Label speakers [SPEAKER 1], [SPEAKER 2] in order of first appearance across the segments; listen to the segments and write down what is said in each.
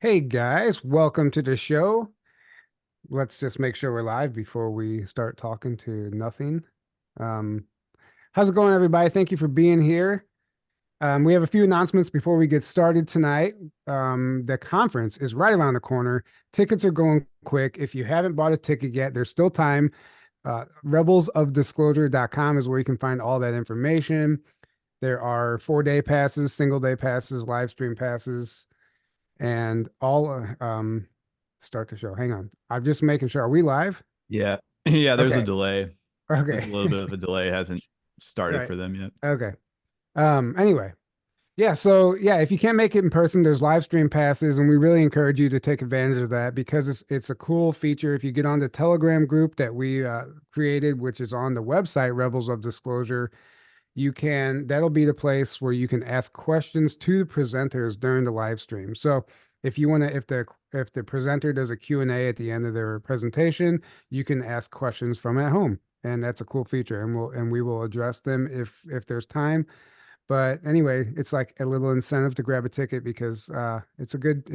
[SPEAKER 1] Hey guys, welcome to the show. Let's just make sure we're live before we start talking to nothing. Um, how's it going, everybody? Thank you for being here. We have a few announcements before we get started tonight. The conference is right around the corner. Tickets are going quick. If you haven't bought a ticket yet, there's still time. Rebelsofdisclosure.com is where you can find all that information. There are 4-day passes, single day passes, live stream passes, and all start the show. Hang on. I'm just making sure. Are we live?
[SPEAKER 2] Yeah. Yeah, there's a
[SPEAKER 1] Okay.
[SPEAKER 2] delay. There's
[SPEAKER 1] Okay.
[SPEAKER 2] a little bit of a delay. It hasn't started
[SPEAKER 1] Right.
[SPEAKER 2] for them yet.
[SPEAKER 1] Okay. Anyway. Yeah, so yeah, if you can't make it in person, there's live stream passes, and we really encourage you to take advantage of that because it's a cool feature. If you get on the Telegram group that we created, which is on the website Rebels of Disclosure, that'll be the place where you can ask questions to the presenters during the live stream. So if you want to, if the presenter does a Q&A at the end of their presentation, you can ask questions from at home. And that's a cool feature, and we will address them if there's time. But anyway, it's like a little incentive to grab a ticket because it's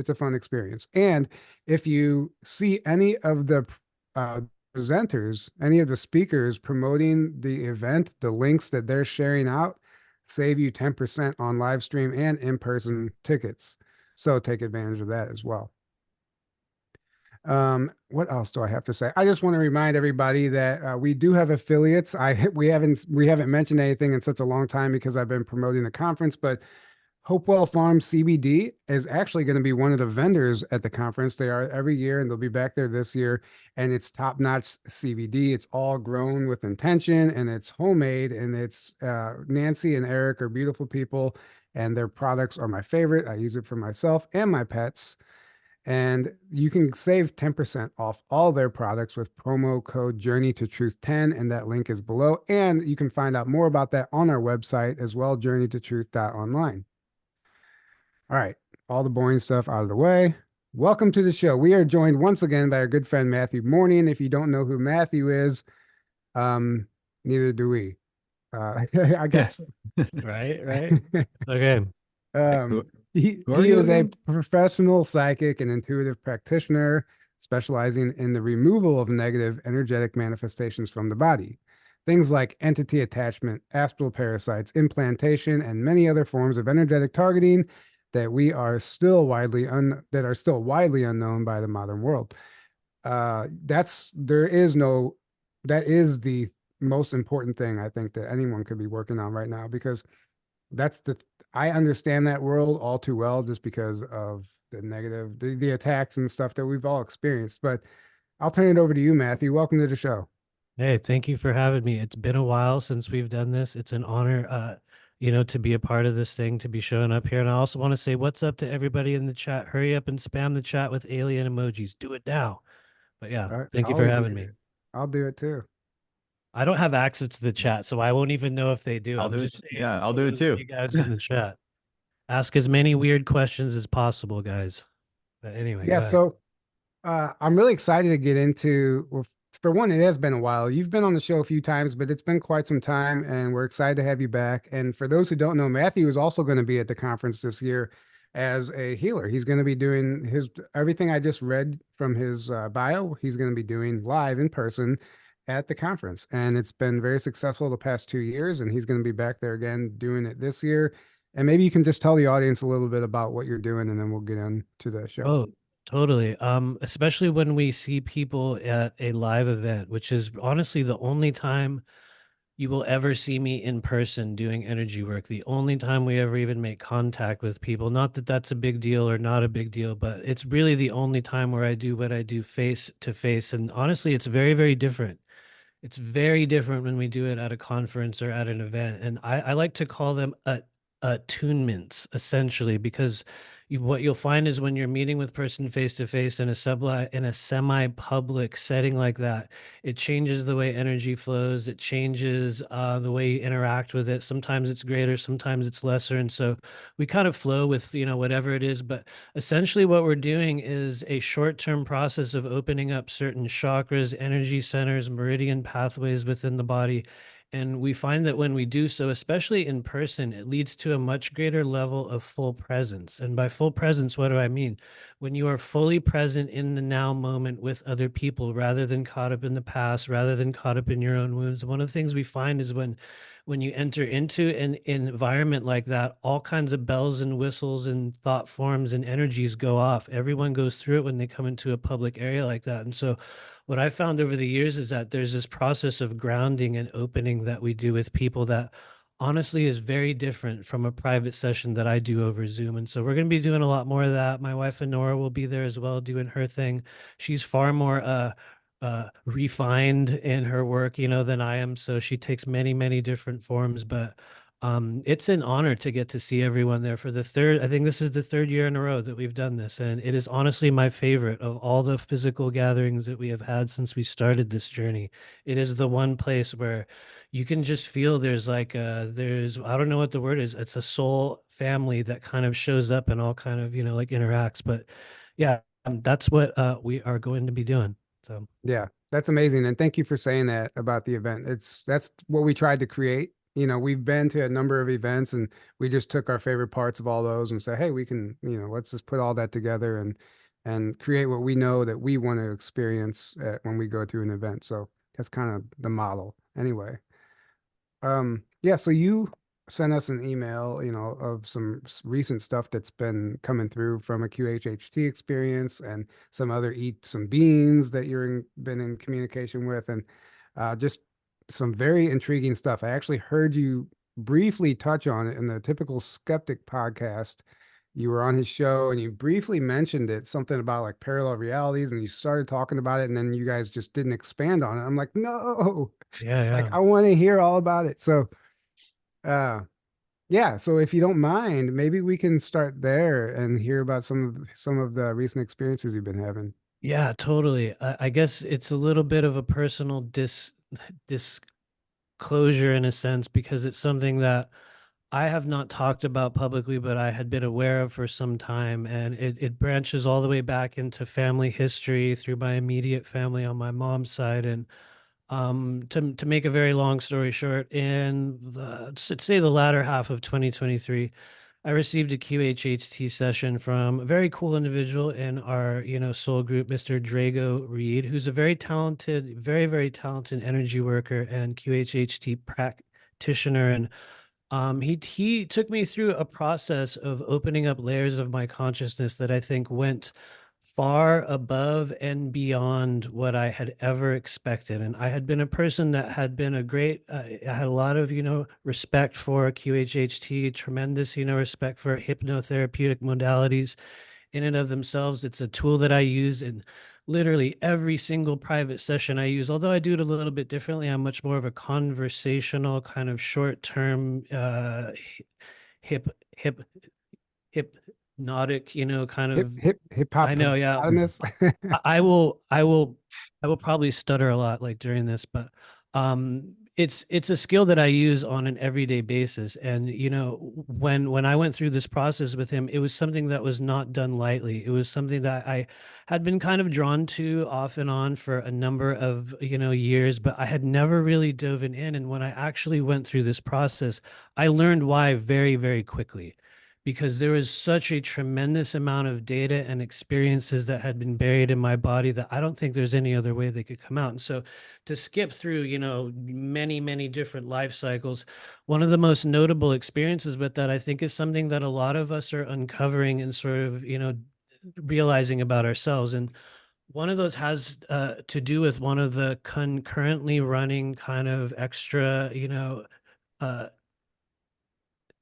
[SPEAKER 1] a fun experience. And if you see any of the uh, presenters, any of the speakers promoting the event, the links that they're sharing out save you 10% on live stream and in-person tickets. So take advantage of that as well. What else do I have to say? I just want to remind everybody that we do have affiliates. We haven't mentioned anything in such a long time because I've been promoting the conference, but Hopewell Farms CBD is actually going to be one of the vendors at the conference. They are every year, and they'll be back there this year. And it's top-notch CBD. It's all grown with intention, and it's homemade. And it's Nancy and Eric are beautiful people, and their products are my favorite. I use it for myself and my pets. And you can save 10% off all their products with promo code Journey to Truth 10, and that link is below. And you can find out more about that on our website as well, journeytotruth.online. All right, all the boring stuff out of the way. Welcome to the show. We are joined once again by our good friend Matthew Mournian. If you don't know who Matthew is, um, neither do we. I
[SPEAKER 2] Yeah.
[SPEAKER 1] guess.
[SPEAKER 3] Right. Okay.
[SPEAKER 1] Um,
[SPEAKER 2] Who,
[SPEAKER 1] he
[SPEAKER 2] who are
[SPEAKER 1] he
[SPEAKER 2] you
[SPEAKER 1] is a
[SPEAKER 2] again?
[SPEAKER 1] professional psychic and intuitive practitioner specializing in the removal of negative energetic manifestations from the body. Things like entity attachment, astral parasites, implantation, and many other forms of energetic targeting that are still widely unknown by the modern world. That's there is no that is the most important thing I think that anyone could be working on right now because that's the I understand that world all too well just because of the attacks and stuff that we've all experienced. But I'll turn it over to you, Matthew. Welcome to the show.
[SPEAKER 3] Hey, thank you for having me. It's been a while since we've done this. It's an honor, to be a part of this thing, to be showing up here. And I also want to say what's up to everybody in the chat. Hurry up and spam the chat with alien emojis. Do it now. But yeah,
[SPEAKER 1] All right,
[SPEAKER 3] thank you
[SPEAKER 1] I'll
[SPEAKER 3] for
[SPEAKER 1] do
[SPEAKER 3] having me.
[SPEAKER 1] it. I'll do it too.
[SPEAKER 3] I don't have access to the chat, so I won't even know if they do.
[SPEAKER 2] I'll
[SPEAKER 3] I'm
[SPEAKER 2] do
[SPEAKER 3] just
[SPEAKER 2] it.
[SPEAKER 3] saying
[SPEAKER 2] Yeah, I'll
[SPEAKER 3] for
[SPEAKER 2] do it
[SPEAKER 3] those of
[SPEAKER 2] too.
[SPEAKER 3] you guys in the chat. Ask as many weird questions as possible, guys. But anyway, go
[SPEAKER 1] Yeah,
[SPEAKER 3] ahead.
[SPEAKER 1] so I'm really excited to get into. Well, for one, it has been a while. You've been on the show a few times, but it's been quite some time, and we're excited to have you back. And for those who don't know, Matthew is also going to be at the conference this year as a healer. He's going to be doing his everything I just read from his bio. He's going to be doing live in person at the conference, and it's been very successful the past 2 years. And he's going to be back there again doing it this year. And maybe you can just tell the audience a little bit about what you're doing, and then we'll get into the show.
[SPEAKER 3] Oh, totally. Especially when we see people at a live event, which is honestly the only time you will ever see me in person doing energy work. The only time we ever even make contact with people. Not that that's a big deal or not a big deal, but it's really the only time where I do what I do face to face. And honestly, it's very, very different. It's very different when we do it at a conference or at an event. And I like to call them attunements, essentially, because what you'll find is when you're meeting with person face to face in a semi-public setting like that, it changes the way energy flows. It changes the way you interact with it. Sometimes it's greater, sometimes it's lesser. And so we kind of flow with, whatever it is. But essentially what we're doing is a short-term process of opening up certain chakras, energy centers, meridian pathways within the body, And we find that when we do so, especially in person, it leads to a much greater level of full presence. And by full presence, what do I mean? When you are fully present in the now moment with other people, rather than caught up in the past, rather than caught up in your own wounds. One of the things we find is when you enter into an environment like that, all kinds of bells and whistles and thought forms and energies go off. Everyone goes through it when they come into a public area like that. And so what I found over the years is that there's this process of grounding and opening that we do with people that honestly is very different from a private session that I do over Zoom. And so we're going to be doing a lot more of that. My wife Honora will be there as well, doing her thing. She's far more refined in her work, than I am. So she takes many, many different forms, but it's an honor to get to see everyone there for I think this is the third year in a row that we've done this. And it is honestly my favorite of all the physical gatherings that we have had since we started this journey. It is the one place where you can just feel there's I don't know what the word is. It's a soul family that kind of shows up and all kind of, like interacts. But yeah, that's what we are going to be doing. So
[SPEAKER 1] yeah, that's amazing. And thank you for saying that about the event. That's what we tried to create. We've been to a number of events and we just took our favorite parts of all those and say, hey, we can, let's just put all that together and create what we know that we want to experience when we go to an event. So that's kind of the model anyway. Yeah, so you sent us an email, of some recent stuff that's been coming through from a QHHT experience and some other eat some beans that been in communication with, and just some very intriguing stuff. I actually heard you briefly touch on it in the Typical Skeptic podcast. You were on his show and you briefly mentioned it, something about like parallel realities, and you started talking about it, and then you guys just didn't expand on it. I'm like, no, like
[SPEAKER 3] yeah.
[SPEAKER 1] I want to hear all about it. So, uh, yeah. So if you don't mind, maybe we can start there and hear about some of the recent experiences you've been having.
[SPEAKER 3] Yeah, totally. I guess it's a little bit of a personal disclosure in a sense because it's something that I have not talked about publicly, but I had been aware of for some time, and it branches all the way back into family history through my immediate family on my mom's side. And to make a very long story short, in say the latter half of 2023, I received a QHHT session from a very cool individual in our, soul group, Mr. Drago Reed, who's a very talented, very, very talented energy worker and QHHT practitioner. And he took me through a process of opening up layers of my consciousness that I think went far above and beyond what I had ever expected. And I had been a person that had been I had a lot of, respect for QHHT, tremendous, respect for hypnotherapeutic modalities in and of themselves. It's a tool that I use in literally every single private session I use, although I do it a little bit differently. I'm much more of a conversational kind of short-term hip hip hypnotic, kind of.
[SPEAKER 1] Hip hop
[SPEAKER 3] I know, yeah.
[SPEAKER 1] hippopotamus.
[SPEAKER 3] I will probably stutter a lot like during this, but it's a skill that I use on an everyday basis. And when I went through this process with him, it was something that was not done lightly. It was something that I had been kind of drawn to off and on for a number of years, but I had never really dove in. And when I actually went through this process, I learned why very, very quickly, because there was such a tremendous amount of data and experiences that had been buried in my body that I don't think there's any other way they could come out. And so to skip through, many, many different life cycles, one of the most notable experiences, but that I think is something that a lot of us are uncovering and sort of, realizing about ourselves. And one of those has to do with one of the concurrently running kind of extra, uh,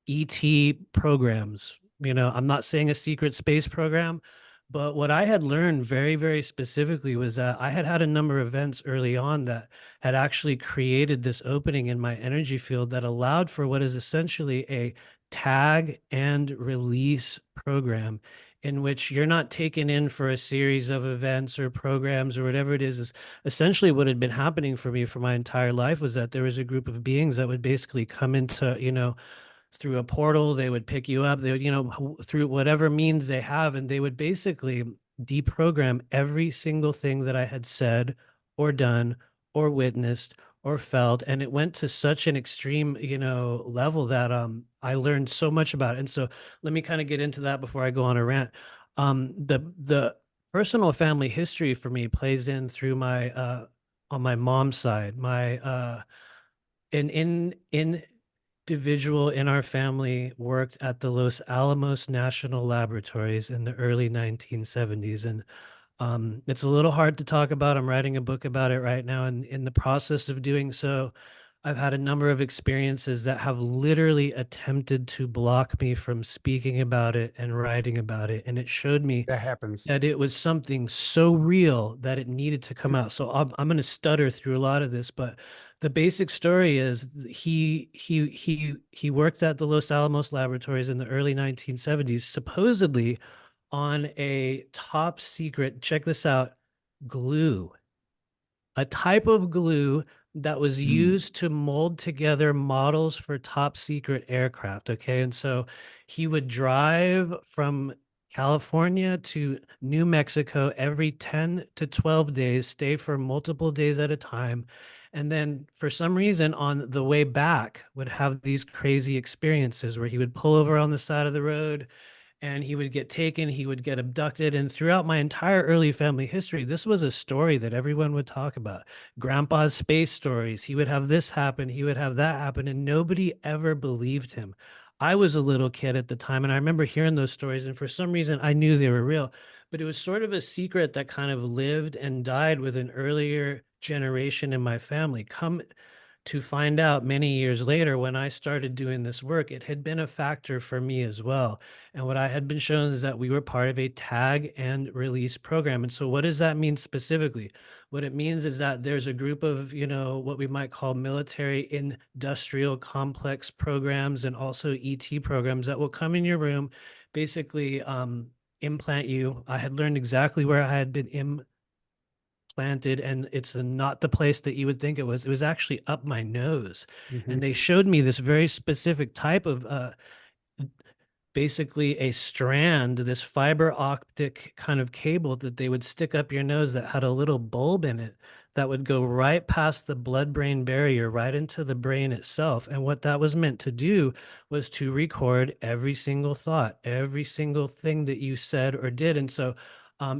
[SPEAKER 3] ET programs. I'm not saying a secret space program, but what I had learned very, very specifically was that I had had a number of events early on that had actually created this opening in my energy field that allowed for what is essentially a tag and release program in which you're not taken in for a series of events or programs or whatever it is essentially what had been happening for me for my entire life was that there was a group of beings that would basically come into, through a portal. They would pick you up, they would, through whatever means they have, and they would basically deprogram every single thing that I had said or done or witnessed or felt, and it went to such an extreme, level that I learned so much about it. And so let me kind of get into that before I go on a rant. The personal family history for me plays in through my on my mom's side. My an individual in our family worked at the Los Alamos National Laboratories in the early 1970s, and it's a little hard to talk about. I'm writing a book about it right now, and in the process of doing so, I've had a number of experiences that have literally attempted to block me from speaking about it and writing about it. And it showed me
[SPEAKER 1] That happens.
[SPEAKER 3] that it was something so real that it needed to come out. So I'm going to stutter through a lot of this, but the basic story is he worked at the Los Alamos Laboratories in the early 1970s, supposedly on a top secret, check this out, glue, a type of glue that was used to mold together models for top secret aircraft. Okay. And so he would drive from California to New Mexico every 10 to 12 days, stay for multiple days at a time. And then for some reason on the way back would have these crazy experiences where he would pull over on the side of the road and he would get taken, he would get abducted. And throughout my entire early family history, this was a story that everyone would talk about. Grandpa's space stories. He would have this happen, he would have that happen, and nobody ever believed him. I was a little kid at the time, and I remember hearing those stories, and for some reason, I knew they were real. But it was sort of a secret that kind of lived and died with an earlier generation in my family. Come to find out many years later, when I started doing this work, it had been a factor for me as well. And what I had been shown is that we were part of a tag and release program. And so what does that mean specifically? What it means is that there's a group of, what we might call military industrial complex programs and also ET programs that will come in your room, basically implant you. I had learned exactly where I had been planted, and it's not the place that you would think it was. It was actually up my nose. And they showed me this very specific type of basically a strand, this fiber optic kind of cable that they would stick up your nose that had a little bulb in it that would go right past the blood-brain barrier, right into the brain itself. And what that was meant to do was to record every single thought, every single thing that you said or did. And so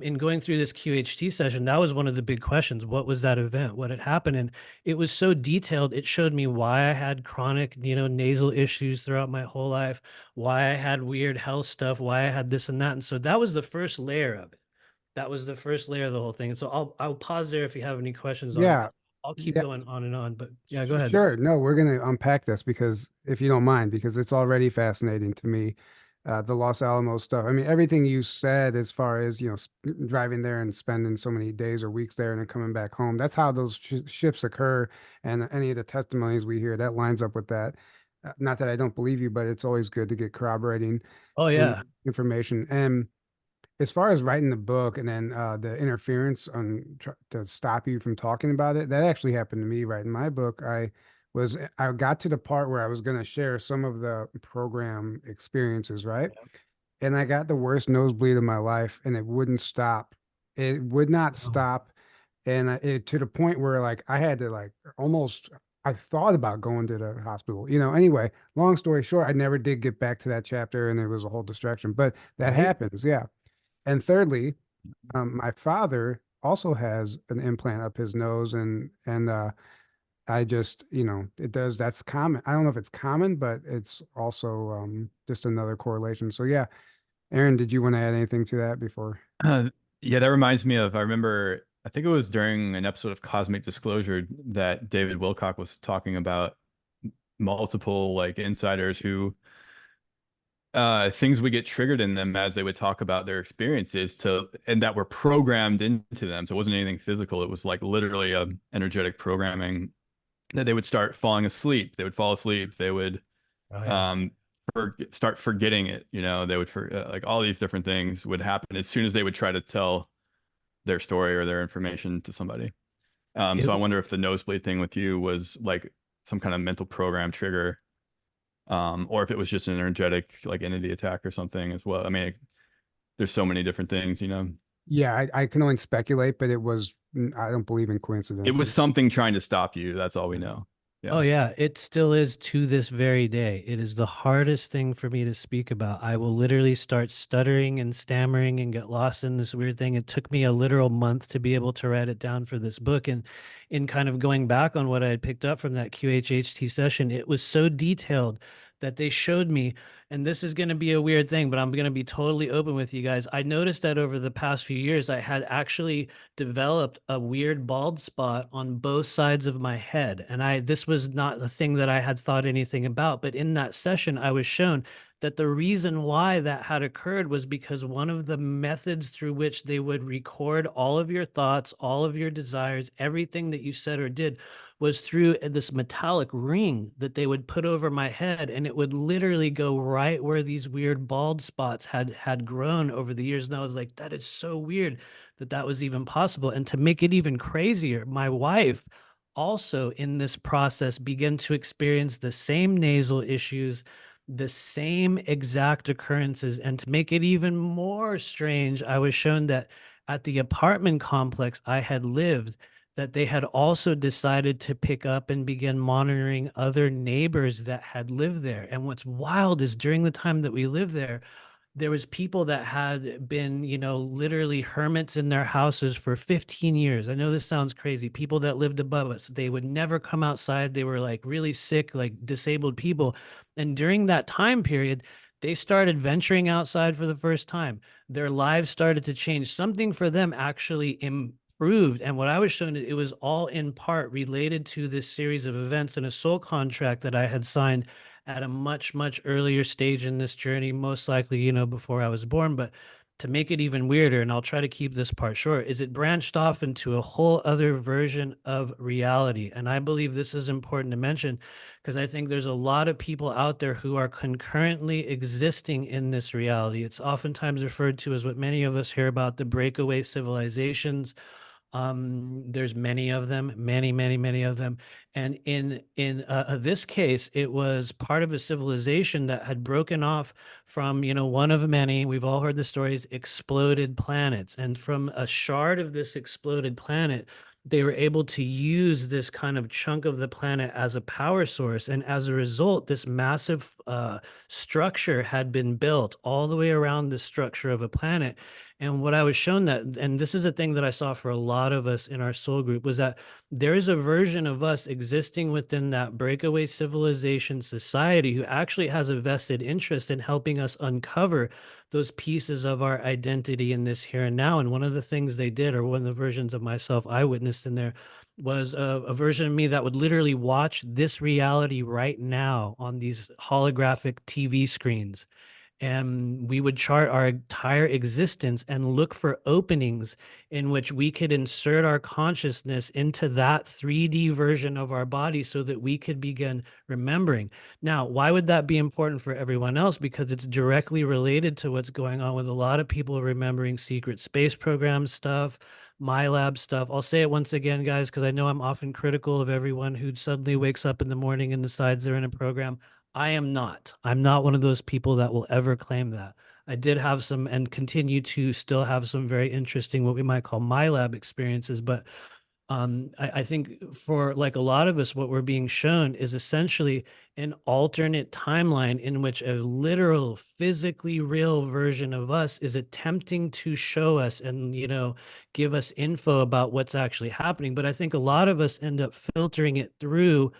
[SPEAKER 3] in going through this QHT session, that was one of the big questions. What was that event? What had happened? And it was so detailed. It showed me why I had chronic, nasal issues throughout my whole life, why I had weird health stuff, why I had this and that. And so that was the first layer of it. That was the first layer of the whole thing. And so I'll pause there if you have any questions on it.
[SPEAKER 1] Yeah.
[SPEAKER 3] I'll keep
[SPEAKER 1] Yeah.
[SPEAKER 3] going on and on, but yeah, go ahead.
[SPEAKER 1] Sure. No, we're going to unpack this because if you don't mind, because it's already fascinating to me. The Los Alamos stuff. I mean, everything you said as far as, driving there and spending so many days or weeks there and then coming back home. That's how those shifts occur. And any of the testimonies we hear, that lines up with that. Not that I don't believe you, but it's always good to get corroborating
[SPEAKER 3] Oh yeah.
[SPEAKER 1] information. And as far as writing the book and then the interference to stop you from talking about it, that actually happened to me writing my book. I got to the part where I was going to share some of the program experiences, right? And I got the worst nosebleed of my life, and it wouldn't stop. It would not stop, and it to the point where like I had to like almost. I thought about going to the hospital, Anyway, long story short, I never did get back to that chapter, and it was a whole distraction. But that happens, yeah. And thirdly, my father also has an implant up his nose, and I just, it does. That's common. I don't know if it's common, but it's also just another correlation. So yeah, Aaron, did you want to add anything to that before?
[SPEAKER 2] Yeah, that reminds me of, I remember, I think it was during an episode of Cosmic Disclosure that David Wilcock was talking about multiple like insiders who things would get triggered in them as they would talk about their experiences and that were programmed into them. So it wasn't anything physical. It was like literally a energetic programming that they would start falling asleep. They would fall asleep. They would start forgetting it. They would like all these different things would happen as soon as they would try to tell their story or their information to somebody. So I wonder if the nosebleed thing with you was like some kind of mental program trigger, or if it was just an energetic like entity attack or something as well. I mean, there's so many different things.
[SPEAKER 1] Yeah, I can only speculate, but it was I don't believe in
[SPEAKER 2] It
[SPEAKER 1] coincidences.
[SPEAKER 2] was something trying to stop you. That's all we know.
[SPEAKER 3] Oh
[SPEAKER 2] Yeah.
[SPEAKER 3] yeah, it still is to this very day. It is the hardest thing for me to speak about. I will literally start stuttering and stammering and get lost in this weird thing. It took me a literal month to be able to write it down for this book. And in kind of going back on what I had picked up from that QHHT session, it was so detailed that they showed me, and this is going to be a weird thing, but I'm going to be totally open with you guys. I noticed that over the past few years, I had actually developed a weird bald spot on both sides of my head. And this was not a thing that I had thought anything about, but in that session, I was shown that the reason why that had occurred was because one of the methods through which they would record all of your thoughts, all of your desires, everything that you said or did was through this metallic ring that they would put over my head, and it would literally go right where these weird bald spots had grown over the years. And I was like, that is so weird that that was even possible. And to make it even crazier, my wife also in this process began to experience the same nasal issues, the same exact occurrences. And to make it even more strange, I was shown that at the apartment complex I had lived, that they had also decided to pick up and begin monitoring other neighbors that had lived there. And what's wild is during the time that we lived there was people that had been, literally hermits in their houses for 15 years. I know this sounds crazy. People that lived above us, they would never come outside. They were like really sick, like disabled people. And during that time period, they started venturing outside for the first time. Their lives started to change. Something for them actually improved. And what I was shown, it was all in part related to this series of events and a soul contract that I had signed at a much, much earlier stage in this journey, most likely, before I was born. But to make it even weirder, and I'll try to keep this part short, is it branched off into a whole other version of reality. And I believe this is important to mention because I think there's a lot of people out there who are concurrently existing in this reality. It's oftentimes referred to as what many of us hear about the breakaway civilizations. There's many of them, many of them. And in this case, it was part of a civilization that had broken off from, one of many, we've all heard the stories, exploded planets. And from a shard of this exploded planet, they were able to use this kind of chunk of the planet as a power source. And as a result, this massive structure had been built all the way around the structure of a planet. And what I was shown that, and this is a thing that I saw for a lot of us in our soul group, was that there is a version of us existing within that breakaway civilization society who actually has a vested interest in helping us uncover those pieces of our identity in this here and now. And one of the things they did, or one of the versions of myself I witnessed in there, was a version of me that would literally watch this reality right now on these holographic TV screens. And we would chart our entire existence and look for openings in which we could insert our consciousness into that 3D version of our body so that we could begin remembering. Now, why would that be important for everyone else? Because it's directly related to what's going on with a lot of people remembering secret space program stuff, my lab stuff. I'll say it once again, guys, because I know I'm often critical of everyone who suddenly wakes up in the morning and decides they're in a program. I am not. I'm not one of those people that will ever claim that. I did have some and continue to still have some very interesting, what we might call my lab experiences. But I think for like a lot of us, what we're being shown is essentially an alternate timeline in which a literal, physically real version of us is attempting to show us and, give us info about what's actually happening. But I think a lot of us end up filtering it through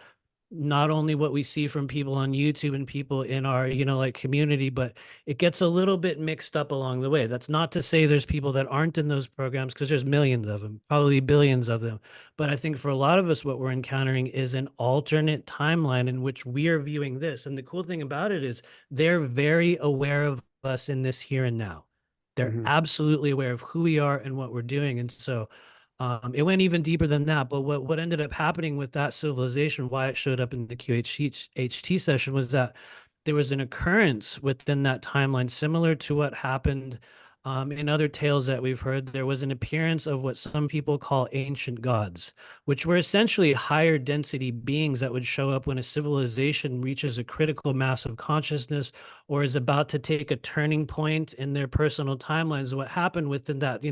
[SPEAKER 3] not only what we see from people on YouTube and people in our, like community, but it gets a little bit mixed up along the way. That's not to say there's people that aren't in those programs, because there's millions of them, probably billions of them. But I think for a lot of us, what we're encountering is an alternate timeline in which we are viewing this. And the cool thing about it is they're very aware of us in this here and now. They're absolutely aware of who we are and what we're doing. And so it went even deeper than that. But what ended up happening with that civilization, why it showed up in the QHHT session, was that there was an occurrence within that timeline similar to what happened In other tales that we've heard, there was an appearance of what some people call ancient gods, which were essentially higher density beings that would show up when a civilization reaches a critical mass of consciousness or is about to take a turning point in their personal timelines. What happened within that,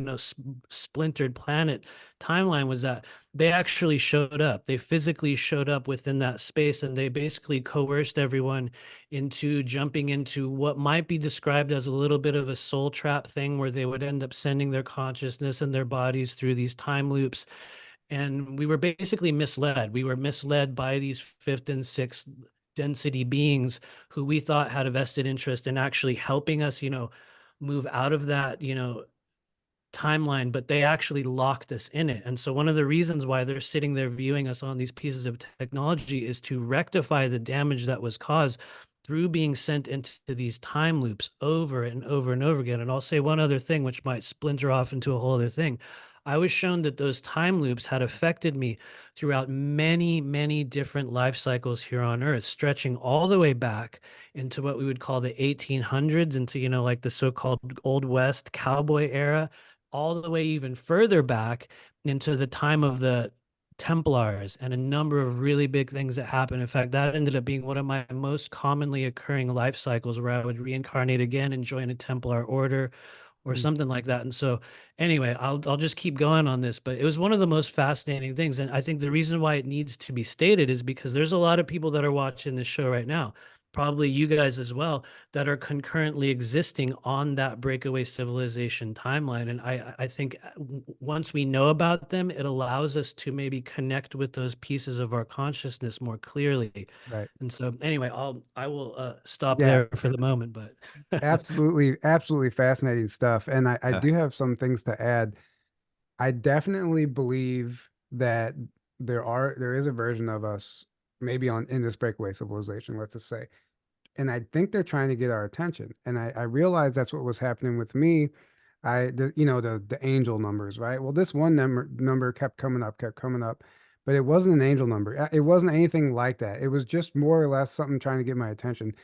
[SPEAKER 3] splintered planet timeline was that they actually showed up. They physically showed up within that space, and they basically coerced everyone into jumping into what might be described as a little bit of a soul trap thing, where they would end up sending their consciousness and their bodies through these time loops. And we were basically misled. We were misled by these fifth and sixth density beings who we thought had a vested interest in actually helping us, move out of that, timeline, but they actually locked us in it. And so one of the reasons why they're sitting there viewing us on these pieces of technology is to rectify the damage that was caused through being sent into these time loops over and over and over again. And I'll say one other thing, which might splinter off into a whole other thing. I was shown that those time loops had affected me throughout many, many different life cycles here on Earth, stretching all the way back into what we would call the 1800s, into, like the so-called Old West cowboy era, all the way even further back into the time of the Templars and a number of really big things that happened. In fact, that ended up being one of my most commonly occurring life cycles, where I would reincarnate again and join a Templar order or something like that. And so anyway, I'll just keep going on this, but it was one of the most fascinating things. And I think the reason why it needs to be stated is because there's a lot of people that are watching this show right now, probably you guys as well, that are concurrently existing on that breakaway civilization timeline. And I think once we know about them, it allows us to maybe connect with those pieces of our consciousness more clearly.
[SPEAKER 1] Right.
[SPEAKER 3] And so anyway, I will stop
[SPEAKER 1] Yeah.
[SPEAKER 3] there for the moment, but
[SPEAKER 1] Absolutely, absolutely fascinating stuff. And I
[SPEAKER 2] Yeah.
[SPEAKER 1] do have some things to add. I definitely believe that there is a version of us maybe on in this breakaway civilization, let's just say. And I think they're trying to get our attention. And I realized that's what was happening with me. The angel numbers, right? Well, this one number kept coming up, but it wasn't an angel number. It wasn't anything like that. It was just more or less something trying to get my attention.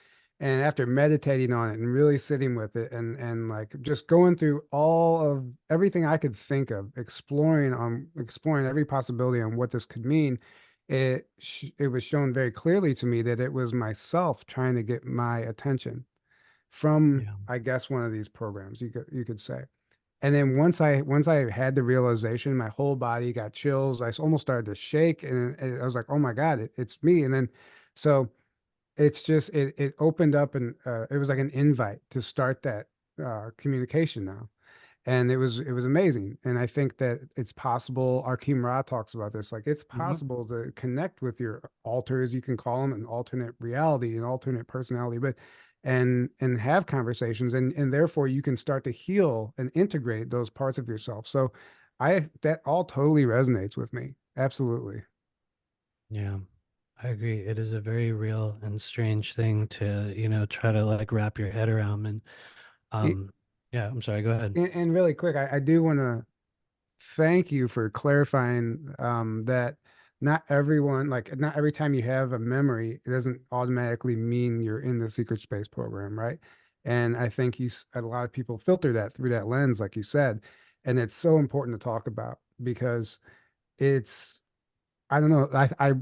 [SPEAKER 1] And after meditating on it and really sitting with it and like just going through all of everything I could think of, exploring every possibility on what this could mean, it was shown very clearly to me that it was myself trying to get my attention from,
[SPEAKER 3] yeah.
[SPEAKER 1] I guess, one of these programs, you could say. And then once I had the realization, my whole body got chills. Almost started to shake, and I was like, "Oh my God, it's me!" And then, so it's just it opened up, and it was like an invite to start that communication now, and it was amazing. And I think that it's possible. Arkim Ra talks about this, like it's
[SPEAKER 3] Mhm.
[SPEAKER 1] possible to connect with your alters, you can call them, an alternate reality, an alternate personality, but and have conversations, and therefore you can start to heal and integrate those parts of yourself. So I that all totally resonates with me. Absolutely.
[SPEAKER 3] Yeah, I agree. It is a very real and strange thing to, try to like wrap your head around. And
[SPEAKER 1] It,
[SPEAKER 3] um, yeah, I'm sorry, go ahead.
[SPEAKER 1] and really quick, I do want to thank you for clarifying that not every time you have a memory, it doesn't automatically mean you're in the secret space program, right? And I think a lot of people filter that through that lens, like you said, and it's so important to talk about because it's I don't know.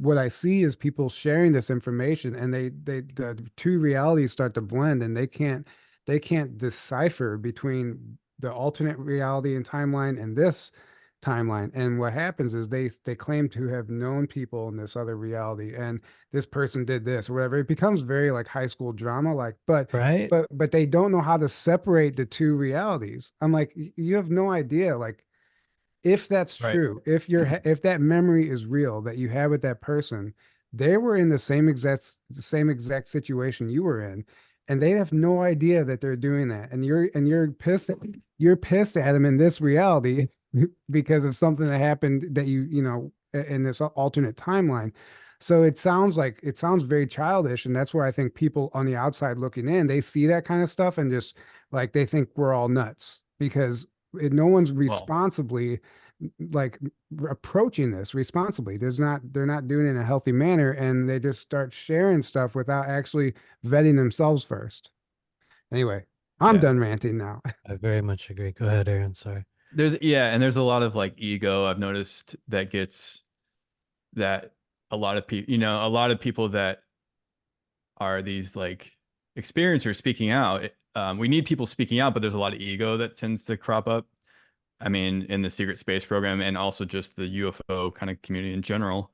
[SPEAKER 1] What I see is people sharing this information, and the two realities start to blend, and they can't decipher between the alternate reality and timeline and this timeline. And what happens is they claim to have known people in this other reality, and this person did this or whatever. It becomes very like high school drama, like, but
[SPEAKER 3] Right?
[SPEAKER 1] but they don't know how to separate the two realities. I'm like, you have no idea, like if that's
[SPEAKER 2] Right.
[SPEAKER 1] true, if that memory is real that you had with that person, they were in the same exact situation you were in, and they have no idea that they're doing that. And you're pissed at them in this reality because of something that happened that in this alternate timeline. So it sounds very childish, and that's where I think people on the outside looking in, they see that kind of stuff and just like they think we're all nuts because no one's
[SPEAKER 2] Well,
[SPEAKER 1] responsibly like approaching this responsibly. They're not doing it in a healthy manner, and they just start sharing stuff without actually vetting themselves first. Anyway, I'm
[SPEAKER 2] Yeah.
[SPEAKER 1] done ranting now.
[SPEAKER 3] I very much agree. Go ahead, Aaron. Sorry.
[SPEAKER 2] And there's a lot of like ego I've noticed that gets that a lot of people, a lot of people that are these like experiencers speaking out. We need people speaking out, but there's a lot of ego that tends to crop up. I mean, in the secret space program and also just the UFO kind of community in general,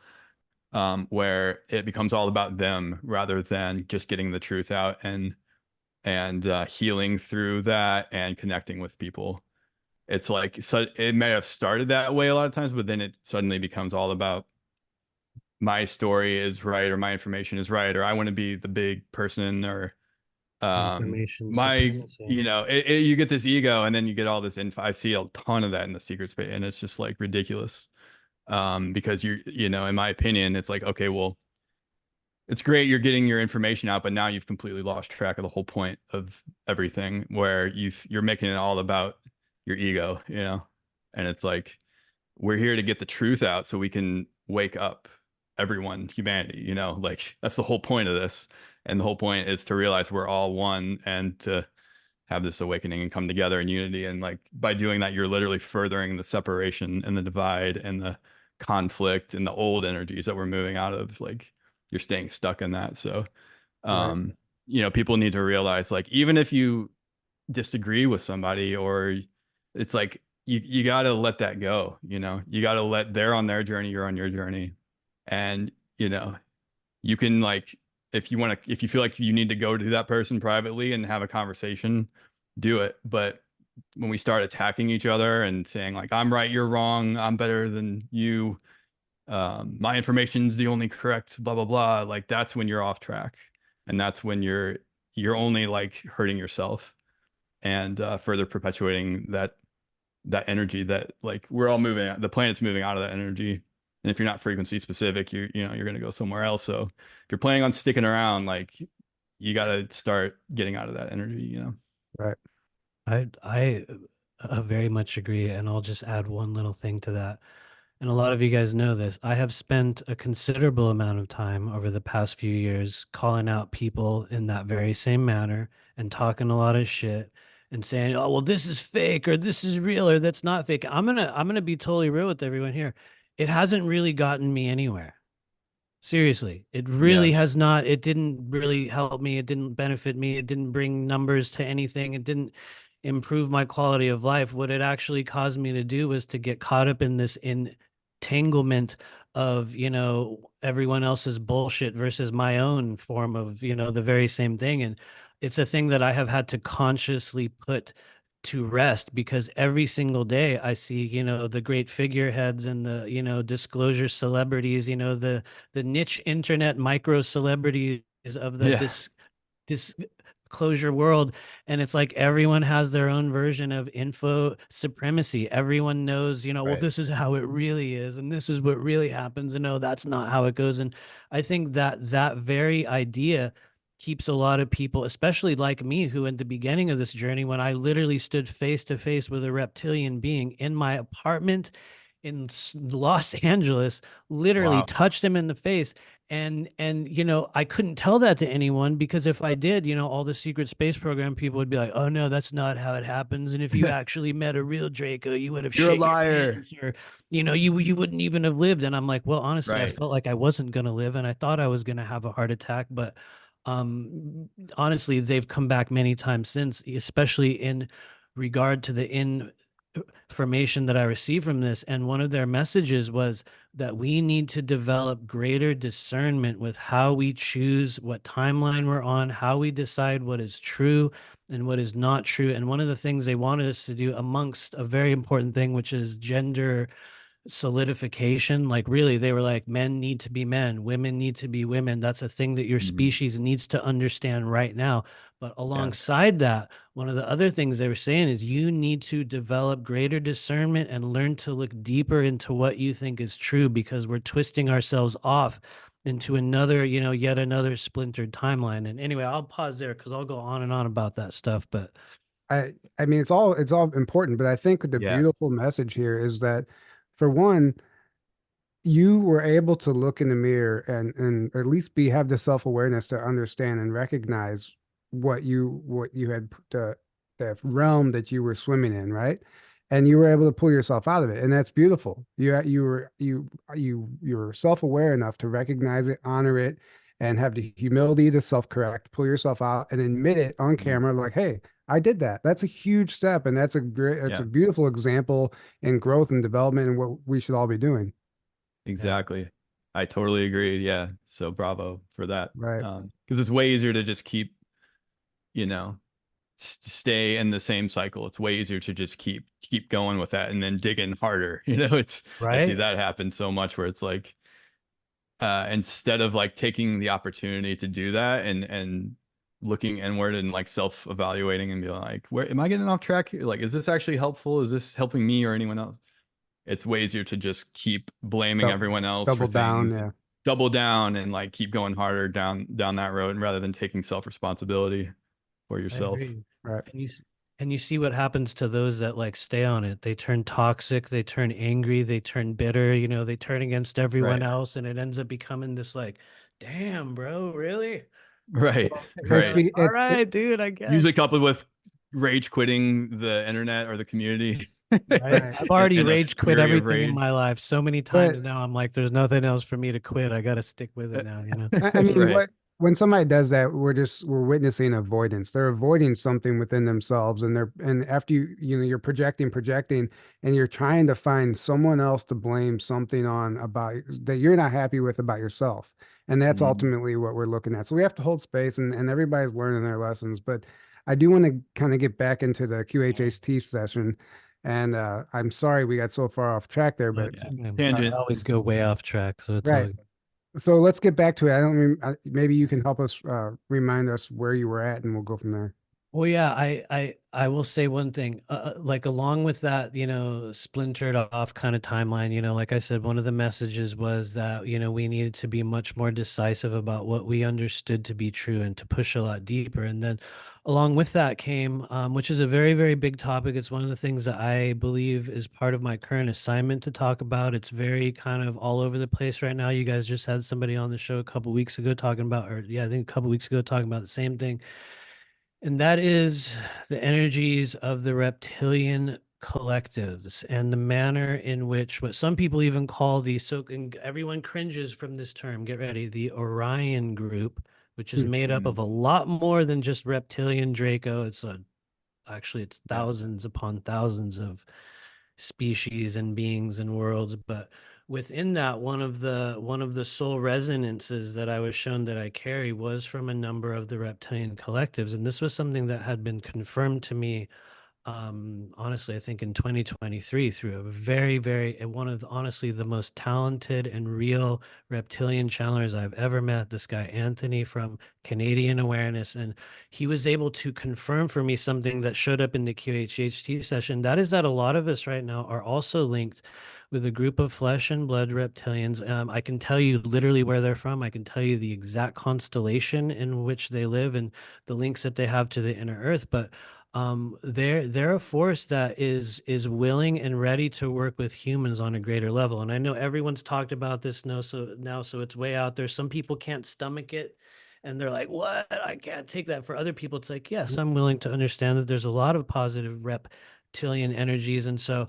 [SPEAKER 2] where it becomes all about them rather than just getting the truth out and healing through that and connecting with people. It's like, so it may have started that way a lot of times, but then it suddenly becomes all about my story is right or my information is right or I want to be the big person or
[SPEAKER 3] Information
[SPEAKER 2] my
[SPEAKER 3] supremacy.
[SPEAKER 2] you get this ego and then you get all this info. I see a ton of that in the secret space and it's just like ridiculous. Because in my opinion, it's like, okay, well, it's great you're getting your information out, but now you've completely lost track of the whole point of everything where you're making it all about your ego, and it's like we're here to get the truth out so we can wake up everyone, humanity, like that's the whole point of this. And the whole point is to realize we're all one and to have this awakening and come together in unity. And like by doing that, you're literally furthering the separation and the divide and the conflict and the old energies that we're moving out of. Like you're staying stuck in that. So,
[SPEAKER 1] Right.
[SPEAKER 2] people need to realize like even if you disagree with somebody or it's like you got to let that go, you got to let they're on their journey, you're on your journey. And you can like if you feel like you need to go to that person privately and have a conversation, do it. But when we start attacking each other and saying like I'm right, you're wrong, I'm better than you, my information's the only correct, blah blah blah, like that's when you're off track. And that's when you're only like hurting yourself and further perpetuating that energy that like we're all moving, the planet's moving out of that energy. And if you're not frequency specific, you're going to go somewhere else. So if you're planning on sticking around, like you got to start getting out of that energy.
[SPEAKER 1] Right.
[SPEAKER 3] I very much agree, and I'll just add one little thing to that. And a lot of you guys know this. I have spent a considerable amount of time over the past few years calling out people in that very same manner and talking a lot of shit and saying, "Oh, well, this is fake or this is real or that's not fake." I'm gonna be totally real with everyone here. It hasn't really gotten me anywhere. Seriously, it
[SPEAKER 2] Yeah.
[SPEAKER 3] really has not. It didn't really help me. It didn't benefit me. It didn't bring numbers to anything. It didn't improve my quality of life. What it actually caused me to do was to get caught up in this entanglement of, everyone else's bullshit versus my own form of, the very same thing. And it's a thing that I have had to consciously put to rest because every single day I see, the great figureheads and the, disclosure celebrities, the niche internet micro celebrities of the
[SPEAKER 2] Yeah.
[SPEAKER 3] disclosure world. And it's like everyone has their own version of info supremacy. Everyone knows, well,
[SPEAKER 2] Right.
[SPEAKER 3] this is how it really is, and this is what really happens. And no, that's not how it goes. And I think that very idea keeps a lot of people, especially like me, who in the beginning of this journey, when I literally stood face to face with a reptilian being in my apartment in Los Angeles, literally
[SPEAKER 2] Wow.
[SPEAKER 3] touched him in the face. And I couldn't tell that to anyone because if I did, all the secret space program people would be like, "Oh no, that's not how it happens. And if you actually met a real Draco, you would have
[SPEAKER 2] You're a
[SPEAKER 3] shit your
[SPEAKER 2] liar.
[SPEAKER 3] pants, or you wouldn't even have lived." And I'm like, well, honestly, I
[SPEAKER 2] Right.
[SPEAKER 3] felt like I wasn't gonna live, and I thought I was gonna have a heart attack, but honestly, they've come back many times since, especially in regard to the information that I received from this. And one of their messages was that we need to develop greater discernment with how we choose what timeline we're on, how we decide what is true and what is not true. And one of the things they wanted us to do, amongst a very important thing, which is gender solidification. Like, really, they were like, men need to be men, women need to be women. That's a thing that your
[SPEAKER 2] Mhm.
[SPEAKER 3] species needs to understand right now. But
[SPEAKER 2] Yeah.
[SPEAKER 3] alongside that, one of the other things they were saying is you need to develop greater discernment and learn to look deeper into what you think is true, because we're twisting ourselves off into another, yet another splintered timeline. And anyway, I'll pause there because I'll go on and on about that stuff. But
[SPEAKER 1] I mean it's all important, but I think the
[SPEAKER 2] Yeah.
[SPEAKER 1] beautiful message here is that for one, you were able to look in the mirror and at least have the self-awareness to understand and recognize what you had that realm that you were swimming in, right? And you were able to pull yourself out of it, and that's beautiful. You're self-aware enough to recognize it, honor it, and have the humility to self-correct, pull yourself out, and admit it on camera, like, hey, I did that. That's a huge step, and that's a beautiful example in growth and development, and what we should all be doing.
[SPEAKER 2] Exactly. I totally agree. Yeah. So bravo for that.
[SPEAKER 1] Right.
[SPEAKER 2] Because it's way easier to just keep, you know, stay in the same cycle. It's way easier to just keep going with that and then dig in harder. You know, I see
[SPEAKER 3] Right.
[SPEAKER 2] that happen so much where it's like, instead of like taking the opportunity to do that and looking inward and like self-evaluating and be like, where am I getting off track here? Like, is this actually helpful? Is this helping me or anyone else? It's way easier to just keep blaming everyone else for
[SPEAKER 1] Double down,
[SPEAKER 2] things,
[SPEAKER 1] yeah.
[SPEAKER 2] double down, and like keep going harder down that road, and rather than taking self-responsibility for
[SPEAKER 3] I
[SPEAKER 2] yourself.
[SPEAKER 3] agree.
[SPEAKER 1] Right.
[SPEAKER 3] And you see what happens to those that like stay on it. They turn toxic, they turn angry, they turn bitter, you know, they turn against everyone else, and it ends up becoming this like, damn, bro, really?
[SPEAKER 2] Right.
[SPEAKER 1] It's,
[SPEAKER 2] Right.
[SPEAKER 3] All right, dude, I
[SPEAKER 2] Usually
[SPEAKER 3] guess.
[SPEAKER 2] coupled with rage quitting the internet or the community.
[SPEAKER 3] Right.
[SPEAKER 1] Right.
[SPEAKER 3] I've already
[SPEAKER 2] And a
[SPEAKER 3] rage quit
[SPEAKER 2] fury of
[SPEAKER 3] everything in
[SPEAKER 2] rage.
[SPEAKER 3] my life so many
[SPEAKER 1] but
[SPEAKER 3] times now. I'm like, there's nothing else for me to quit. I got to stick with it now, you know?
[SPEAKER 1] I mean,
[SPEAKER 2] Right.
[SPEAKER 1] when somebody does that, we're witnessing avoidance. They're avoiding something within themselves, and after you're projecting, and you're trying to find someone else to blame something on about that you're not happy with about yourself, and that's
[SPEAKER 2] Mhm.
[SPEAKER 1] ultimately what we're looking at. So we have to hold space, and everybody's learning their lessons. But I do want to kind of get back into the QHHT session, and I'm sorry we got so far off track there, but
[SPEAKER 3] I
[SPEAKER 2] Tangent.
[SPEAKER 3] always go way off track, so it's all
[SPEAKER 1] right.
[SPEAKER 3] good.
[SPEAKER 1] So let's get back to it. I don't maybe you can help us remind us where you were at, and we'll go from there.
[SPEAKER 3] Well, yeah, I will say one thing. Like along with that, you know, splintered off kind of timeline, you know, like I said, one of the messages was that, you know, we needed to be much more decisive about what we understood to be true and to push a lot deeper. And then along with that came, which is a very, very big topic. It's one of the things that I believe is part of my current assignment to talk about. It's very kind of all over the place right now. You guys just had somebody on the show a couple weeks ago talking about, or yeah, I think a couple weeks ago talking about the same thing, and that is the energies of the reptilian collectives and the manner in which what some people even call the and everyone cringes from this term. Get ready, the Orion group, which is made up of a lot more than just reptilian Draco. Actually it's thousands upon thousands of species and beings and worlds, but within that, one of the soul resonances that I was shown that I carry was from a number of the reptilian collectives, and this was something that had been confirmed to me, honestly, I think in 2023 through a very, very one of honestly the most talented and real reptilian channelers I've ever met. This guy Anthony from Canadian Awareness, and he was able to confirm for me something that showed up in the QHHT session. That is that a lot of us right now are also linked with a group of flesh and blood reptilians. I can tell you literally where they're from. I can tell you the exact constellation in which they live and the links that they have to the inner earth, but they're a force that is willing and ready to work with humans on a greater level. And I know everyone's talked about this now, so it's way out there. Some people can't stomach it and they're like, what, I can't take that. For other people, it's like, yes, I'm willing to understand that there's a lot of positive reptilian energies. And so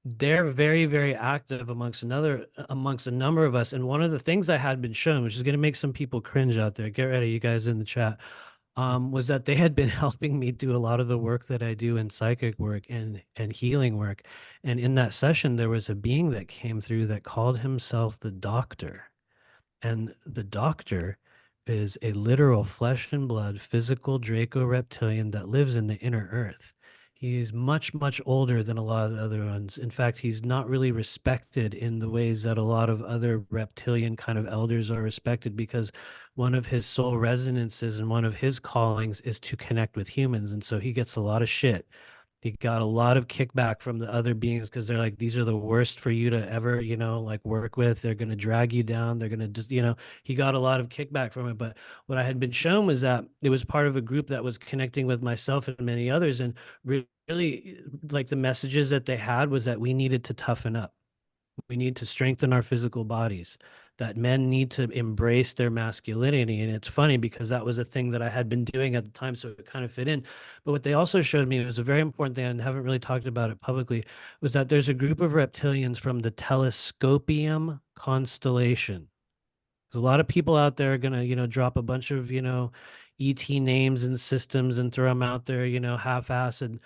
[SPEAKER 3] they're very, very active amongst a number of us. And one of the things I had been shown, which is going to make some people cringe out there, get ready, you guys in the chat, was that they had been helping me do a lot of the work that I do in psychic work and healing work. And in that session, there was a being that came through that called himself the Doctor. And the Doctor is a literal flesh and blood physical Draco reptilian that lives in the inner earth. He is much, much older than a lot of the other ones. In fact, he's not really respected in the ways that a lot of other reptilian kind of elders are respected, because one of his soul resonances and one of his callings is to connect with humans. And so he gets a lot of shit. He got a lot of kickback from the other beings because they're like, these are the worst for you to ever, you know, like work with. They're going to drag you down. They're going to just, you know, he got a lot of kickback from it. But what I had been shown was that it was part of a group that was connecting with myself and many others. And really, like the messages that they had was that we needed to toughen up. We need to strengthen our physical bodies, that men need to embrace their masculinity. And it's funny because that was a thing that I had been doing at the time, so it kind of fit in. But what they also showed me, it was a very important thing, and haven't really talked about it publicly, was that there's a group of reptilians from the Telescopium constellation. There's a lot of people out there are gonna, drop a bunch of, ET names and systems and throw them out there, half-ass, and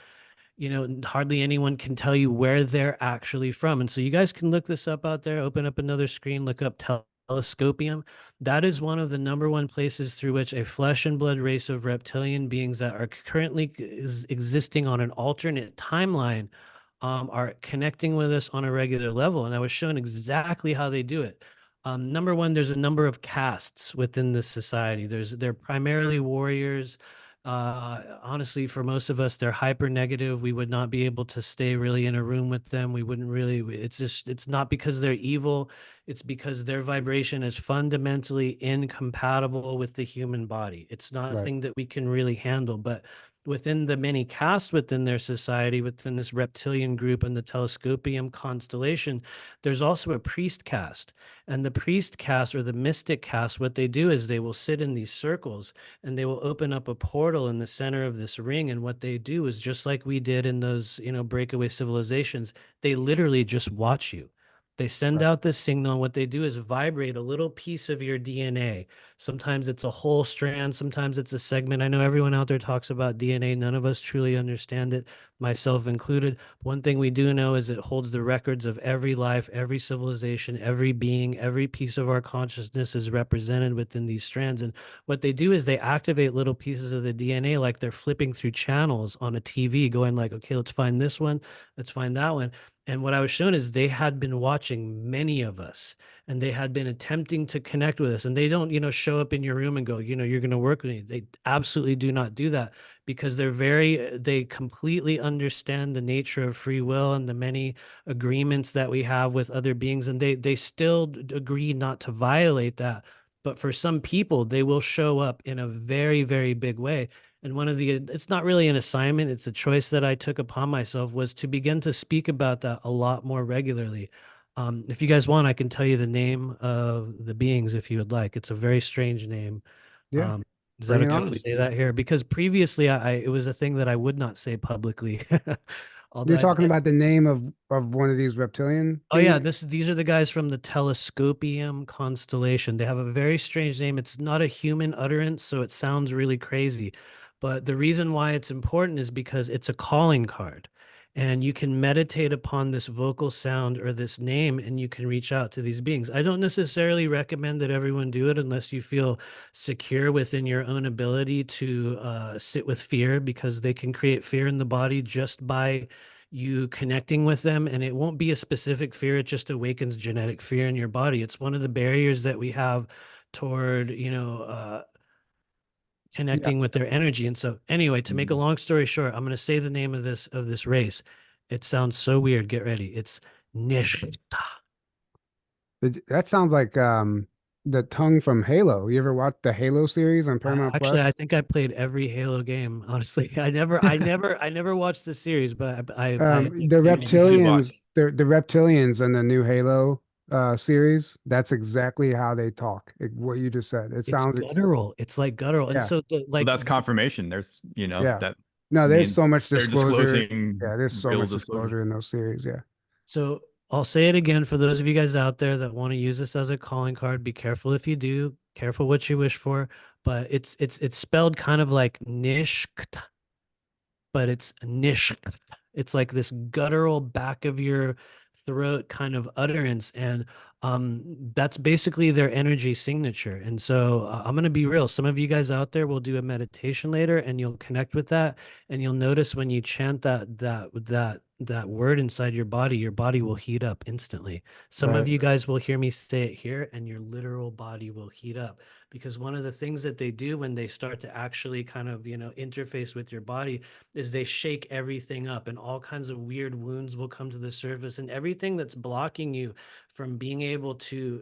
[SPEAKER 3] hardly anyone can tell you where they're actually from. And so you guys can look this up out there, open up another screen, look up Telescopium. That is one of the number one places through which a flesh and blood race of reptilian beings that are currently existing on an alternate timeline are connecting with us on a regular level. And I was shown exactly how they do it. Number one, there's a number of castes within this society. They're primarily warriors. Honestly, for most of us, they're hyper negative. We would not be able to stay really in a room with them. We wouldn't really, it's not because they're evil. It's because their vibration is fundamentally incompatible with the human body. It's not a
[SPEAKER 1] Right.
[SPEAKER 3] thing that we can really handle. But within the many castes within their society, within this reptilian group and the Telescopium constellation, there's also a priest caste. And the priest caste, or the mystic caste, what they do is they will sit in these circles and they will open up a portal in the center of this ring. And what they do is, just like we did in those, breakaway civilizations, they literally just watch you. They send
[SPEAKER 1] Right.
[SPEAKER 3] out this signal, and what they do is vibrate a little piece of your DNA. Sometimes it's a whole strand, sometimes it's a segment. I know everyone out there talks about DNA. None of us truly understand it, myself included. One thing we do know is it holds the records of every life, every civilization, every being, every piece of our consciousness is represented within these strands. And what they do is they activate little pieces of the DNA, like they're flipping through channels on a TV, going like, okay, let's find this one, let's find that one. And what I was shown is they had been watching many of us, and they had been attempting to connect with us. And they don't, show up in your room and go, you're going to work with me. They absolutely do not do that, because they completely understand the nature of free will and the many agreements that we have with other beings. And they still agree not to violate that. But for some people, they will show up in a very, very big way. And it's not really an assignment, it's a choice that I took upon myself, was to begin to speak about that a lot more regularly. If you guys want, I can tell you the name of the beings if you would like. It's a very strange name.
[SPEAKER 1] Yeah.
[SPEAKER 3] Is that
[SPEAKER 1] Bring it
[SPEAKER 3] okay
[SPEAKER 1] on.
[SPEAKER 3] to say that here? Because previously it was a thing that I would not say publicly. Although
[SPEAKER 1] You're talking about the name of one of these reptilian
[SPEAKER 3] oh yeah,
[SPEAKER 1] beings?
[SPEAKER 3] these are the guys from the Telescopium constellation. They have a very strange name. It's not a human utterance, so it sounds really crazy. But the reason why it's important is because it's a calling card. And you can meditate upon this vocal sound or this name, and you can reach out to these beings. I don't necessarily recommend that everyone do it unless you feel secure within your own ability to sit with fear, because they can create fear in the body just by you connecting with them. And it won't be a specific fear, it just awakens genetic fear in your body. It's one of the barriers that we have toward
[SPEAKER 1] Yeah.
[SPEAKER 3] connecting with their energy. And so anyway, to make a long story short, I'm going to say the name of this race. It sounds so weird, get ready. It's Nishta.
[SPEAKER 1] That sounds like the tongue from Halo. You ever watched the Halo series on Paramount
[SPEAKER 3] Actually, I
[SPEAKER 1] Plus?
[SPEAKER 3] think I played every Halo game, honestly. I never watched the series, but I
[SPEAKER 1] The
[SPEAKER 2] You should watch.
[SPEAKER 1] the reptilians in the new Halo series, that's exactly how they talk. What you just said. It
[SPEAKER 3] it's
[SPEAKER 1] sounds
[SPEAKER 3] guttural. It's like guttural. And
[SPEAKER 1] yeah.
[SPEAKER 3] so
[SPEAKER 2] Well, that's confirmation. There's,
[SPEAKER 1] Yeah.
[SPEAKER 2] that
[SPEAKER 1] No, there's
[SPEAKER 2] means
[SPEAKER 1] so much
[SPEAKER 2] they're
[SPEAKER 1] disclosure.
[SPEAKER 2] disclosing
[SPEAKER 1] Yeah, there's so
[SPEAKER 2] real
[SPEAKER 1] much
[SPEAKER 2] disclosure.
[SPEAKER 1] disclosure in those series. Yeah.
[SPEAKER 3] So I'll say it again for those of you guys out there that want to use this as a calling card. Be careful if you do. Careful what you wish for. But it's spelled kind of like Nishkt, but it's nish. It's like this guttural back of your throat kind of utterance. And that's basically their energy signature. And so I'm going to be real. Some of you guys out there will do a meditation later, and you'll connect with that. And you'll notice when you chant that word inside your body will heat up instantly. Some of
[SPEAKER 1] Right.
[SPEAKER 3] you guys will hear me say it here, and your literal body will heat up. Because one of the things that they do when they start to actually kind of, interface with your body is they shake everything up, and all kinds of weird wounds will come to the surface, and everything that's blocking you from being able to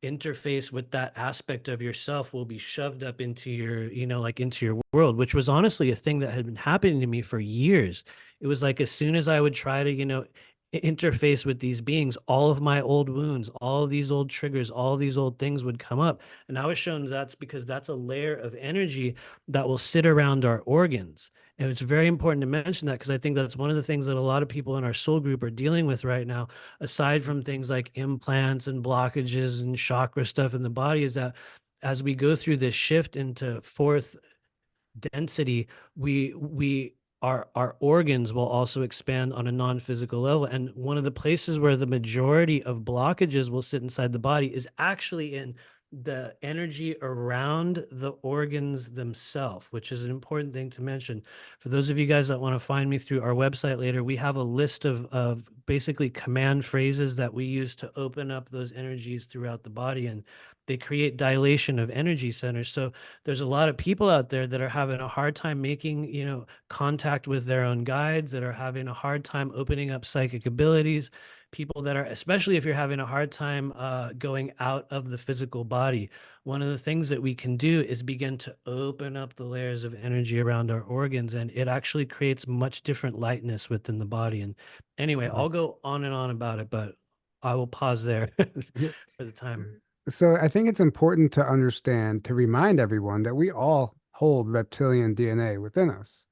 [SPEAKER 3] interface with that aspect of yourself will be shoved up into your, like into your world, which was honestly a thing that had been happening to me for years. It was like as soon as I would try to, interface with these beings, all of my old wounds, all of these old triggers, all of these old things would come up. And I was shown that's because that's a layer of energy that will sit around our organs. And it's very important to mention that, because I think that's one of the things that a lot of people in our soul group are dealing with right now, aside from things like implants and blockages and chakra stuff in the body, is that as we go through this shift into fourth density, we our organs will also expand on a non-physical level. And one of the places where the majority of blockages will sit inside the body is actually in the energy around the organs themselves, which is an important thing to mention. For those of you guys that want to find me through our website later, we have a list of basically command phrases that we use to open up those energies throughout the body, and they create dilation of energy centers. So there's a lot of people out there that are having a hard time making, contact with their own guides, that are having a hard time opening up psychic abilities, people that are, especially if you're having a hard time going out of the physical body. One of the things that we can do is begin to open up the layers of energy around our organs, and it actually creates much different lightness within the body. And anyway, I'll go on and on about it, but I will pause there for the time.
[SPEAKER 1] So I think it's important to understand, to remind everyone that we all hold reptilian DNA within us,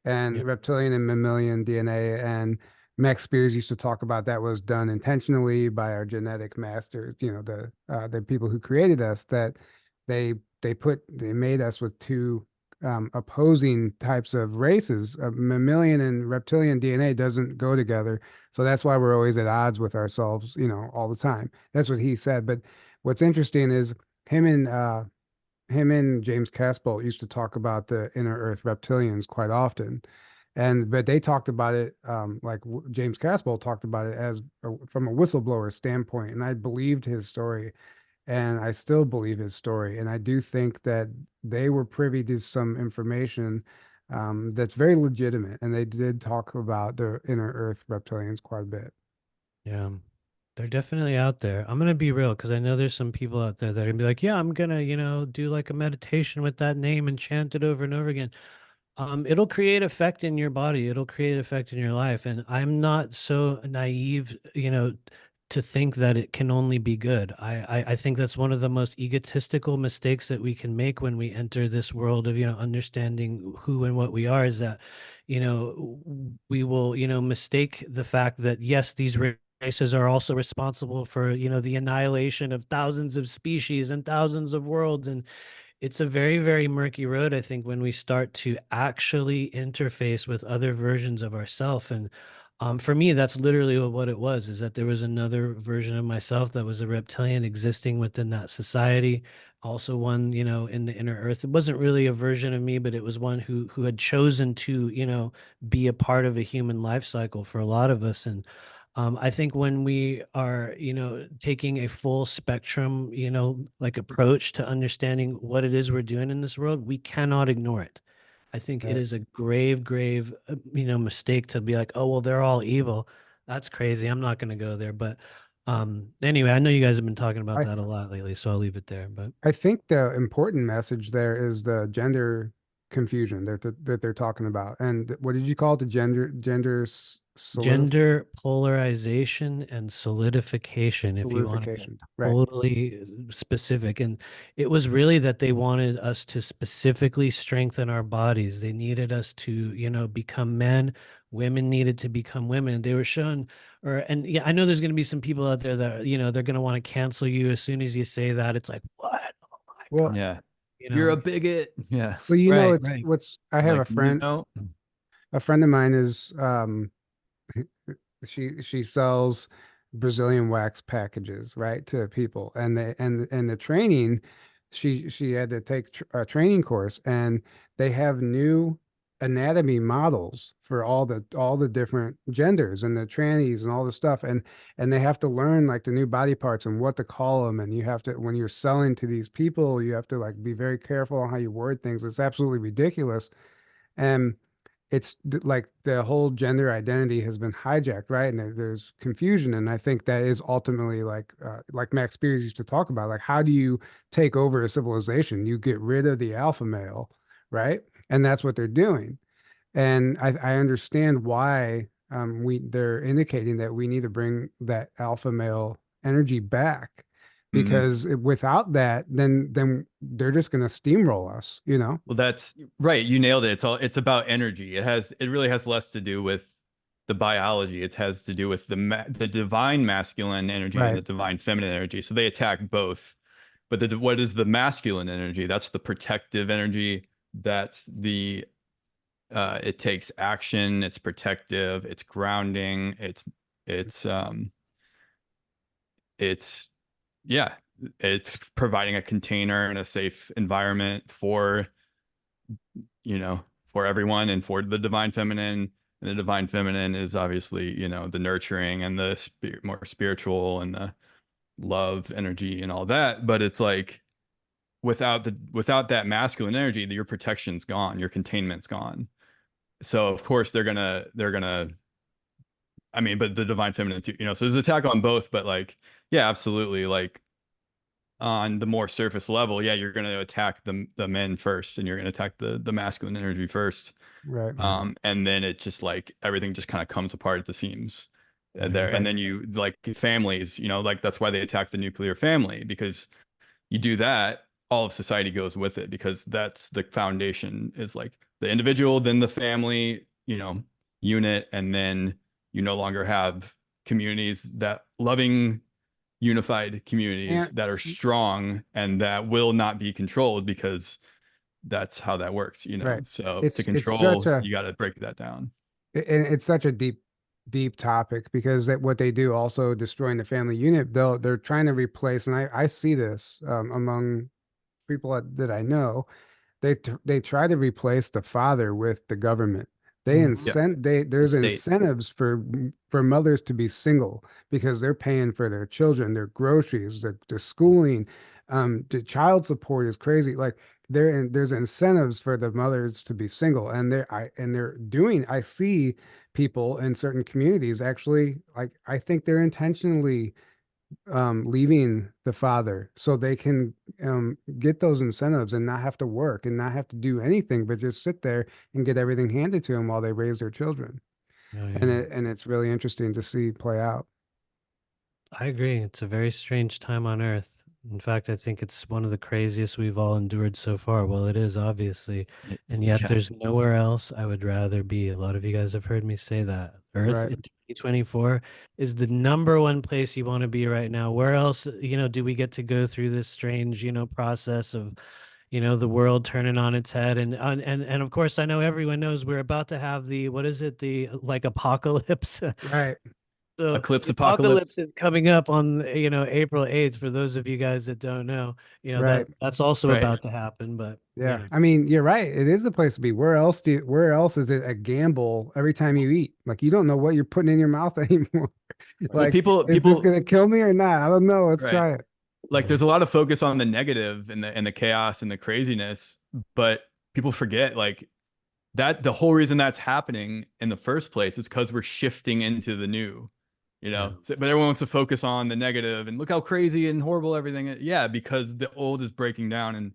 [SPEAKER 1] and
[SPEAKER 3] Yeah.
[SPEAKER 1] reptilian and mammalian DNA. And Max Spears used to talk about that was done intentionally by our genetic masters, the people who created us, that they they made us with two opposing types of races. Mammalian and reptilian DNA doesn't go together. So that's why we're always at odds with ourselves, all the time. That's what he said. But what's interesting is him and James Casbolt used to talk about the inner Earth reptilians quite often, but they talked about it James Casbolt talked about it as from a whistleblower standpoint, and I believed his story, and I still believe his story, and I do think that they were privy to some information that's very legitimate, and they did talk about the inner Earth reptilians quite a bit.
[SPEAKER 3] Yeah. They're definitely out there. I'm gonna be real, because I know there's some people out there that are gonna be like, yeah, I'm gonna, do like a meditation with that name and chant it over and over again. It'll create effect in your body. It'll create effect in your life. And I'm not so naive, to think that it can only be good. I think that's one of the most egotistical mistakes that we can make when we enter this world of, understanding who and what we are, is that, we will, mistake the fact that, yes, these races are also responsible for, the annihilation of thousands of species and thousands of worlds. And it's a very, very murky road, I think, when we start to actually interface with other versions of ourself. And for me, that's literally what it was, is that there was another version of myself that was a reptilian existing within that society. Also one, in the inner earth. It wasn't really a version of me, but it was one who had chosen to, be a part of a human life cycle for a lot of us. And I think when we are, taking a full spectrum, like approach to understanding what it is we're doing in this world, we cannot ignore it. I think it
[SPEAKER 1] Right.
[SPEAKER 3] is a grave, grave, mistake to be like, oh, well, they're all evil. That's crazy. I'm not going to go there. But anyway, I know you guys have been talking about
[SPEAKER 1] I
[SPEAKER 3] that a lot lately, so I'll leave it there. But
[SPEAKER 1] I think the important message there is the gender confusion that they're talking about. And what did you call it? The
[SPEAKER 3] gender polarization and solidification, if you want to get
[SPEAKER 1] solidification. Right.
[SPEAKER 3] totally specific. And it was really that they wanted us to specifically strengthen our bodies. They needed us to, become men. Women needed to become women. They were shown, and yeah, I know there's going to be some people out there that, they're going to want to cancel you as soon as you say that. It's like, what? Oh my
[SPEAKER 1] Well,
[SPEAKER 3] God.
[SPEAKER 2] Yeah.
[SPEAKER 3] You
[SPEAKER 2] You're a
[SPEAKER 3] know,
[SPEAKER 2] bigot. Yeah.
[SPEAKER 3] right,
[SPEAKER 1] it's
[SPEAKER 3] right.
[SPEAKER 1] what's I have
[SPEAKER 2] Like,
[SPEAKER 1] a friend of mine is she sells Brazilian wax packages, right, to people, and the training, she had to take a training course, and they have new anatomy models for all the different genders and the trannies and all the stuff, and they have to learn like the new body parts and what to call them, and you have to, when you're selling to these people, you have to like be very careful on how you word things. It's absolutely ridiculous. And like the whole gender identity has been hijacked, right? And there's confusion, and I think that is ultimately like Max Spears used to talk about, like how do you take over a civilization? You get rid of the alpha male, right? And that's what they're doing. And I understand why they're indicating that we need to bring that alpha male energy back,
[SPEAKER 2] Mhm.
[SPEAKER 1] because without that, then they're just going to steamroll us, you know?
[SPEAKER 2] Well, that's right. You nailed it. It's about energy. It really has less to do with the biology. It has to do with the divine masculine energy and
[SPEAKER 1] Right.
[SPEAKER 2] the divine feminine energy. So they attack both. But what is the masculine energy? That's the protective energy. That's the it takes action, it's protective, it's grounding, it's it's yeah, it's providing a container and a safe environment for, you know, for everyone and for the divine feminine. And the divine feminine is obviously, the nurturing and the more spiritual and the love energy and all that. But it's like without that masculine energy, your protection's gone, your containment's gone. So of course they're gonna I mean, but the divine feminine too, so there's attack on both, but like, yeah, absolutely. Like on the more surface level, yeah, you're gonna attack the men first and you're gonna attack the masculine energy first.
[SPEAKER 1] Right.
[SPEAKER 2] And then it just like everything just kind of comes apart at the seams there.
[SPEAKER 1] Right.
[SPEAKER 2] And then you like families, like that's why they attack the nuclear family, because you do that, all of society goes with it, because that's the foundation is like the individual, then the family, unit, and then you no longer have communities that loving, unified communities
[SPEAKER 1] And
[SPEAKER 2] that are strong and that will not be controlled, because that's how that works.
[SPEAKER 1] right.
[SPEAKER 2] So to
[SPEAKER 1] It's such
[SPEAKER 2] control,
[SPEAKER 1] a
[SPEAKER 2] you got to break that down.
[SPEAKER 1] and it's such a deep topic, because what they do, also destroying the family unit, they're trying to replace, and I see this among people that I know. They try to replace the father with the government.
[SPEAKER 2] Yeah, the
[SPEAKER 1] There's
[SPEAKER 2] state.
[SPEAKER 1] incentives for mothers to be single, because they're paying for their children, their groceries, their schooling, the child support is crazy. Like there's incentives for the mothers to be single, and they're doing. I see people in certain communities actually, like, I think they're intentionally leaving the father so they can get those incentives and not have to work and not have to do anything but just sit there and get everything handed to them while they raise their children.
[SPEAKER 3] Oh,
[SPEAKER 1] And
[SPEAKER 3] yeah.
[SPEAKER 1] it's really interesting to see play out.
[SPEAKER 3] I agree. It's a very strange time on Earth. In fact, I think it's one of the craziest we've all endured so far. Well, it is obviously, and yet
[SPEAKER 2] Yeah.
[SPEAKER 3] there's nowhere else I would rather be. A lot of you guys have heard me say that. Earth
[SPEAKER 1] Right.
[SPEAKER 3] in 2024 is the number one place you want to be right now. Where else, do we get to go through this strange, process of, the world turning on its head? And of course, I know everyone knows we're about to have the, what is it? The like apocalypse.
[SPEAKER 1] Right.
[SPEAKER 3] So
[SPEAKER 2] Eclipse
[SPEAKER 3] the apocalypse
[SPEAKER 2] apocalypse.
[SPEAKER 3] is coming up on, April 8th. For those of you guys that don't know,
[SPEAKER 1] Right.
[SPEAKER 3] that's also
[SPEAKER 2] Right.
[SPEAKER 3] about to happen. But
[SPEAKER 1] Yeah. I mean, you're right. It is a place to be. Where else is it a gamble every time you eat? Like, you don't know what you're putting in your mouth anymore.
[SPEAKER 2] Well,
[SPEAKER 1] Like, is this
[SPEAKER 2] people,
[SPEAKER 1] gonna kill me or not? I don't know. Let's
[SPEAKER 2] right.
[SPEAKER 1] try it.
[SPEAKER 2] Like there's a lot of focus on the negative and the chaos and the craziness, but people forget like that the whole reason that's happening in the first place is because we're shifting into the new,
[SPEAKER 3] Yeah.
[SPEAKER 2] but everyone wants to focus on the negative and look how crazy and horrible everything is. Yeah, because the old is breaking down, and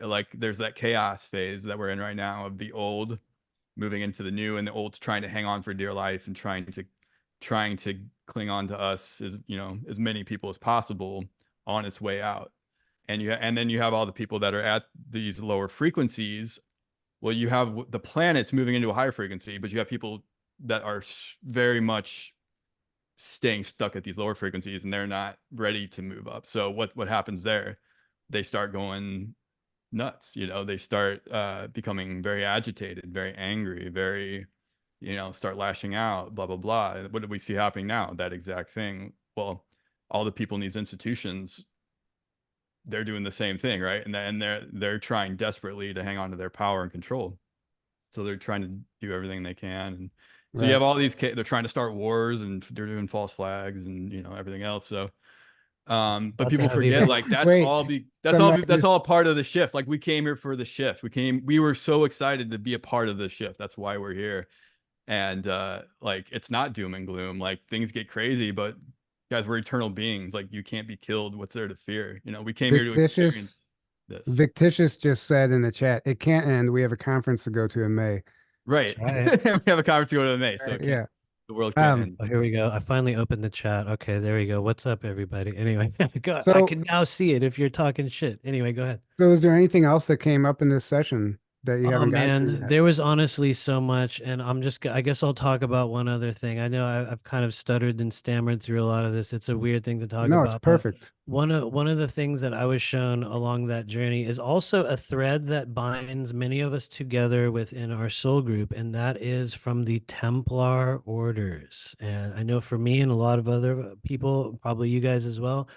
[SPEAKER 2] like there's that chaos phase that we're in right now of the old moving into the new, and the old's trying to hang on for dear life and trying to cling on to us as as many people as possible on its way out. And then you have all the people that are at these lower frequencies. Well, you have the planets moving into a higher frequency, but you have people that are very much staying stuck at these lower frequencies, and they're not ready to move up. So what happens there? They start going nuts. They start becoming very agitated, very angry, very start lashing out, blah blah blah. What do we see happening now? That exact thing. Well, all the people in these institutions, they're doing the same thing, right? And they're trying desperately to hang on to their power and control. So they're trying to do everything they can. And so you
[SPEAKER 1] Right.
[SPEAKER 2] have all these they're trying to start wars, and they're doing false flags and everything else. So but
[SPEAKER 3] About to
[SPEAKER 2] people
[SPEAKER 3] have
[SPEAKER 2] forget
[SPEAKER 3] even
[SPEAKER 2] like
[SPEAKER 1] Wait, somebody
[SPEAKER 2] that's
[SPEAKER 1] just
[SPEAKER 2] all part of the shift. Like we came here for the shift. We were so excited to be a part of the shift. That's why we're here. And like it's not doom and gloom. Like things get crazy, but guys, we're eternal beings. Like you can't be killed. What's there to fear? We came here to
[SPEAKER 1] Victitious
[SPEAKER 2] experience this.
[SPEAKER 1] Victitious just said in the chat, it can't end. We have a conference to go to in May.
[SPEAKER 2] Right.
[SPEAKER 3] try it.
[SPEAKER 2] We have a conference to go to in May, so
[SPEAKER 1] Right,
[SPEAKER 2] it can't.
[SPEAKER 1] yeah.
[SPEAKER 2] The world can't end.
[SPEAKER 3] Oh, here we go. I finally opened the chat. Okay, there we go. What's up, everybody? Anyway, I
[SPEAKER 1] So,
[SPEAKER 3] can now see it if you're talking shit. Anyway, go ahead.
[SPEAKER 1] so is there anything else that came up in this session that you
[SPEAKER 3] Oh
[SPEAKER 1] haven't gotten to
[SPEAKER 3] man,
[SPEAKER 1] yet?
[SPEAKER 3] there was honestly so much, and I guess I'll talk about one other thing. I know I've kind of stuttered and stammered through a lot of this. It's a weird thing to talk
[SPEAKER 1] No, it's
[SPEAKER 3] about, but
[SPEAKER 1] perfect.
[SPEAKER 3] one of the things that I was shown along that journey is also a thread that binds many of us together within our soul group, and that is from the Templar orders. And I know for me and a lot of other people, probably you guys as well,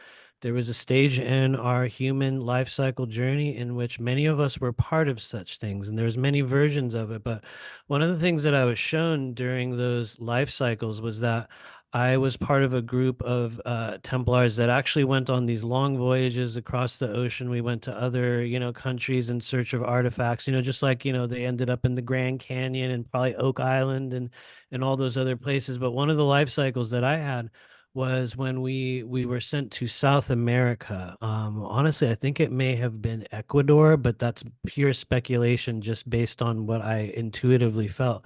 [SPEAKER 3] there was a stage in our human life cycle journey in which many of us were part of such things, and there's many versions of it. But one of the things that I was shown during those life cycles was that I was part of a group of Templars that actually went on these long voyages across the ocean. We went to other, countries in search of artifacts, just like, they ended up in the Grand Canyon and probably Oak Island and all those other places. But one of the life cycles that I had was when we were sent to South America. Honestly, I think it may have been Ecuador, but that's pure speculation just based on what I intuitively felt.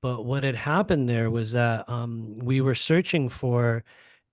[SPEAKER 3] But what had happened there was that we were searching for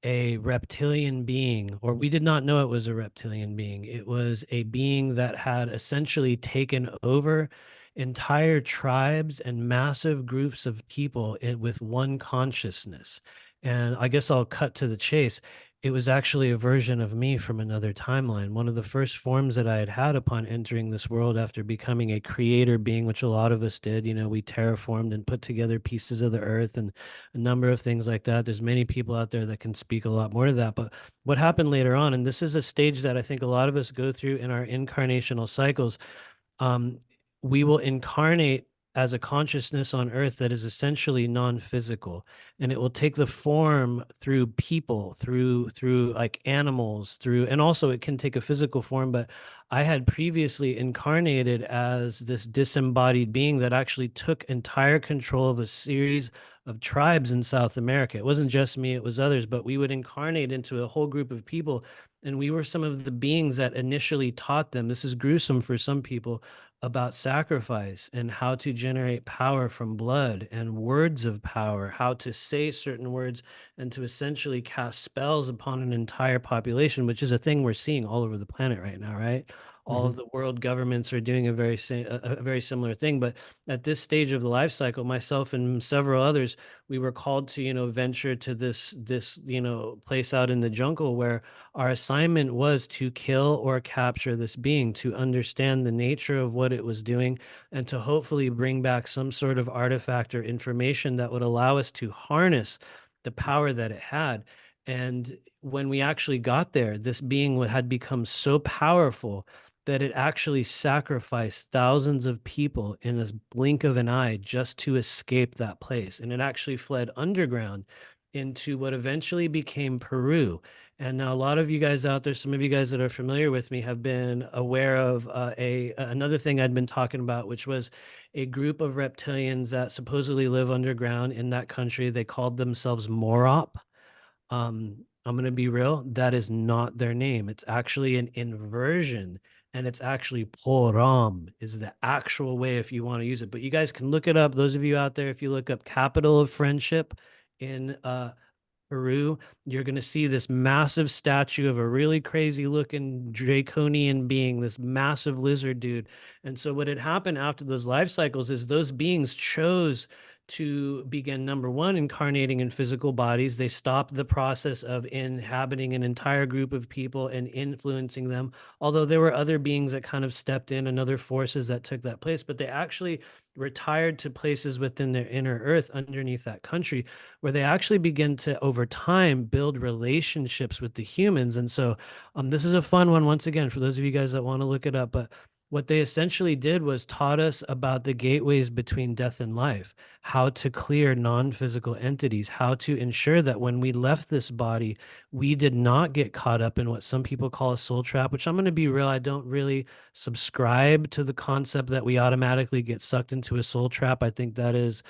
[SPEAKER 3] a reptilian being, or we did not know it was a reptilian being. It was a being that had essentially taken over entire tribes and massive groups of people with one consciousness. And I guess I'll cut to the chase. It was actually a version of me from another timeline. One of the first forms that I had had upon entering this world after becoming a creator being, which a lot of us did. We terraformed and put together pieces of the earth and a number of things like that. There's many people out there that can speak a lot more to that. But what happened later on, and this is a stage that I think a lot of us go through in our incarnational cycles, um, we will incarnate as a consciousness on earth that is essentially non-physical, and it will take the form through people, through like animals, through, and also it can take a physical form. But I had previously incarnated as this disembodied being that actually took entire control of a series of tribes in South America. It wasn't just me, it was others, but we would incarnate into a whole group of people, and we were some of the beings that initially taught them. This is gruesome for some people, about sacrifice and how to generate power from blood and words of power, how to say certain words and to essentially cast spells upon an entire population, which is a thing we're seeing all over the planet right now, right? All of
[SPEAKER 1] Mhm.
[SPEAKER 3] the world governments are doing a very similar thing. But at this stage of the life cycle, myself and several others, we were called to, venture to this, place out in the jungle where our assignment was to kill or capture this being, to understand the nature of what it was doing, and to hopefully bring back some sort of artifact or information that would allow us to harness the power that it had. And when we actually got there, this being had become so powerful that it actually sacrificed thousands of people in this blink of an eye just to escape that place. And it actually fled underground into what eventually became Peru. And now a lot of you guys out there, some of you guys that are familiar with me have been aware of another thing I'd been talking about, which was a group of reptilians that supposedly live underground in that country. They called themselves Morop. I'm going to be real. That is not their name. It's actually an inversion, and it's actually Poram is the actual way if you want to use it. But you guys can look it up. Those of you out there, if you look up capital of friendship in Peru, you're going to see this massive statue of a really crazy looking draconian being, this massive lizard dude. And so, what had happened after those life cycles is those beings chose to begin, number one, incarnating in physical bodies. They stopped the process of inhabiting an entire group of people and influencing them, although there were other beings that kind of stepped in and other forces that took that place. But they actually retired to places within their inner earth underneath that country where they actually begin to, over time, build relationships with the humans. And so this is a fun one, once again, for those of you guys that want to look it up. But what they essentially did was taught us about the gateways between death and life, how to clear non-physical entities, how to ensure that when we left this body, we did not get caught up in what some people call a soul trap, which I'm going to be real, I don't really subscribe to the concept that we automatically get sucked into a soul trap. I think that is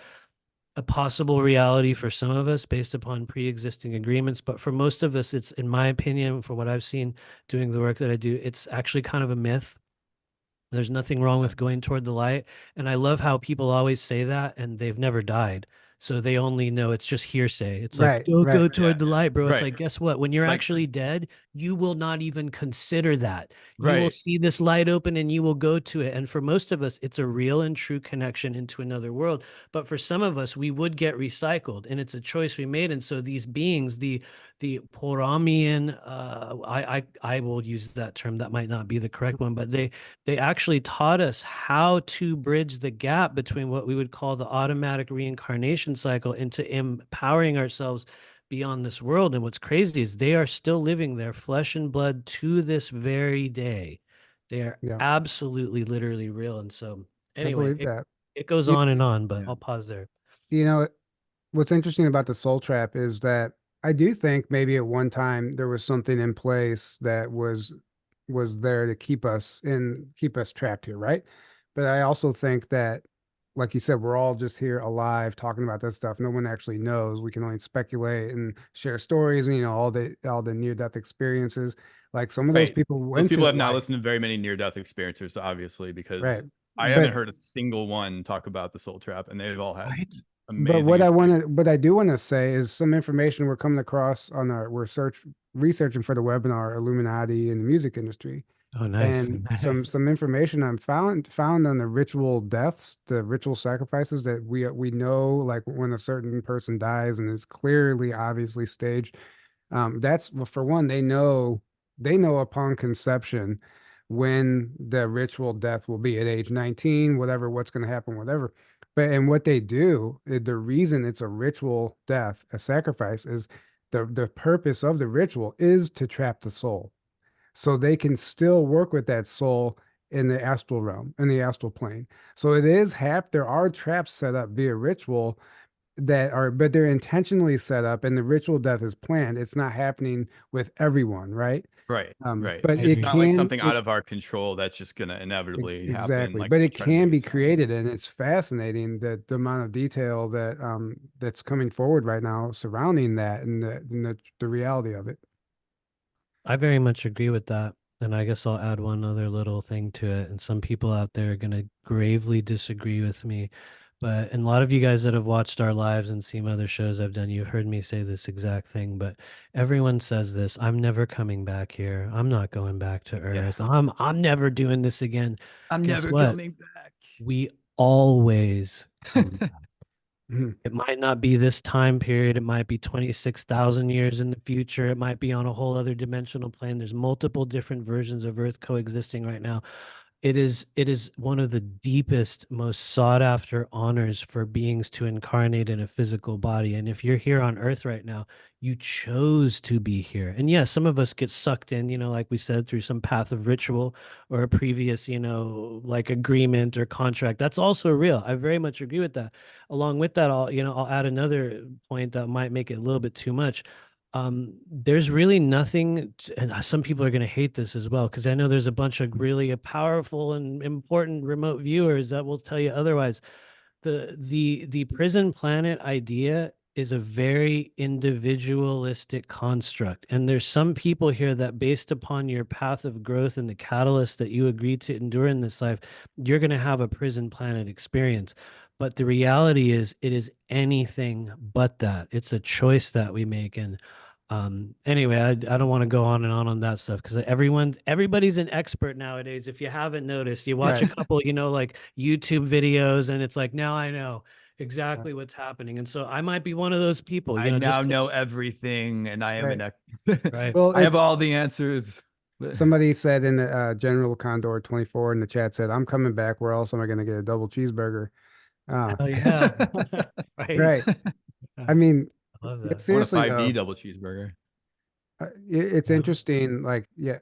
[SPEAKER 3] a possible reality for some of us based upon pre-existing agreements, but for most of us, it's, in my opinion, for what I've seen doing the work that I do, it's actually kind of a myth. There's nothing wrong with going toward the light. And I love how people always say that and they've never died. So they only know, it's just hearsay. It's like,
[SPEAKER 1] Right,
[SPEAKER 3] don't
[SPEAKER 1] right.
[SPEAKER 3] go toward the light, bro. It's
[SPEAKER 2] Right.
[SPEAKER 3] like, guess what? When you're
[SPEAKER 2] Like-
[SPEAKER 3] actually dead, you will not even consider that. You will
[SPEAKER 2] Right.
[SPEAKER 3] see this light open and you will go to it. And for most of us, it's a real and true connection into another world. But for some of us, we would get recycled, and it's a choice we made. And so these beings, the Poramian, I will use that term. That might not be the correct one, but they actually taught us how to bridge the gap between what we would call the automatic reincarnation cycle into empowering ourselves beyond this world. And what's crazy is they are still living their flesh and blood to this very day. They are
[SPEAKER 1] Yeah,
[SPEAKER 3] absolutely, literally real. And so
[SPEAKER 1] I
[SPEAKER 3] anyway,
[SPEAKER 1] believe that.
[SPEAKER 3] it goes
[SPEAKER 1] You,
[SPEAKER 3] on and on, but
[SPEAKER 2] Yeah.
[SPEAKER 3] I'll pause there.
[SPEAKER 1] you know, what's interesting about the soul trap is that I do think maybe at one time there was something in place that was there to keep us trapped here, right? But I also think that, like you said, we're all just here alive talking about this stuff. No one actually knows. We can only speculate and share stories and all the near death experiences. Like some of those
[SPEAKER 2] Right.
[SPEAKER 1] people
[SPEAKER 2] Those
[SPEAKER 1] went
[SPEAKER 2] people
[SPEAKER 1] to
[SPEAKER 2] have
[SPEAKER 1] the
[SPEAKER 2] not
[SPEAKER 1] light,
[SPEAKER 2] listened to very many near-death experiencers, obviously,
[SPEAKER 1] right?
[SPEAKER 2] because I
[SPEAKER 1] But
[SPEAKER 2] haven't heard a single one talk about the soul trap, and they've all had
[SPEAKER 1] But
[SPEAKER 2] amazing experiences.
[SPEAKER 1] what I do want to say is some information we're coming across on we're researching for the webinar Illuminati in the music industry,
[SPEAKER 3] Oh, nice.
[SPEAKER 1] and some information I'm found on the ritual deaths, the ritual sacrifices that we know, like when a certain person dies and is clearly obviously staged. That's, well, for one, they know upon conception when the ritual death will be at age 19, whatever, what's going to happen, whatever. But and what they do, the reason it's a ritual death, a sacrifice, is the purpose of the ritual is to trap the soul. So they can still work with that soul in the astral realm, in the astral plane. So there are traps set up via ritual but they're intentionally set up and the ritual death is planned. It's not happening with everyone, right?
[SPEAKER 2] Right, right.
[SPEAKER 1] But
[SPEAKER 3] I
[SPEAKER 2] It's
[SPEAKER 3] agree.
[SPEAKER 2] not like something out of our control that's just going to inevitably happen,
[SPEAKER 1] exactly,
[SPEAKER 2] like
[SPEAKER 1] but
[SPEAKER 2] they
[SPEAKER 1] it
[SPEAKER 2] try to make
[SPEAKER 1] can
[SPEAKER 2] it
[SPEAKER 1] be
[SPEAKER 2] sound.
[SPEAKER 1] created, and it's fascinating that the amount of detail that that's coming forward right now surrounding that and the reality of it.
[SPEAKER 3] I very much agree with that. And I guess I'll add one other little thing to it. And some people out there are going to gravely disagree with me. And a lot of you guys that have watched our lives and seen other shows I've done, you've heard me say this exact thing. But everyone says this: I'm never coming back here. I'm not going back to
[SPEAKER 2] Yeah.
[SPEAKER 3] Earth. I'm never doing this again.
[SPEAKER 2] I'm
[SPEAKER 3] Guess
[SPEAKER 2] never
[SPEAKER 3] what?
[SPEAKER 2] coming back.
[SPEAKER 3] We always come back.
[SPEAKER 1] Mhm.
[SPEAKER 3] It might not be this time period. It might be 26,000 years in the future. It might be on a whole other dimensional plane. There's multiple different versions of Earth coexisting right now. It is one of the deepest, most sought after honors for beings to incarnate in a physical body. And if you're here on Earth right now, you chose to be here. And yes, some of us get sucked in, like we said, through some path of ritual or a previous, like agreement or contract. That's also real. I very much agree with that. Along with that, I'll add another point that might make it a little bit too much. There's really nothing, and some people are going to hate this as well, because I know there's a bunch of really powerful and important remote viewers that will tell you otherwise. The prison planet idea is a very individualistic construct, and there's some people here that, based upon your path of growth and the catalyst that you agreed to endure in this life, you're going to have a prison planet experience. But the reality is, it is anything but that. It's a choice that we make. And anyway, I don't want to go on and on that stuff, because everybody's an expert nowadays. If you haven't noticed, you watch a
[SPEAKER 1] Right.
[SPEAKER 3] couple, like YouTube videos, and it's like, now I know
[SPEAKER 1] Right.
[SPEAKER 3] exactly what's happening. And so I might be one of those people,
[SPEAKER 2] I
[SPEAKER 3] just
[SPEAKER 2] now know
[SPEAKER 3] 'cause,
[SPEAKER 2] everything, and I am
[SPEAKER 1] Right.
[SPEAKER 2] an
[SPEAKER 3] right.
[SPEAKER 1] Well,
[SPEAKER 2] I have
[SPEAKER 1] it's
[SPEAKER 2] all the answers.
[SPEAKER 1] somebody said in the General Condor 24 in the chat said, "I'm coming back. Where else am I going to get a double cheeseburger?" Uh,
[SPEAKER 3] Oh yeah. Right.
[SPEAKER 1] right. I mean,
[SPEAKER 3] I love
[SPEAKER 1] yeah,
[SPEAKER 3] that.
[SPEAKER 2] I want a
[SPEAKER 1] seriously
[SPEAKER 2] 5D
[SPEAKER 1] though.
[SPEAKER 2] double cheeseburger.
[SPEAKER 1] It's
[SPEAKER 3] Yeah.
[SPEAKER 1] interesting, like, yeah,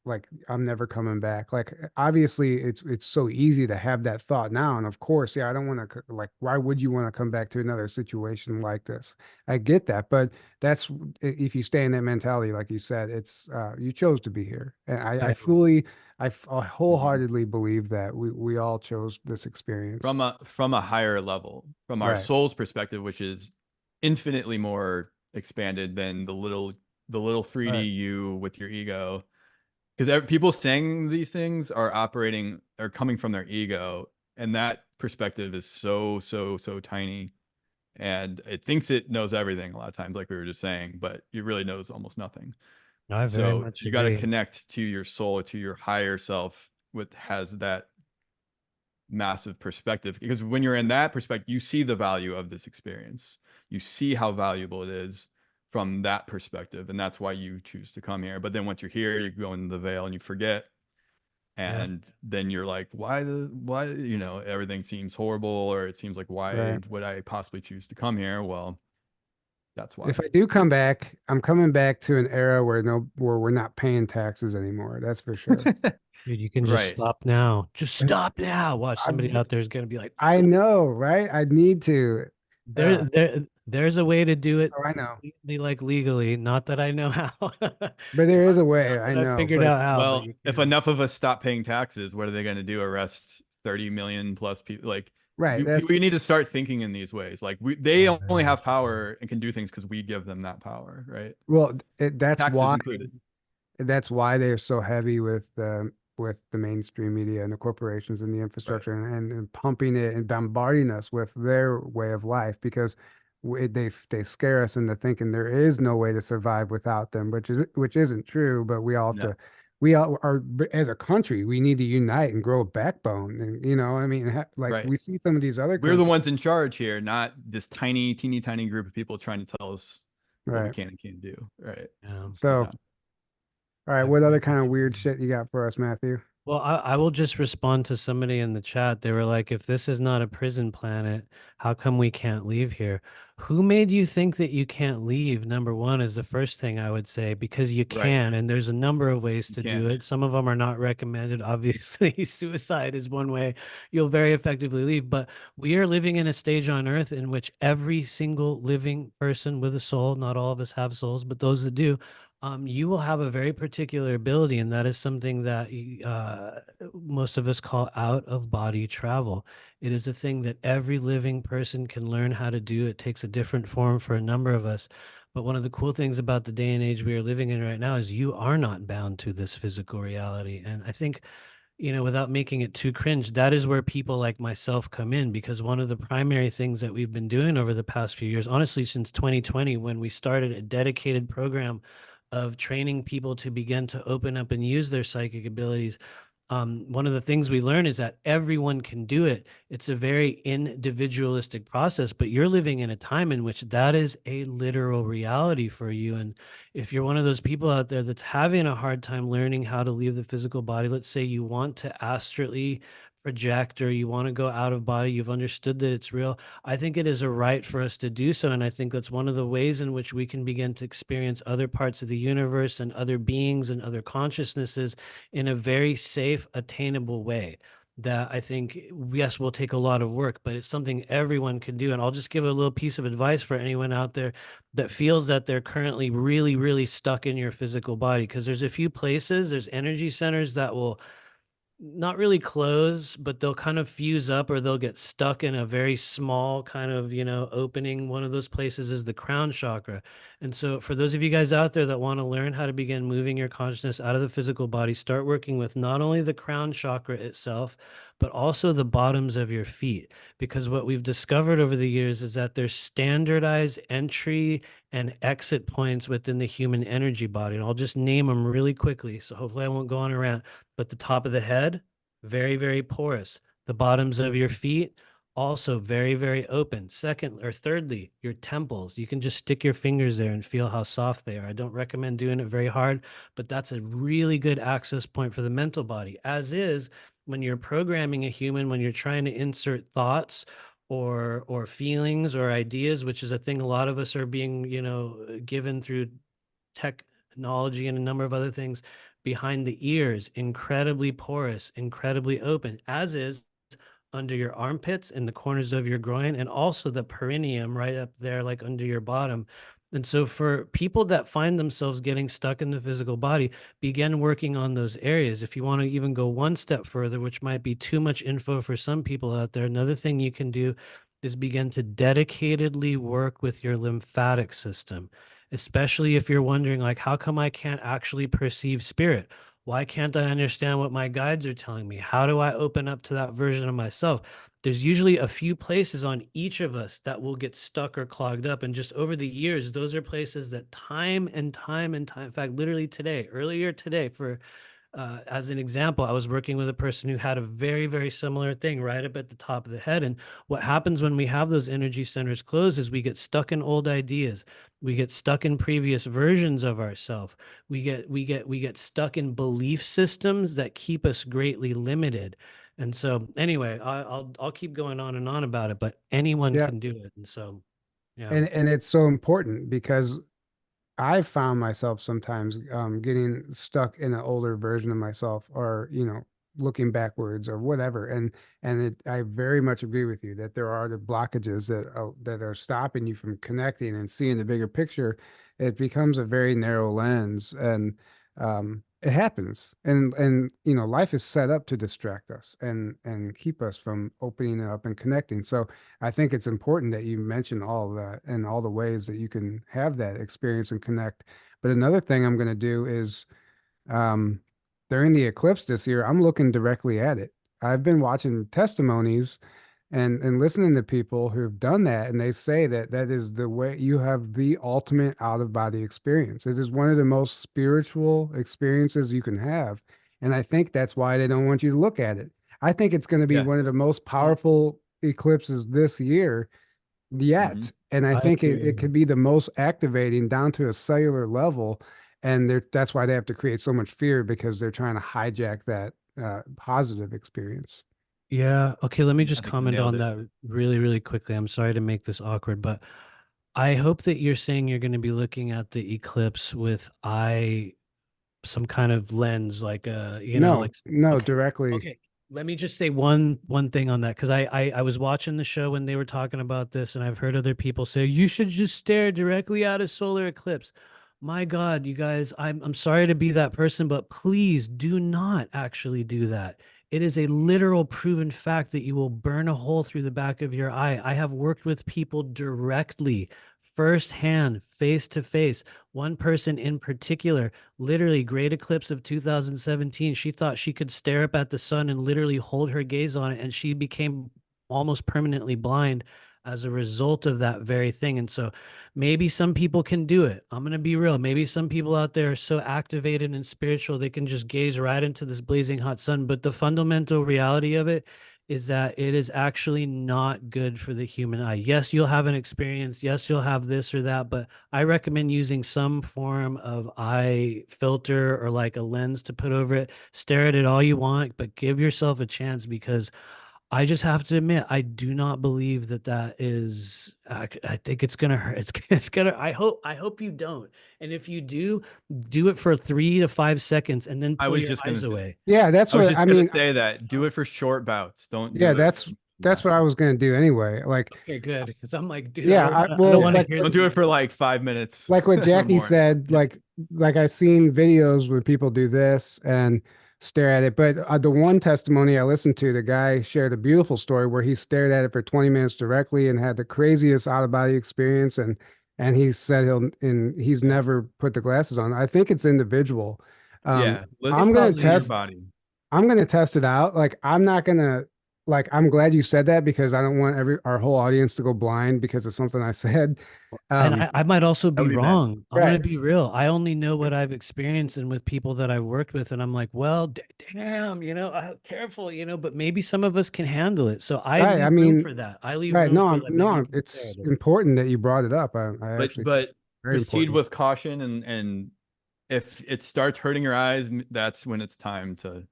[SPEAKER 1] like I'm never coming back. Like, obviously, it's so easy to have that thought now, and of course, yeah, I don't want to, like, why would you want to come back to another situation like this? I get that, but that's if you stay in that mentality, like you said, it's you chose to be here, and I
[SPEAKER 2] Mhm.
[SPEAKER 1] wholeheartedly believe that we all chose this experience.
[SPEAKER 2] From a higher level, from our
[SPEAKER 1] Right,
[SPEAKER 2] soul's perspective, which is infinitely more expanded than the little 3D
[SPEAKER 1] right,
[SPEAKER 2] you with your ego. Because people saying these things are coming from their ego, and that perspective is so tiny. and it thinks it knows everything a lot of times, like we were just saying, but it really knows almost nothing.
[SPEAKER 3] I very
[SPEAKER 2] So
[SPEAKER 3] much
[SPEAKER 2] you got to
[SPEAKER 3] agree.
[SPEAKER 2] connect to your soul, to your higher self, with has that massive perspective, because when you're in that perspective, you see the value of this experience. You see how valuable it is from that perspective, and that's why you choose to come here. But then once you're here, you go into the veil and you forget,
[SPEAKER 3] Yeah.
[SPEAKER 2] and then you're like, why, you know, everything seems horrible, or it seems like, why
[SPEAKER 1] Right.
[SPEAKER 2] would I possibly choose to come here? Well, that's why.
[SPEAKER 1] If I do come back, I'm coming back to an era where we're not paying taxes anymore. That's for sure.
[SPEAKER 3] Dude, you can just
[SPEAKER 2] Right.
[SPEAKER 3] stop now. Just stop now. Watch somebody
[SPEAKER 1] I'm,
[SPEAKER 3] out there is going to be like,
[SPEAKER 1] I know, right? I need to.
[SPEAKER 3] there's a way to do it
[SPEAKER 1] Oh, I know.
[SPEAKER 3] completely like legally. Not that I know how.
[SPEAKER 1] But there is a way.
[SPEAKER 3] Not
[SPEAKER 1] I
[SPEAKER 3] that I
[SPEAKER 1] know.
[SPEAKER 3] figured
[SPEAKER 1] But
[SPEAKER 3] out how, but
[SPEAKER 2] Well,
[SPEAKER 3] you
[SPEAKER 2] if
[SPEAKER 3] can.
[SPEAKER 2] enough of us stop paying taxes, what are they going to do? Arrest 30 million plus people? Like,
[SPEAKER 1] right. That's
[SPEAKER 2] we need to start thinking in these ways. Like, they
[SPEAKER 3] I very
[SPEAKER 2] only have
[SPEAKER 3] much agree.
[SPEAKER 2] power and can do things because we give them that power, right?
[SPEAKER 1] well, that's
[SPEAKER 2] Taxes
[SPEAKER 1] why
[SPEAKER 2] included.
[SPEAKER 1] they're so heavy with the mainstream media and the corporations and the
[SPEAKER 2] Right.
[SPEAKER 1] infrastructure and pumping it and bombarding us with their way of life because they scare us into thinking there is no way to survive without them, which isn't true. But we all have
[SPEAKER 2] No.
[SPEAKER 1] to. We all are as a country. We need to unite and grow a backbone. And I mean, like
[SPEAKER 2] Right.
[SPEAKER 1] we see some of these other
[SPEAKER 2] We're the
[SPEAKER 1] countries,
[SPEAKER 2] ones in charge here, not this teeny tiny group of people trying to tell us what we
[SPEAKER 1] right?
[SPEAKER 2] can and can't do. Right.
[SPEAKER 3] Yeah,
[SPEAKER 2] It's
[SPEAKER 1] So,
[SPEAKER 2] not.
[SPEAKER 1] all right,
[SPEAKER 3] I
[SPEAKER 1] what
[SPEAKER 3] very
[SPEAKER 1] other kind
[SPEAKER 3] much
[SPEAKER 1] of weird
[SPEAKER 3] agree.
[SPEAKER 1] shit you got for us, Matthew?
[SPEAKER 3] Well, I will just respond to somebody in the chat. They were like, if this is not a prison planet, how come we can't leave here? Who made you think that you can't leave? Number one is the first thing I would say, because you
[SPEAKER 2] Right.
[SPEAKER 3] can, and there's a number of ways
[SPEAKER 2] You
[SPEAKER 3] to do
[SPEAKER 2] can.
[SPEAKER 3] it. Some of them are not recommended. Obviously, suicide is one way you'll very effectively leave. But we are living in a stage on Earth in which every single living person with a soul, not all of us have souls, but those that do, you will have a very particular ability, and that is something that most of us call out of body travel. It is a thing that every living person can learn how to do. It takes a different form for a number of us. But one of the cool things about the day and age we are living in right now is you are not bound to this physical reality. And I think, without making it too cringe, that is where people like myself come in, because one of the primary things that we've been doing over the past few years, honestly, since 2020, when we started a dedicated program of training people to begin to open up and use their psychic abilities. One of the things we learn is that everyone can do it. It's a very individualistic process, but you're living in a time in which that is a literal reality for you. And if you're one of those people out there that's having a hard time learning how to leave the physical body, let's say you want to astrally project or you want to go out of body, you've understood that it's real. I think it is a right for us to do so. And I think that's one of the ways in which we can begin to experience other parts of the universe and other beings and other consciousnesses in a very safe, attainable way. That I think, yes, will take a lot of work, but it's something everyone can do. And I'll just give a little piece of advice for anyone out there that feels that they're currently really, really stuck in your physical body. Because there's a few places, there's energy centers that will not really close, but they'll kind of fuse up or they'll get stuck in a very small kind of, opening. One of those places is the crown chakra. And so for those of you guys out there that want to learn how to begin moving your consciousness out of the physical body, start working with not only the crown chakra itself, but also the bottoms of your feet. Because what we've discovered over the years is that there's standardized entry and exit points within the human energy body. And I'll just name them really quickly. So hopefully I won't go on a rant. But the top of the head, very, very porous. The bottoms of your feet, also very, very open. Second or thirdly, your temples. You can just stick your fingers there and feel how soft they are. I don't recommend doing it very hard, but that's a really good access point for the mental body, as is when you're programming a human, when you're trying to insert thoughts or feelings or ideas, which is a thing a lot of us are being, given through technology and a number of other things. Behind the ears, incredibly porous, incredibly open, as is under your armpits, in the corners of your groin, and also the perineum right up there, like under your bottom. And so for people that find themselves getting stuck in the physical body, begin working on those areas. If you want to even go one step further, which might be too much info for some people out there, another thing you can do is begin to dedicatedly work with your lymphatic system, especially if you're wondering, like, how come I can't actually perceive spirit? Why can't I understand what my guides are telling me? How do I open up to that version of myself? there's usually a few places on each of us that will get stuck or clogged up. And just over the years, those are places that time and time and time, in fact, literally today, earlier today, for as an example, I was working with a person who had a very, very similar thing right up at the top of the head. And what happens when we have those energy centers closed is we get stuck in old ideas. We get stuck in previous versions of ourselves. We get stuck in belief systems that keep us greatly limited. And so anyway, I'll keep going on and on about it, but anyone
[SPEAKER 1] Yeah.
[SPEAKER 3] can do it. And so, yeah.
[SPEAKER 1] And it's so important because I found myself sometimes getting stuck in an older version of myself, or looking backwards or whatever. I very much agree with you that there are the blockages that are stopping you from connecting and seeing the bigger picture. It becomes a very narrow lens, and it happens. And life is set up to distract us and keep us from opening up and connecting. So I think it's important that you mention all of that and all the ways that you can have that experience and connect. But another thing I'm going to do is um, during the eclipse this year, I'm looking directly at it. I've been watching testimonies and listening to people who've done that, and they say that that is the way you have the ultimate out of body experience. It is one of the most spiritual experiences you can have. And I think that's why they don't want you to look at it. I think it's going to be
[SPEAKER 2] Yeah.
[SPEAKER 1] one of the most powerful eclipses this year
[SPEAKER 2] Hmm.
[SPEAKER 1] yet. And I
[SPEAKER 3] I
[SPEAKER 1] think it
[SPEAKER 3] agree.
[SPEAKER 1] could be the most activating down to a cellular level. And that's why they have to create so much fear, because they're trying to hijack that positive experience.
[SPEAKER 3] Yeah. Okay. Let me
[SPEAKER 2] I
[SPEAKER 3] just
[SPEAKER 2] think you
[SPEAKER 3] comment
[SPEAKER 2] nailed
[SPEAKER 3] on
[SPEAKER 2] it.
[SPEAKER 3] that really, really quickly. I'm sorry to make this awkward, but I hope that you're saying you're going to be looking at the eclipse with some kind of lens, like
[SPEAKER 1] No,
[SPEAKER 3] like
[SPEAKER 1] no,
[SPEAKER 3] okay,
[SPEAKER 1] directly.
[SPEAKER 3] okay. Let me just say one thing on that, because I was watching the show when they were talking about this, and I've heard other people say you should just stare directly at a solar eclipse. My God, you guys, I'm sorry to be that person, but please do not actually do that. It is a literal proven fact that you will burn a hole through the back of your eye. I have worked with people directly, firsthand, face to face. One person in particular, literally great eclipse of 2017, she thought she could stare up at the sun and literally hold her gaze on it, and she became almost permanently blind as a result of that very thing. And so maybe some people can do it. I'm going to be real. Maybe some people out there are so activated and spiritual they can just gaze right into this blazing hot sun, but the fundamental reality of it is that it is actually not good for the human eye. Yes, you'll have an experience. Yes, you'll have this or that, but I recommend using some form of eye filter or like a lens to put over it. Stare at it all you want, but give yourself a chance, because I just have to admit, I do not believe that that is. I think it's gonna hurt. It's gonna. I hope you don't. And if you do, do it for 3 to 5 seconds and then
[SPEAKER 2] I
[SPEAKER 3] pull
[SPEAKER 2] was
[SPEAKER 3] your
[SPEAKER 2] just gonna
[SPEAKER 3] eyes
[SPEAKER 2] say,
[SPEAKER 3] away.
[SPEAKER 1] Yeah, that's
[SPEAKER 2] I was
[SPEAKER 1] what I
[SPEAKER 2] just gonna
[SPEAKER 1] mean.
[SPEAKER 2] say that. Do it for short bouts. Don't
[SPEAKER 1] Yeah,
[SPEAKER 2] do it.
[SPEAKER 1] that's what I was going to do anyway. Like,
[SPEAKER 3] Okay, good. Because I'm like, dude, I
[SPEAKER 1] yeah,
[SPEAKER 3] don't want to. I don't
[SPEAKER 1] well,
[SPEAKER 3] want to
[SPEAKER 2] Yeah.
[SPEAKER 3] hear
[SPEAKER 2] Don't
[SPEAKER 3] the
[SPEAKER 2] do it for
[SPEAKER 3] details.
[SPEAKER 2] like 5 minutes
[SPEAKER 1] like what
[SPEAKER 2] or
[SPEAKER 1] Jackie
[SPEAKER 2] more.
[SPEAKER 1] said,
[SPEAKER 3] Yeah.
[SPEAKER 1] like I've seen videos where people do this and stare at it. But the one testimony I listened to, the guy shared a beautiful story where he stared at it for 20 minutes directly and had the craziest out of body experience. And he said he's
[SPEAKER 3] Yeah.
[SPEAKER 1] never put the glasses on. I think it's individual. Um,
[SPEAKER 2] Yeah.
[SPEAKER 3] It
[SPEAKER 1] I'm gonna
[SPEAKER 2] Listen to your
[SPEAKER 3] probably is.
[SPEAKER 1] test.
[SPEAKER 2] body.
[SPEAKER 1] I'm gonna test it out. Like, I'm not gonna like. I'm glad you said that, because I don't want our whole audience to go blind because of something I said.
[SPEAKER 3] And
[SPEAKER 1] Um,
[SPEAKER 3] I might also
[SPEAKER 2] That
[SPEAKER 3] be
[SPEAKER 2] would be bad.
[SPEAKER 3] wrong. I'm
[SPEAKER 1] right.
[SPEAKER 3] gonna be real. I only know what I've experienced and with people that I've worked with, and I'm like, well, damn, careful, but maybe some of us can handle it. So I
[SPEAKER 1] Right. I
[SPEAKER 3] leave room
[SPEAKER 1] mean,
[SPEAKER 3] for that. I leave
[SPEAKER 1] right.
[SPEAKER 3] room
[SPEAKER 1] No,
[SPEAKER 3] for like maybe you can stare
[SPEAKER 1] it's
[SPEAKER 3] at it.
[SPEAKER 1] important that you brought it up. I actually,
[SPEAKER 2] But
[SPEAKER 1] very
[SPEAKER 2] proceed
[SPEAKER 1] important.
[SPEAKER 2] with caution, and if it starts hurting your eyes, that's when it's time to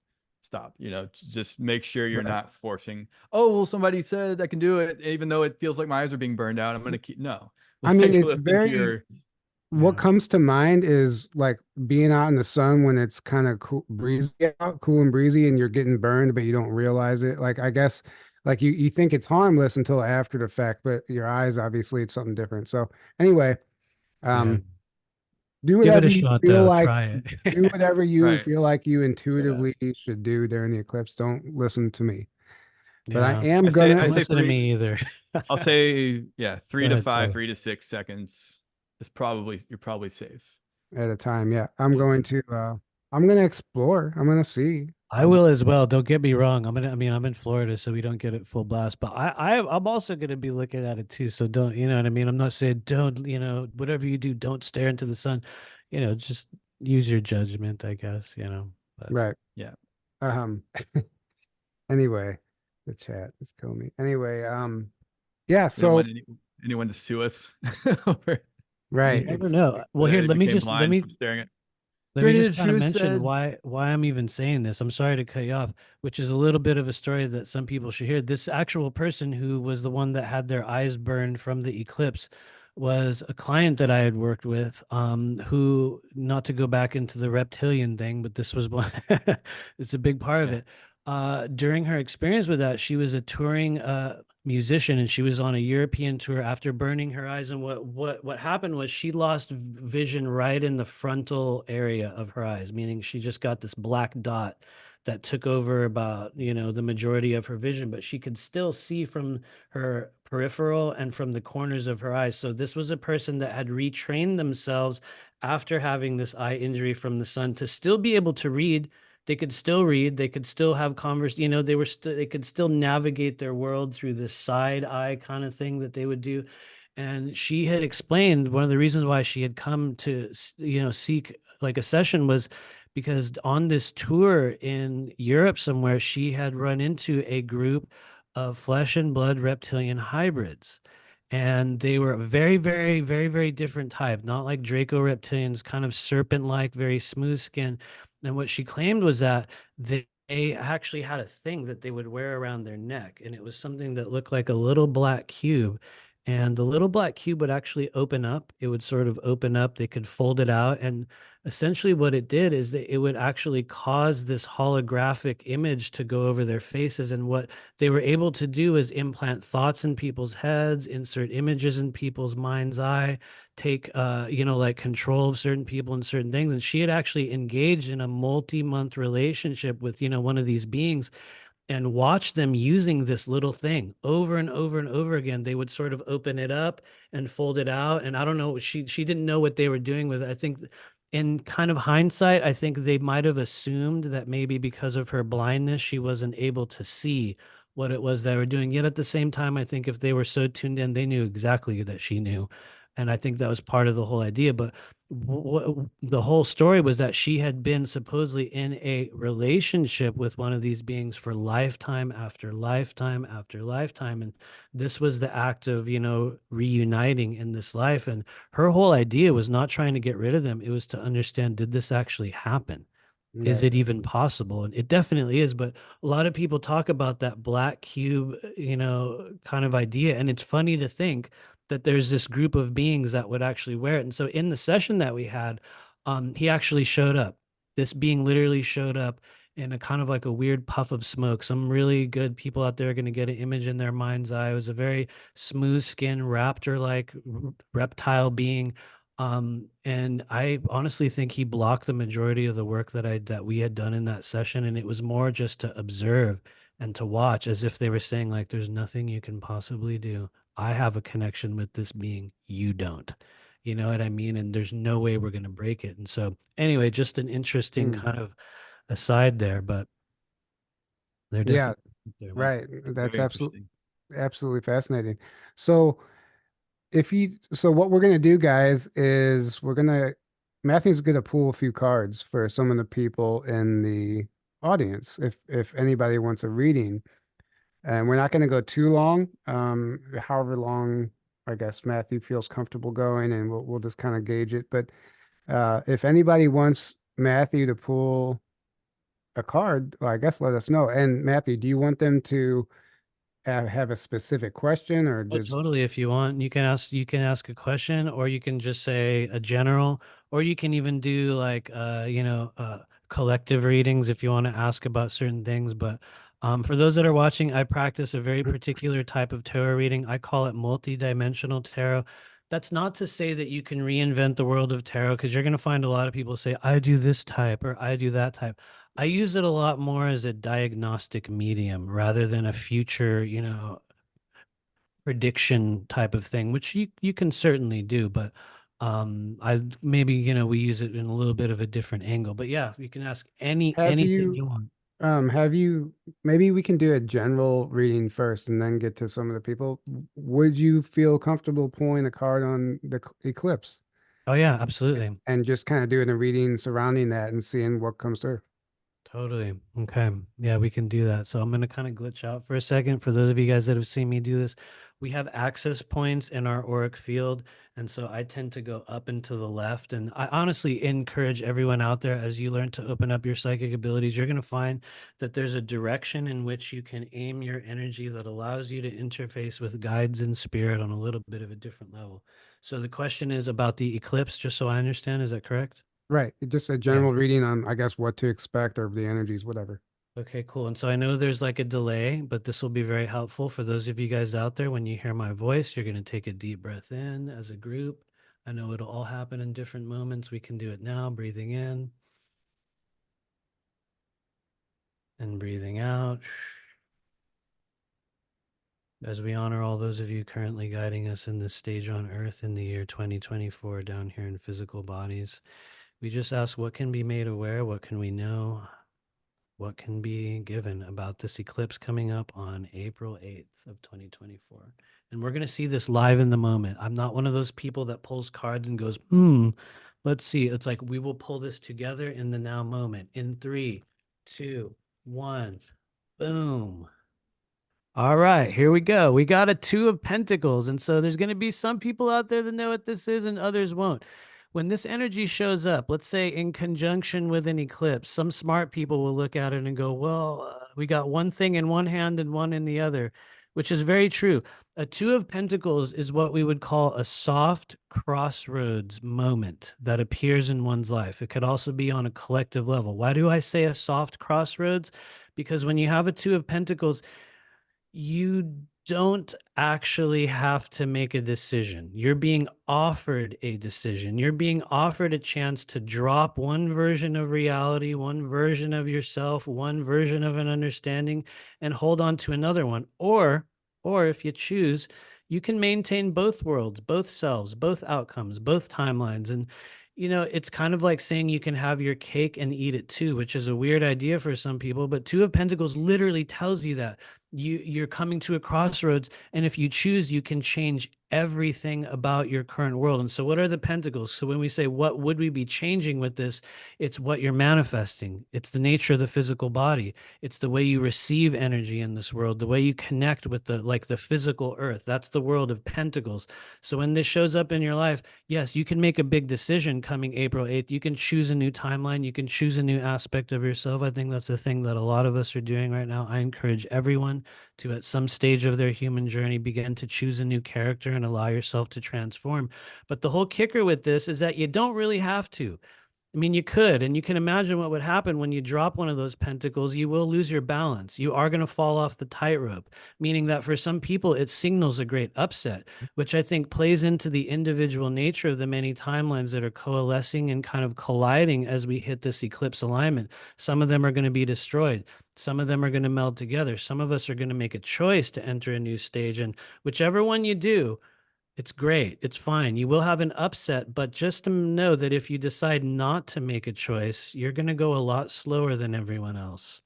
[SPEAKER 2] stop. Just make sure you're
[SPEAKER 1] Right.
[SPEAKER 2] not forcing. Oh, well, somebody said I can do it, even though it feels like my eyes are being burned out. I'm gonna keep no.
[SPEAKER 1] I mean,
[SPEAKER 2] Like
[SPEAKER 1] it's
[SPEAKER 2] listen to
[SPEAKER 1] very,
[SPEAKER 2] your
[SPEAKER 1] what
[SPEAKER 3] Yeah.
[SPEAKER 1] comes to mind is like being out in the sun when it's kind of cool, breezy out, cool and breezy, and you're getting burned, but you don't realize it. Like, I guess, like you think it's harmless until after the fact, but your eyes, obviously, it's something different. So anyway,
[SPEAKER 3] Yeah.
[SPEAKER 1] um, do
[SPEAKER 3] Give it
[SPEAKER 1] whatever
[SPEAKER 3] a
[SPEAKER 1] you
[SPEAKER 3] shot
[SPEAKER 1] feel
[SPEAKER 3] though.
[SPEAKER 1] like,
[SPEAKER 3] Try
[SPEAKER 1] do
[SPEAKER 3] it.
[SPEAKER 1] whatever you
[SPEAKER 2] right.
[SPEAKER 1] feel like you
[SPEAKER 3] Yeah.
[SPEAKER 1] intuitively should do during the eclipse. Don't listen to me. But I
[SPEAKER 3] Yeah.
[SPEAKER 1] am
[SPEAKER 2] I
[SPEAKER 3] Don't
[SPEAKER 1] gonna,
[SPEAKER 2] say
[SPEAKER 3] listen to
[SPEAKER 2] three.
[SPEAKER 3] me either.
[SPEAKER 2] I'll say yeah,
[SPEAKER 3] Go
[SPEAKER 2] three to
[SPEAKER 3] ahead,
[SPEAKER 2] five,
[SPEAKER 3] Tyler.
[SPEAKER 2] 3 to 6 seconds is you're probably safe.
[SPEAKER 1] at a time. Yeah, I'm
[SPEAKER 3] Okay.
[SPEAKER 1] going to I'm going to explore. I'm going to see.
[SPEAKER 3] I will as well. Don't get me wrong. I'm in Florida, so we don't get it full blast. But I'm also gonna be looking at it too. So don't, you know what I mean? I'm not saying don't, whatever you do, don't stare into the sun. Just use your judgment, I guess, But
[SPEAKER 1] Right.
[SPEAKER 2] Yeah.
[SPEAKER 1] Um, anyway, the chat is killing me. Anyway, yeah,
[SPEAKER 2] We don't want
[SPEAKER 1] so
[SPEAKER 2] anyone to sue us over
[SPEAKER 3] you
[SPEAKER 1] right.
[SPEAKER 3] never
[SPEAKER 1] It's
[SPEAKER 3] know. Well,
[SPEAKER 2] that
[SPEAKER 3] here,
[SPEAKER 2] they
[SPEAKER 3] let me
[SPEAKER 2] became
[SPEAKER 3] just let
[SPEAKER 2] blind
[SPEAKER 3] me
[SPEAKER 2] from staring at.
[SPEAKER 3] Let me
[SPEAKER 4] Journey
[SPEAKER 3] just
[SPEAKER 4] to
[SPEAKER 3] kind of
[SPEAKER 4] Truth
[SPEAKER 3] mention
[SPEAKER 4] said,
[SPEAKER 3] why I'm even saying this. I'm sorry to cut you off, which is a little bit of a story that some people should hear. This actual person who was the one that had their eyes burned from the eclipse was a client that I had worked with, who, not to go back into the reptilian thing, but this was one, it's a big part of
[SPEAKER 2] Yeah.
[SPEAKER 3] it. During her experience with that, she was a touring musician, and she was on a European tour after burning her eyes. And what happened was she lost vision right in the frontal area of her eyes, meaning she just got this black dot that took over about, the majority of her vision, but she could still see from her peripheral and from the corners of her eyes. So this was a person that had retrained themselves after having this eye injury from the sun to still be able to read. They could still read, they could still have converse, they could still navigate their world through this side eye kind of thing that they would do. And she had explained one of the reasons why she had come to seek like a session was because on this tour in Europe somewhere, she had run into a group of flesh and blood reptilian hybrids. And they were a very, very, very, very different type, not like Draco reptilians, kind of serpent-like, very smooth skin. And what she claimed was that they actually had a thing that they would wear around their neck, and it was something that looked like a little black cube. And the little black cube would actually open up. It would sort of open up. They could fold it out. And essentially, what it did is that it would actually cause this holographic image to go over their faces. And what they were able to do is implant thoughts in people's heads, insert images in people's mind's eye, take like control of certain people and certain things. And she had actually engaged in a multi-month relationship with one of these beings, and watch them using this little thing over and over and over again. They would sort of open it up and fold it out. And I don't know, she didn't know what they were doing with it. I think in kind of hindsight, I think they might have assumed that maybe because of her blindness, she wasn't able to see what it was they were doing. Yet at the same time, I think if they were so tuned in, they knew exactly that she knew. And I think that was part of the whole idea. But the whole story was that she had been supposedly in a relationship with one of these beings for lifetime after lifetime after lifetime. And this was the act of, reuniting in this life. And her whole idea was not trying to get rid of them. It was to understand, did this actually happen? Is
[SPEAKER 1] Right.
[SPEAKER 3] it even possible? And it definitely is. But a lot of people talk about that black cube, kind of idea. And it's funny to think that there's this group of beings that would actually wear it. And so in the session that we had, he actually showed up. This being literally showed up in a kind of like a weird puff of smoke. Some really good people out there are going to get an image in their mind's eye. It was a very smooth skinned raptor-like reptile being. And I honestly think he blocked the majority of the work that we had done in that session. And it was more just to observe and to watch, as if they were saying, like, there's nothing you can possibly do. I have a connection with this being. You don't. You know what I mean? And there's no way we're going to break it. And so, anyway, just an interesting
[SPEAKER 1] Mm.
[SPEAKER 3] kind of aside there, but they're
[SPEAKER 1] Yeah,
[SPEAKER 3] definitely there.
[SPEAKER 1] right. That's
[SPEAKER 2] Very interesting.
[SPEAKER 1] absolutely fascinating. So so what we're gonna do, guys, is Matthew's gonna pull a few cards for some of the people in the audience, if anybody wants a reading. And we're not gonna go too long, however long I guess Matthew feels comfortable going, and we'll just kind of gauge it. But if anybody wants Matthew to pull a card, well, I guess let us know. And Matthew, do you want them to have a specific question or
[SPEAKER 3] Oh,
[SPEAKER 1] just
[SPEAKER 3] totally. If you want, you can ask a question, or you can just say a general, or you can even do like collective readings if you want to ask about certain things. But for those that are watching, I practice a very particular type of tarot reading. I call it multi-dimensional tarot. That's not to say that you can reinvent the world of tarot, because you're going to find a lot of people say, I do this type or I do that type. I use it a lot more as a diagnostic medium rather than a future, prediction type of thing, which you can certainly do, but I maybe we use it in a little bit of a different angle. But yeah, you can ask
[SPEAKER 1] have
[SPEAKER 3] anything
[SPEAKER 1] you
[SPEAKER 3] you want.
[SPEAKER 1] Have you, maybe we can do a general reading first and then get to some of the people. Would you feel comfortable pulling a card on the eclipse
[SPEAKER 3] Oh yeah, absolutely.
[SPEAKER 1] and just kind of doing a reading surrounding that and seeing what comes through?
[SPEAKER 3] Totally. Okay. Yeah, we can do that. So I'm going to kind of glitch out for a second. For those of you guys that have seen me do this, we have access points in our auric field. And so I tend to go up and to the left. And I honestly encourage everyone out there, as you learn to open up your psychic abilities, you're going to find that there's a direction in which you can aim your energy that allows you to interface with guides and spirit on a little bit of a different level. So the question is about the eclipse, just so I understand. Is that correct?
[SPEAKER 1] Right. Just a
[SPEAKER 3] Yeah.
[SPEAKER 1] general reading on, I guess, what to expect or the energies, whatever.
[SPEAKER 3] Okay, cool. And so I know there's like a delay, but this will be very helpful for those of you guys out there. When you hear my voice, you're going to take a deep breath in as a group. I know it'll all happen in different moments. We can do it now, breathing in and breathing out. As we honor all those of you currently guiding us in this stage on Earth in the year 2024 down here in physical bodies, we just ask what can be made aware, what can we know, what can be given about this eclipse coming up on April 8th of 2024. And we're going to see this live in the moment. I'm not one of those people that pulls cards and goes, let's see. It's like we will pull this together in the now moment. In 3, 2, 1, boom. All right, here we go. We got a 2 of Pentacles. And so there's going to be some people out there that know what this is and others won't. When this energy shows up, let's say in conjunction with an eclipse, some smart people will look at it and go, well, we got one thing in one hand and one in the other, which is very true. A 2 of Pentacles is what we would call a soft crossroads moment that appears in one's life. It could also be on a collective level. Why do I say a soft crossroads? Because when you have a 2 of Pentacles, you don't actually have to make a decision. You're being offered a decision. You're being offered a chance to drop one version of reality, one version of yourself, one version of an understanding, and hold on to another one. Or if you choose, you can maintain both worlds, both selves, both outcomes, both timelines. And it's kind of like saying you can have your cake and eat it too, which is a weird idea for some people, but 2 of Pentacles literally tells you that you're coming to a crossroads, and if you choose, you can change everything about your current world. And so what are the Pentacles? So when we say what would we be changing with this, it's what you're manifesting. It's the nature of the physical body. It's the way you receive energy in this world, the way you connect with the physical earth. That's the world of Pentacles. So when this shows up in your life, yes, you can make a big decision coming April 8th. You can choose a new timeline. You can choose a new aspect of yourself. I think that's the thing that a lot of us are doing right now. I encourage everyone to, at some stage of their human journey, begin to choose a new character and allow yourself to transform. But the whole kicker with this is that you don't really have to. I mean, you could, and you can imagine what would happen when you drop one of those pentacles. You will lose your balance. You are going to fall off the tightrope, meaning that for some people, it signals a great upset, which I think plays into the individual nature of the many timelines that are coalescing and kind of colliding as we hit this eclipse alignment. Some of them are going to be destroyed. Some of them are going to meld together. Some of us are going to make a choice to enter a new stage. And whichever one you do, it's great. It's fine. You will have an upset, but just to know that if you decide not to make a choice, you're going to go a lot slower than everyone else.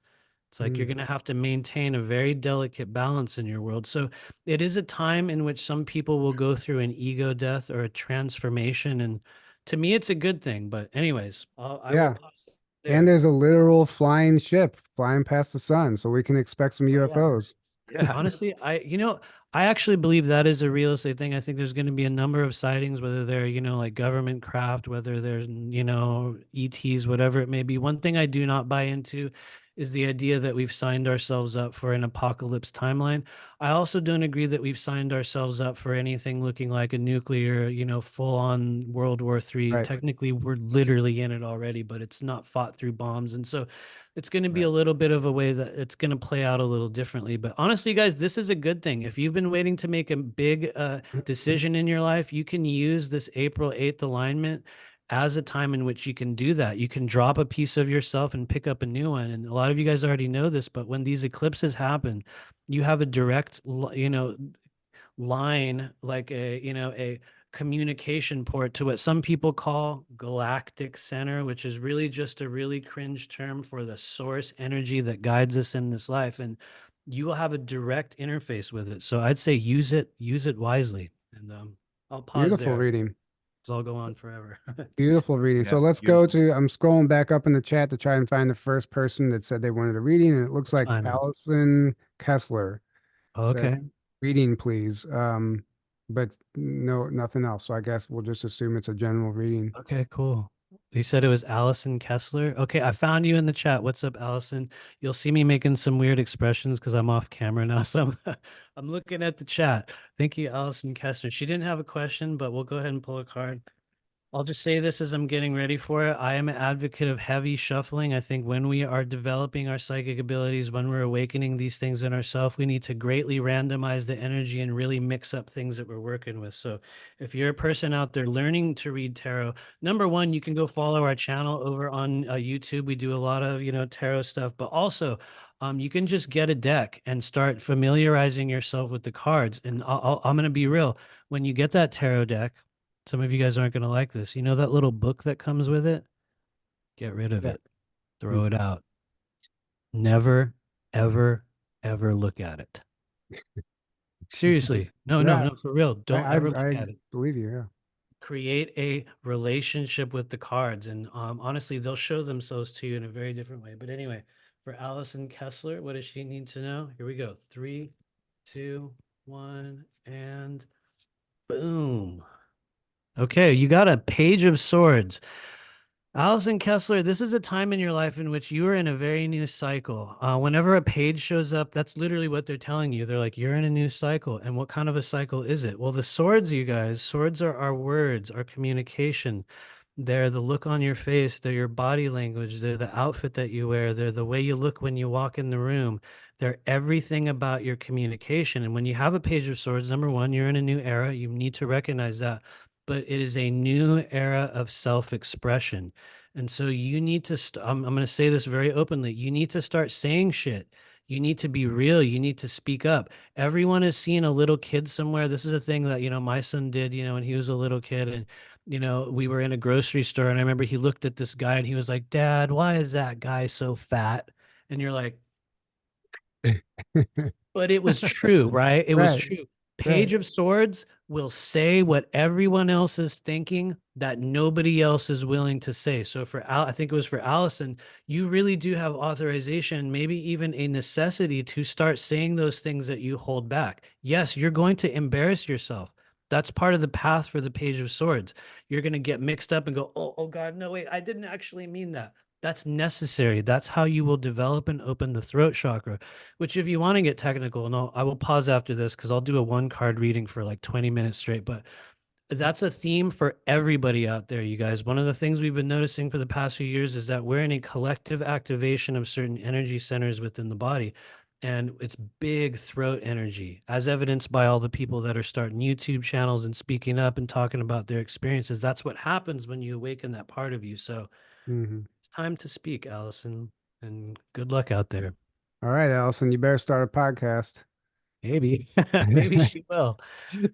[SPEAKER 3] It's like you're going to have to maintain a very delicate balance in your world. So it is a time in which some people will go through an ego death or a transformation. And to me, it's a good thing. But anyways, I will
[SPEAKER 1] Yeah.
[SPEAKER 3] pause
[SPEAKER 1] And
[SPEAKER 3] there.
[SPEAKER 1] there's a literal flying ship flying past the sun, so we can expect some
[SPEAKER 3] Oh, yeah.
[SPEAKER 1] UFOs.
[SPEAKER 2] Yeah.
[SPEAKER 3] Honestly, I actually believe that is a realistic thing. I think there's going to be a number of sightings, whether they're, like government craft, whether there's, ETs, whatever it may be. One thing I do not buy into is the idea that we've signed ourselves up for an apocalypse timeline. I also don't agree that we've signed ourselves up for anything looking like a nuclear, full on World War III.
[SPEAKER 1] Right.
[SPEAKER 3] Technically, we're literally in it already, but it's not fought through bombs. And so it's going to be
[SPEAKER 2] Right.
[SPEAKER 3] a little bit of a way that it's going to play out a little differently. But honestly, guys, this is a good thing. If you've been waiting to make a big decision in your life, you can use this April 8th alignment as a time in which you can do that. You can drop a piece of yourself and pick up a new one. And a lot of you guys already know this, but when these eclipses happen, you have a direct, line, like a communication port to what some people call galactic center, which is really just a really cringe term for the source energy that guides us in this life. And you will have a direct interface with it. So I'd say use it wisely. And I'll pause
[SPEAKER 1] Beautiful
[SPEAKER 3] there.
[SPEAKER 1] reading.
[SPEAKER 3] I'll go on forever.
[SPEAKER 1] Beautiful reading.
[SPEAKER 2] Yeah,
[SPEAKER 1] So let's go
[SPEAKER 2] beautiful.
[SPEAKER 1] to, I'm scrolling back up in the chat to try and find the first person that said they wanted a reading. And it looks
[SPEAKER 3] That's
[SPEAKER 1] like
[SPEAKER 3] fine.
[SPEAKER 1] Allison Kessler said,
[SPEAKER 3] Okay.
[SPEAKER 1] reading, please. But no, nothing else. So I guess we'll just assume it's a general reading.
[SPEAKER 3] Okay, cool. You said it was Allison Kessler. Okay, I found you in the chat. What's up, Allison? You'll see me making some weird expressions because I'm off camera now. So I'm looking at the chat. Thank you, Allison Kessler. She didn't have a question, but we'll go ahead and pull a card. I'll just say this as I'm getting ready for it. I am an advocate of heavy shuffling. I think when we are developing our psychic abilities, when we're awakening these things in ourselves, we need to greatly randomize the energy and really mix up things that we're working with. So if you're a person out there learning to read tarot, number one, you can go follow our channel over on YouTube. We do a lot of, tarot stuff, but also you can just get a deck and start familiarizing yourself with the cards. And I'm going to be real. When you get that tarot deck, some of you guys aren't going to like this. You know that little book that comes with it? Get rid of
[SPEAKER 1] Yeah.
[SPEAKER 3] it. Throw it out. Never, ever, ever look at it. Seriously. No,
[SPEAKER 1] Yeah,
[SPEAKER 3] no, for real. Don't ever look
[SPEAKER 1] I
[SPEAKER 3] at it.
[SPEAKER 1] believe you. Yeah.
[SPEAKER 3] Create a relationship with the cards. And honestly, they'll show themselves to you in a very different way. But anyway, for Allison Kessler, what does she need to know? Here we go. 3, 2, 1, and boom. Okay, you got a Page of Swords. Allison Kessler, this is a time in your life in which you are in a very new cycle. Whenever a page shows up, that's literally what they're telling you. They're like, you're in a new cycle. And what kind of a cycle is it? Well, the swords, you guys, swords are our words, our communication. They're the look on your face. They're your body language. They're the outfit that you wear. They're the way you look when you walk in the room. They're everything about your communication. And when you have a Page of Swords, number one, you're in a new era. You need to recognize that. But it is a new era of self-expression. And so you need to, I'm going to say this very openly. You need to start saying shit. You need to be real. You need to speak up. Everyone has seen a little kid somewhere. This is a thing that, my son did, when he was a little kid. And we were in a grocery store and I remember he looked at this guy and he was like, Dad, why is that guy so fat? And you're like, but it was true, right? It was
[SPEAKER 1] Right.
[SPEAKER 3] true.
[SPEAKER 1] Right.
[SPEAKER 3] Page of Swords will say what everyone else is thinking that nobody else is willing to say. So I think it was for Allison, you really do have authorization, maybe even a necessity to start saying those things that you hold back. Yes, you're going to embarrass yourself. That's part of the path for the Page of Swords. You're going to get mixed up and go, oh God, no, wait, I didn't actually mean that. That's necessary. That's how you will develop and open the throat chakra, which if you want to get technical, and I will pause after this because I'll do a 1 card reading for like 20 minutes straight, but that's a theme for everybody out there, you guys. One of the things we've been noticing for the past few years is that we're in a collective activation of certain energy centers within the body. And it's big throat energy, as evidenced by all the people that are starting YouTube channels and speaking up and talking about their experiences. That's what happens when you awaken that part of you. So
[SPEAKER 1] Mm-hmm.
[SPEAKER 3] it's time to speak, Allison, and good luck out there.
[SPEAKER 1] All right, Allison, you better start a podcast.
[SPEAKER 3] Maybe, maybe she will.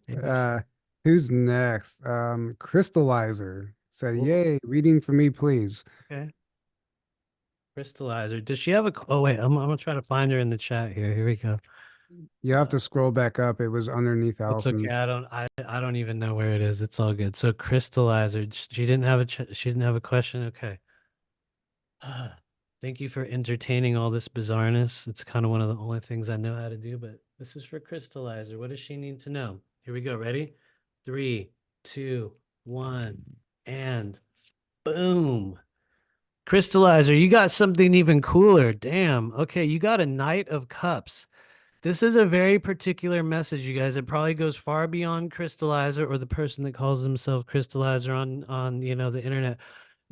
[SPEAKER 3] Maybe
[SPEAKER 1] Uh, who's next? Crystallizer said,
[SPEAKER 3] Whoa,
[SPEAKER 1] "Yay, reading for me, please."
[SPEAKER 3] okay. Crystallizer. Does she have a? Oh wait, I'm gonna try to find her in the chat here. Here we go.
[SPEAKER 1] You have to scroll back up. It was underneath
[SPEAKER 3] It's okay.
[SPEAKER 1] Allison's.
[SPEAKER 3] I don't even know where it is. It's all good. So crystallizer. She didn't have she didn't have a question. Okay. Thank you for entertaining all this bizarreness. It's kind of one of the only things I know how to do, but this is for crystallizer. What does she need to know? Here we go. Ready? 3, 2, 1, and boom. Crystallizer, you got something even cooler. Damn. Okay, you got a Knight of Cups. This is a very particular message, you guys. It probably goes far beyond Crystallizer or the person that calls himself Crystallizer on the internet.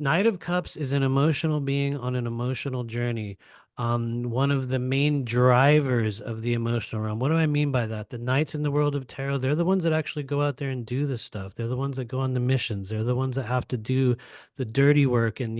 [SPEAKER 3] Knight of Cups is an emotional being on an emotional journey. One of the main drivers of the emotional realm. What do I mean by that? The knights in the world of tarot, they're the ones that actually go out there and do the stuff. They're the ones that go on the missions. They're the ones that have to do the dirty work. And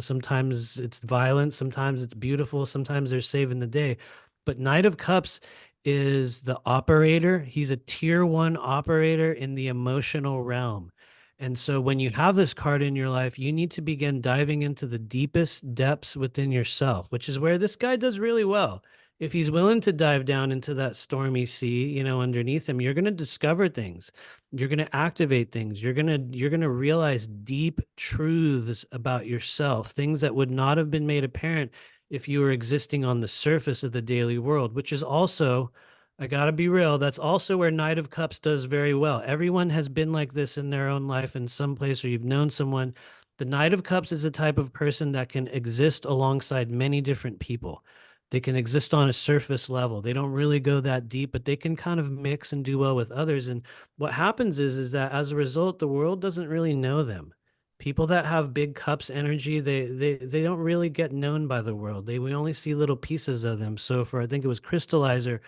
[SPEAKER 3] sometimes it's violent, sometimes it's beautiful, sometimes they're saving the day. But Knight of Cups is the operator. He's a tier 1 operator in the emotional realm. And so when you have this card in your life, you need to begin diving into the deepest depths within yourself, which is where this guy does really well. If he's willing to dive down into that stormy sea, you know, underneath him, you're going to discover things. You're going to activate things. You're going to realize deep truths about yourself, things that would not have been made apparent if you were existing on the surface of the daily world, which is also, I gotta be real, that's also where Knight of Cups does very well. Everyone has been like this in their own life in some place, or you've known someone. The Knight of Cups is a type of person that can exist alongside many different people. They can exist on a surface level. They don't really go that deep, but they can kind of mix and do well with others. And what happens is that as a result, the world doesn't really know them. People that have big cups energy, they don't really get known by the world. We only see little pieces of them. So for, I think it was Crystallizer,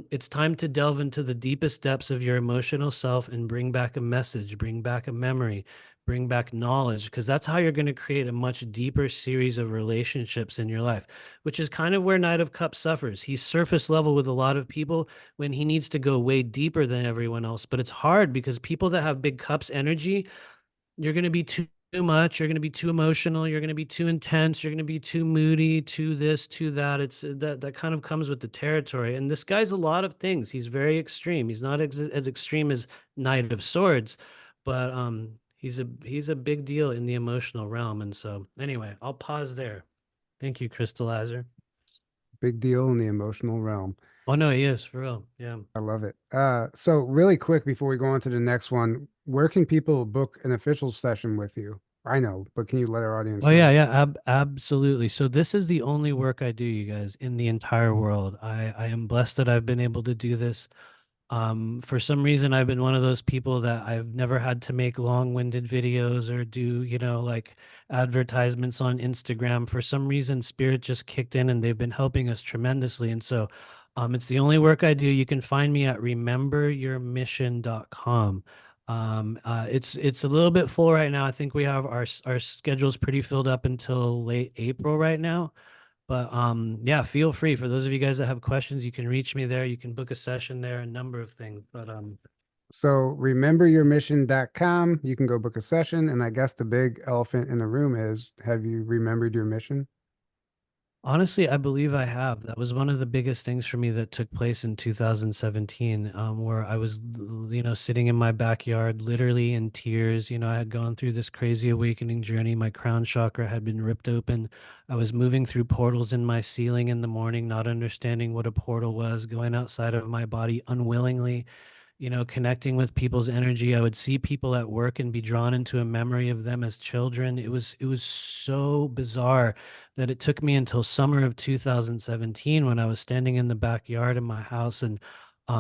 [SPEAKER 3] it's time to delve into the deepest depths of your emotional self and bring back a message, bring back a memory, bring back knowledge, because that's how you're going to create a much deeper series of relationships in your life, which is kind of where Knight of Cups suffers. He's surface level with a lot of people when he needs to go way deeper than everyone else. But it's hard because people that have big cups energy, you're going to be too much, you're going to be too emotional, you're going to be too intense, you're going to be too moody, too this, too that. It's that kind of comes with the territory. And this guy's a lot of things. He's very extreme. He's not as extreme as Knight of Swords, but he's a big deal in the emotional realm. And so anyway, I'll pause there. Thank you, Crystallizer.
[SPEAKER 1] Big deal in the emotional realm.
[SPEAKER 3] Oh no, he is for real. Yeah.
[SPEAKER 1] I love it. So really quick before we go on to the next one, where can people book an official session with you? I know, but can you let our audience
[SPEAKER 3] Oh
[SPEAKER 1] know?
[SPEAKER 3] yeah, yeah, absolutely. So this is the only work I do, you guys, in the entire world. I am blessed that I've been able to do this. For some reason, I've been one of those people that I've never had to make long-winded videos or do, you know, like advertisements on Instagram. For some reason, Spirit just kicked in and they've been helping us tremendously. And so, it's the only work I do. You can find me at rememberyourmission.com. It's a little bit full right now. I think we have our schedule's pretty filled up until late April right now. But yeah, feel free. For those of you guys that have questions, you can reach me there. You can book a session there, a number of things. But
[SPEAKER 1] So rememberyourmission.com. You can go book a session. And I guess the big elephant in the room is, have you remembered your mission?
[SPEAKER 3] honestly, I believe I have. That was one of the biggest things for me that took place in 2017, where I was, you know, sitting in my backyard, literally in tears. You know, I had gone through this crazy awakening journey. My crown chakra had been ripped open. I was moving through portals in my ceiling in the morning, not understanding what a portal was, going outside of my body unwillingly, you know, connecting with people's energy. I would see people at work and be drawn into a memory of them as children. It was so bizarre that it took me until summer of 2017 when I was standing in the backyard of my house, and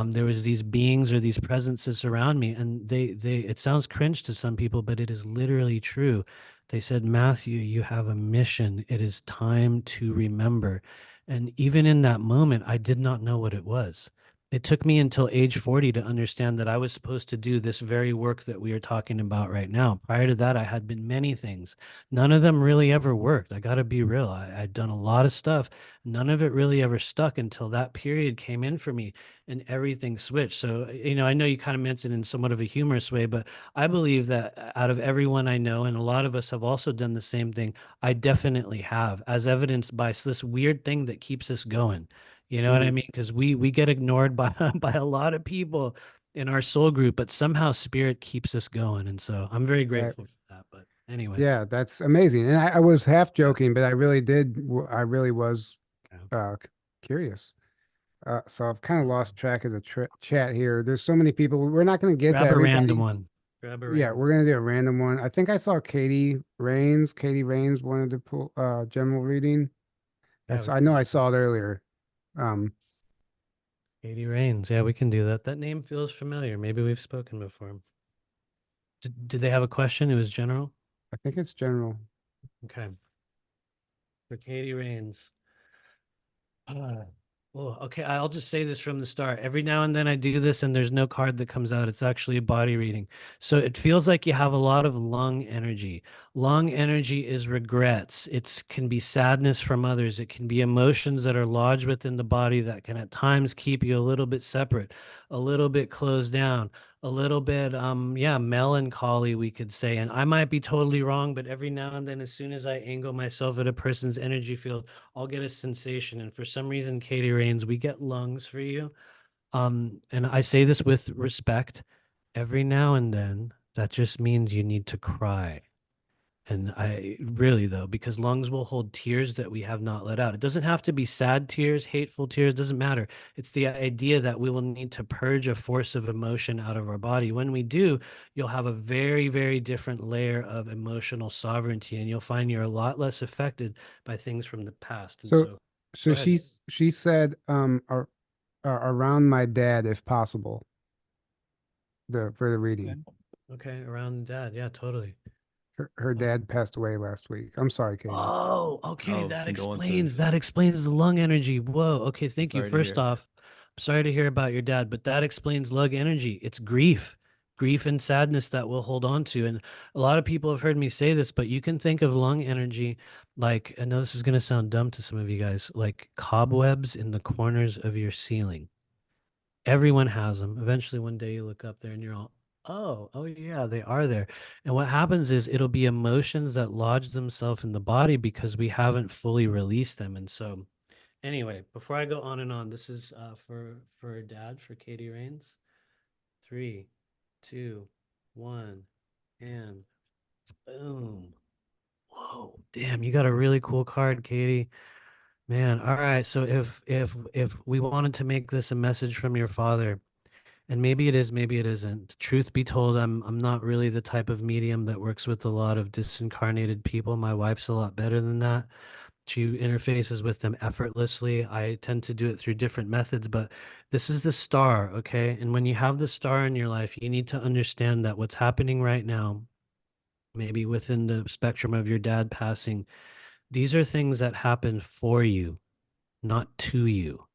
[SPEAKER 3] there was these beings or these presences around me, and they it sounds cringe to some people, but it is literally true. They said, Matthew, you have a mission. It is time to remember. And even in that moment, I did not know what it was. It took me until age 40 to understand that I was supposed to do this very work that we are talking about right now. Prior to that, I had been many things. None of them really ever worked. I got to be real. I'd done a lot of stuff. None of it really ever stuck until that period came in for me and everything switched. So, you know, I know you kind of mentioned in somewhat of a humorous way, but I believe that out of everyone I know, and a lot of us have also done the same thing, I definitely have, as evidenced by this weird thing that keeps us going. You know what I
[SPEAKER 1] Mhm.
[SPEAKER 3] mean? Because we get ignored by by a lot of people in our soul group, but somehow spirit keeps us going. And so I'm very
[SPEAKER 1] Right.
[SPEAKER 3] grateful for that. But anyway.
[SPEAKER 1] Yeah, that's amazing. And I was half joking, but I really I really was
[SPEAKER 3] Yeah.
[SPEAKER 1] curious. So I've kind of lost track of the chat here. There's so many people. We're not going to get to
[SPEAKER 3] Grab a random
[SPEAKER 1] everybody.
[SPEAKER 3] one. Grab a
[SPEAKER 1] Yeah,
[SPEAKER 3] random.
[SPEAKER 1] we're going to do a random one. I think I saw Katie Rains. Katie Rains wanted to pull general reading.
[SPEAKER 3] Yeah,
[SPEAKER 1] That's
[SPEAKER 3] we
[SPEAKER 1] I
[SPEAKER 3] can
[SPEAKER 1] know
[SPEAKER 3] do
[SPEAKER 1] I
[SPEAKER 3] that.
[SPEAKER 1] saw it earlier. Um,
[SPEAKER 3] 80 Rains. Yeah, we can do that. That name feels familiar. Maybe we've spoken before. Did they have a question? It was general.
[SPEAKER 1] I think it's general.
[SPEAKER 3] Okay. For Katie Rains. Well, okay, I'll just say this from the start. Every now and then I do this and there's no card that comes out. It's actually a body reading. So it feels like you have a lot of lung energy. Lung energy is regrets. It can be sadness from others. It can be emotions that are lodged within the body that can at times keep you a little bit separate, a little bit closed down, a little bit yeah, melancholy, we could say. And I might be totally wrong, but every now and then, as soon as I angle myself at a person's energy field, I'll get a sensation. And for some reason, Katie Rains, we get lungs for you. And I say this with respect. Every now and then, that just means you need to cry. And I really, though, because lungs will hold tears that we have not let out. It doesn't have to be sad tears, hateful tears, doesn't matter. It's the idea that we will need to purge a force of emotion out of our body. When we do, you'll have a very, very different layer of emotional sovereignty, and you'll find you're a lot less affected by things from the past. And
[SPEAKER 1] So,
[SPEAKER 3] so,
[SPEAKER 1] so
[SPEAKER 3] go ahead.
[SPEAKER 1] she said, around my dad, if possible, for the
[SPEAKER 3] Okay.
[SPEAKER 1] reading.
[SPEAKER 3] Okay, around dad. Yeah, totally.
[SPEAKER 1] Her dad passed away last week. I'm sorry, Katie.
[SPEAKER 3] Oh, okay.
[SPEAKER 2] Oh, condolences.
[SPEAKER 3] That explains the lung energy. Whoa. Okay. Thank you.
[SPEAKER 2] Sorry to
[SPEAKER 3] First
[SPEAKER 2] hear.
[SPEAKER 3] off, I'm sorry to hear about your dad, but that explains lung energy. It's grief and sadness that we'll hold on to. And a lot of people have heard me say this, but you can think of lung energy like, I know this is going to sound dumb to some of you guys, like cobwebs in the corners of your ceiling. Everyone has them. Eventually, one day you look up there and you're all, oh yeah, they are there. And what happens is it'll be emotions that lodge themselves in the body because we haven't fully released them. And so, anyway, before I go on and on, this is for Dad, for Katie Rains. 3, 2, 1, and boom. Whoa, damn, you got a really cool card, Katie. Man, all right. So if we wanted to make this a message from your father, and maybe it is, maybe it isn't. Truth be told, I'm not really the type of medium that works with a lot of disincarnated people. My wife's a lot better than that. She interfaces with them effortlessly. I tend to do it through different methods, but this is the star, okay? And when you have the star in your life, you need to understand that what's happening right now, maybe within the spectrum of your dad passing, these are things that happen for you, not to you.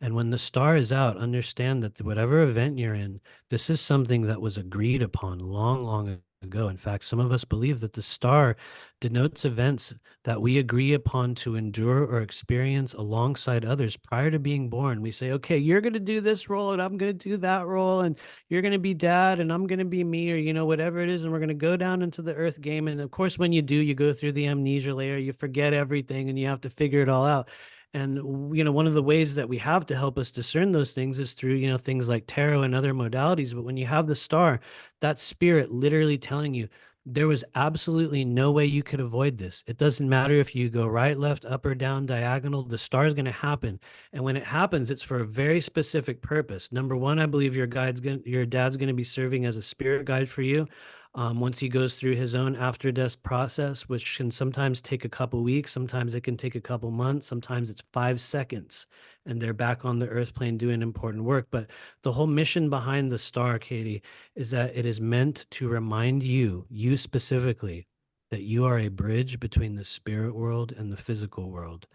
[SPEAKER 3] And when the star is out, understand that whatever event you're in, this is something that was agreed upon long, long ago. In fact, some of us believe that the star denotes events that we agree upon to endure or experience alongside others prior to being born. We say, okay, you're going to do this role and I'm going to do that role, and you're going to be dad and I'm going to be me, or, whatever it is. And we're going to go down into the earth game. And of course, when you do, you go through the amnesia layer, you forget everything and you have to figure it all out. And one of the ways that we have to help us discern those things is through, things like tarot and other modalities. But when you have the star, that spirit literally telling you there was absolutely no way you could avoid this. It doesn't matter if you go right, left, up or down, diagonal, the star is going to happen. And when it happens, it's for a very specific purpose. Number one, I believe your dad's going to be serving as a spirit guide for you. Once he goes through his own after death process, which can sometimes take a couple weeks, sometimes it can take a couple months, sometimes it's 5 seconds, and they're back on the earth plane doing important work. But the whole mission behind the star, Katie, is that it is meant to remind you specifically, that you are a bridge between the spirit world and the physical world.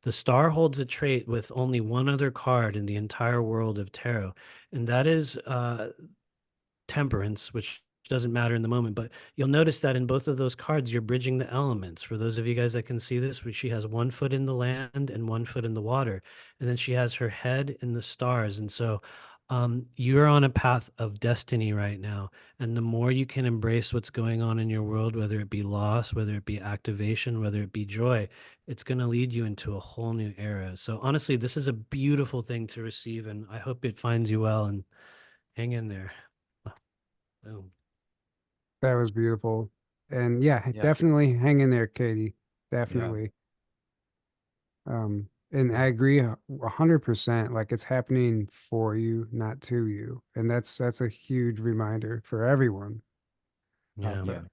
[SPEAKER 3] The star holds a trait with only one other card in the entire world of tarot, and that is temperance, which doesn't matter in the moment, but you'll notice that in both of those cards, you're bridging the elements. For those of you guys that can see this, she has 1 foot in the land and 1 foot in the water, and then she has her head in the stars. And so you're on a path of destiny right now. And the more you can embrace what's going on in your world, whether it be loss, whether it be activation, whether it be joy, it's going to lead you into a whole new era. So honestly, this is a beautiful thing to receive, and I hope it finds you well, and hang in there. Boom.
[SPEAKER 1] That was beautiful. And yeah,
[SPEAKER 2] Yeah.
[SPEAKER 1] definitely hang in there, Katie.
[SPEAKER 2] Yeah.
[SPEAKER 1] Definitely. And I agree 100%. Like it's happening for you, not to you. And that's a huge reminder for everyone out
[SPEAKER 3] Yeah.
[SPEAKER 2] Yeah.
[SPEAKER 1] there.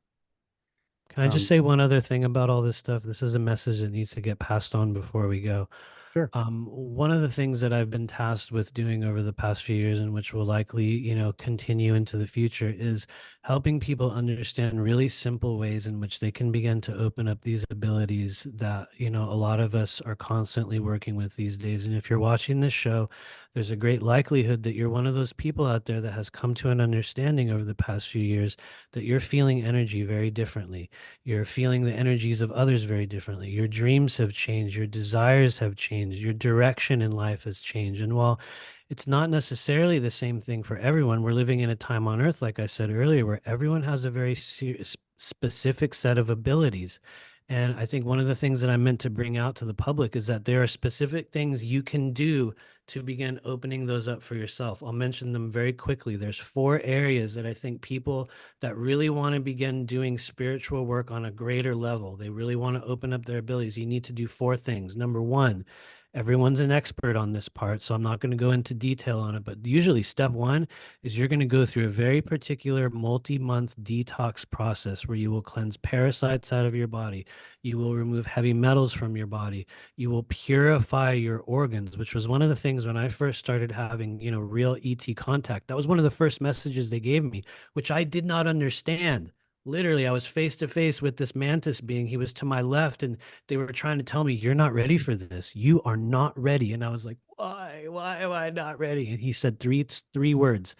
[SPEAKER 3] Can I just
[SPEAKER 1] Um,
[SPEAKER 3] say one other thing about all this stuff? This is a message that needs to get passed on before we go.
[SPEAKER 1] sure.
[SPEAKER 3] One of the things that I've been tasked with doing over the past few years, and which will likely, continue into the future, is helping people understand really simple ways in which they can begin to open up these abilities that, a lot of us are constantly working with these days. And if you're watching this show, there's a great likelihood that you're one of those people out there that has come to an understanding over the past few years that you're feeling energy very differently. You're feeling the energies of others very differently. Your dreams have changed, your desires have changed, your direction in life has changed. And while it's not necessarily the same thing for everyone, we're living in a time on Earth, like I said earlier, where everyone has a very specific set of abilities. And I think one of the things that I meant to bring out to the public is that there are specific things you can do to begin opening those up for yourself. I'll mention them very quickly. There's 4 areas that I think people that really want to begin doing spiritual work on a greater level, they really want to open up their abilities. You need to do 4 things. Number 1, everyone's an expert on this part, so I'm not going to go into detail on it, but usually step 1 is you're going to go through a very particular multi-month detox process where you will cleanse parasites out of your body. You will remove heavy metals from your body. You will purify your organs, which was one of the things when I first started having, real ET contact. That was one of the first messages they gave me, which I did not understand. Literally, I was face to face with this mantis being. He was to my left, and they were trying to tell me, "You're not ready for this. You are not ready." And I was like, "Why? Why am I not ready?" And he said three words: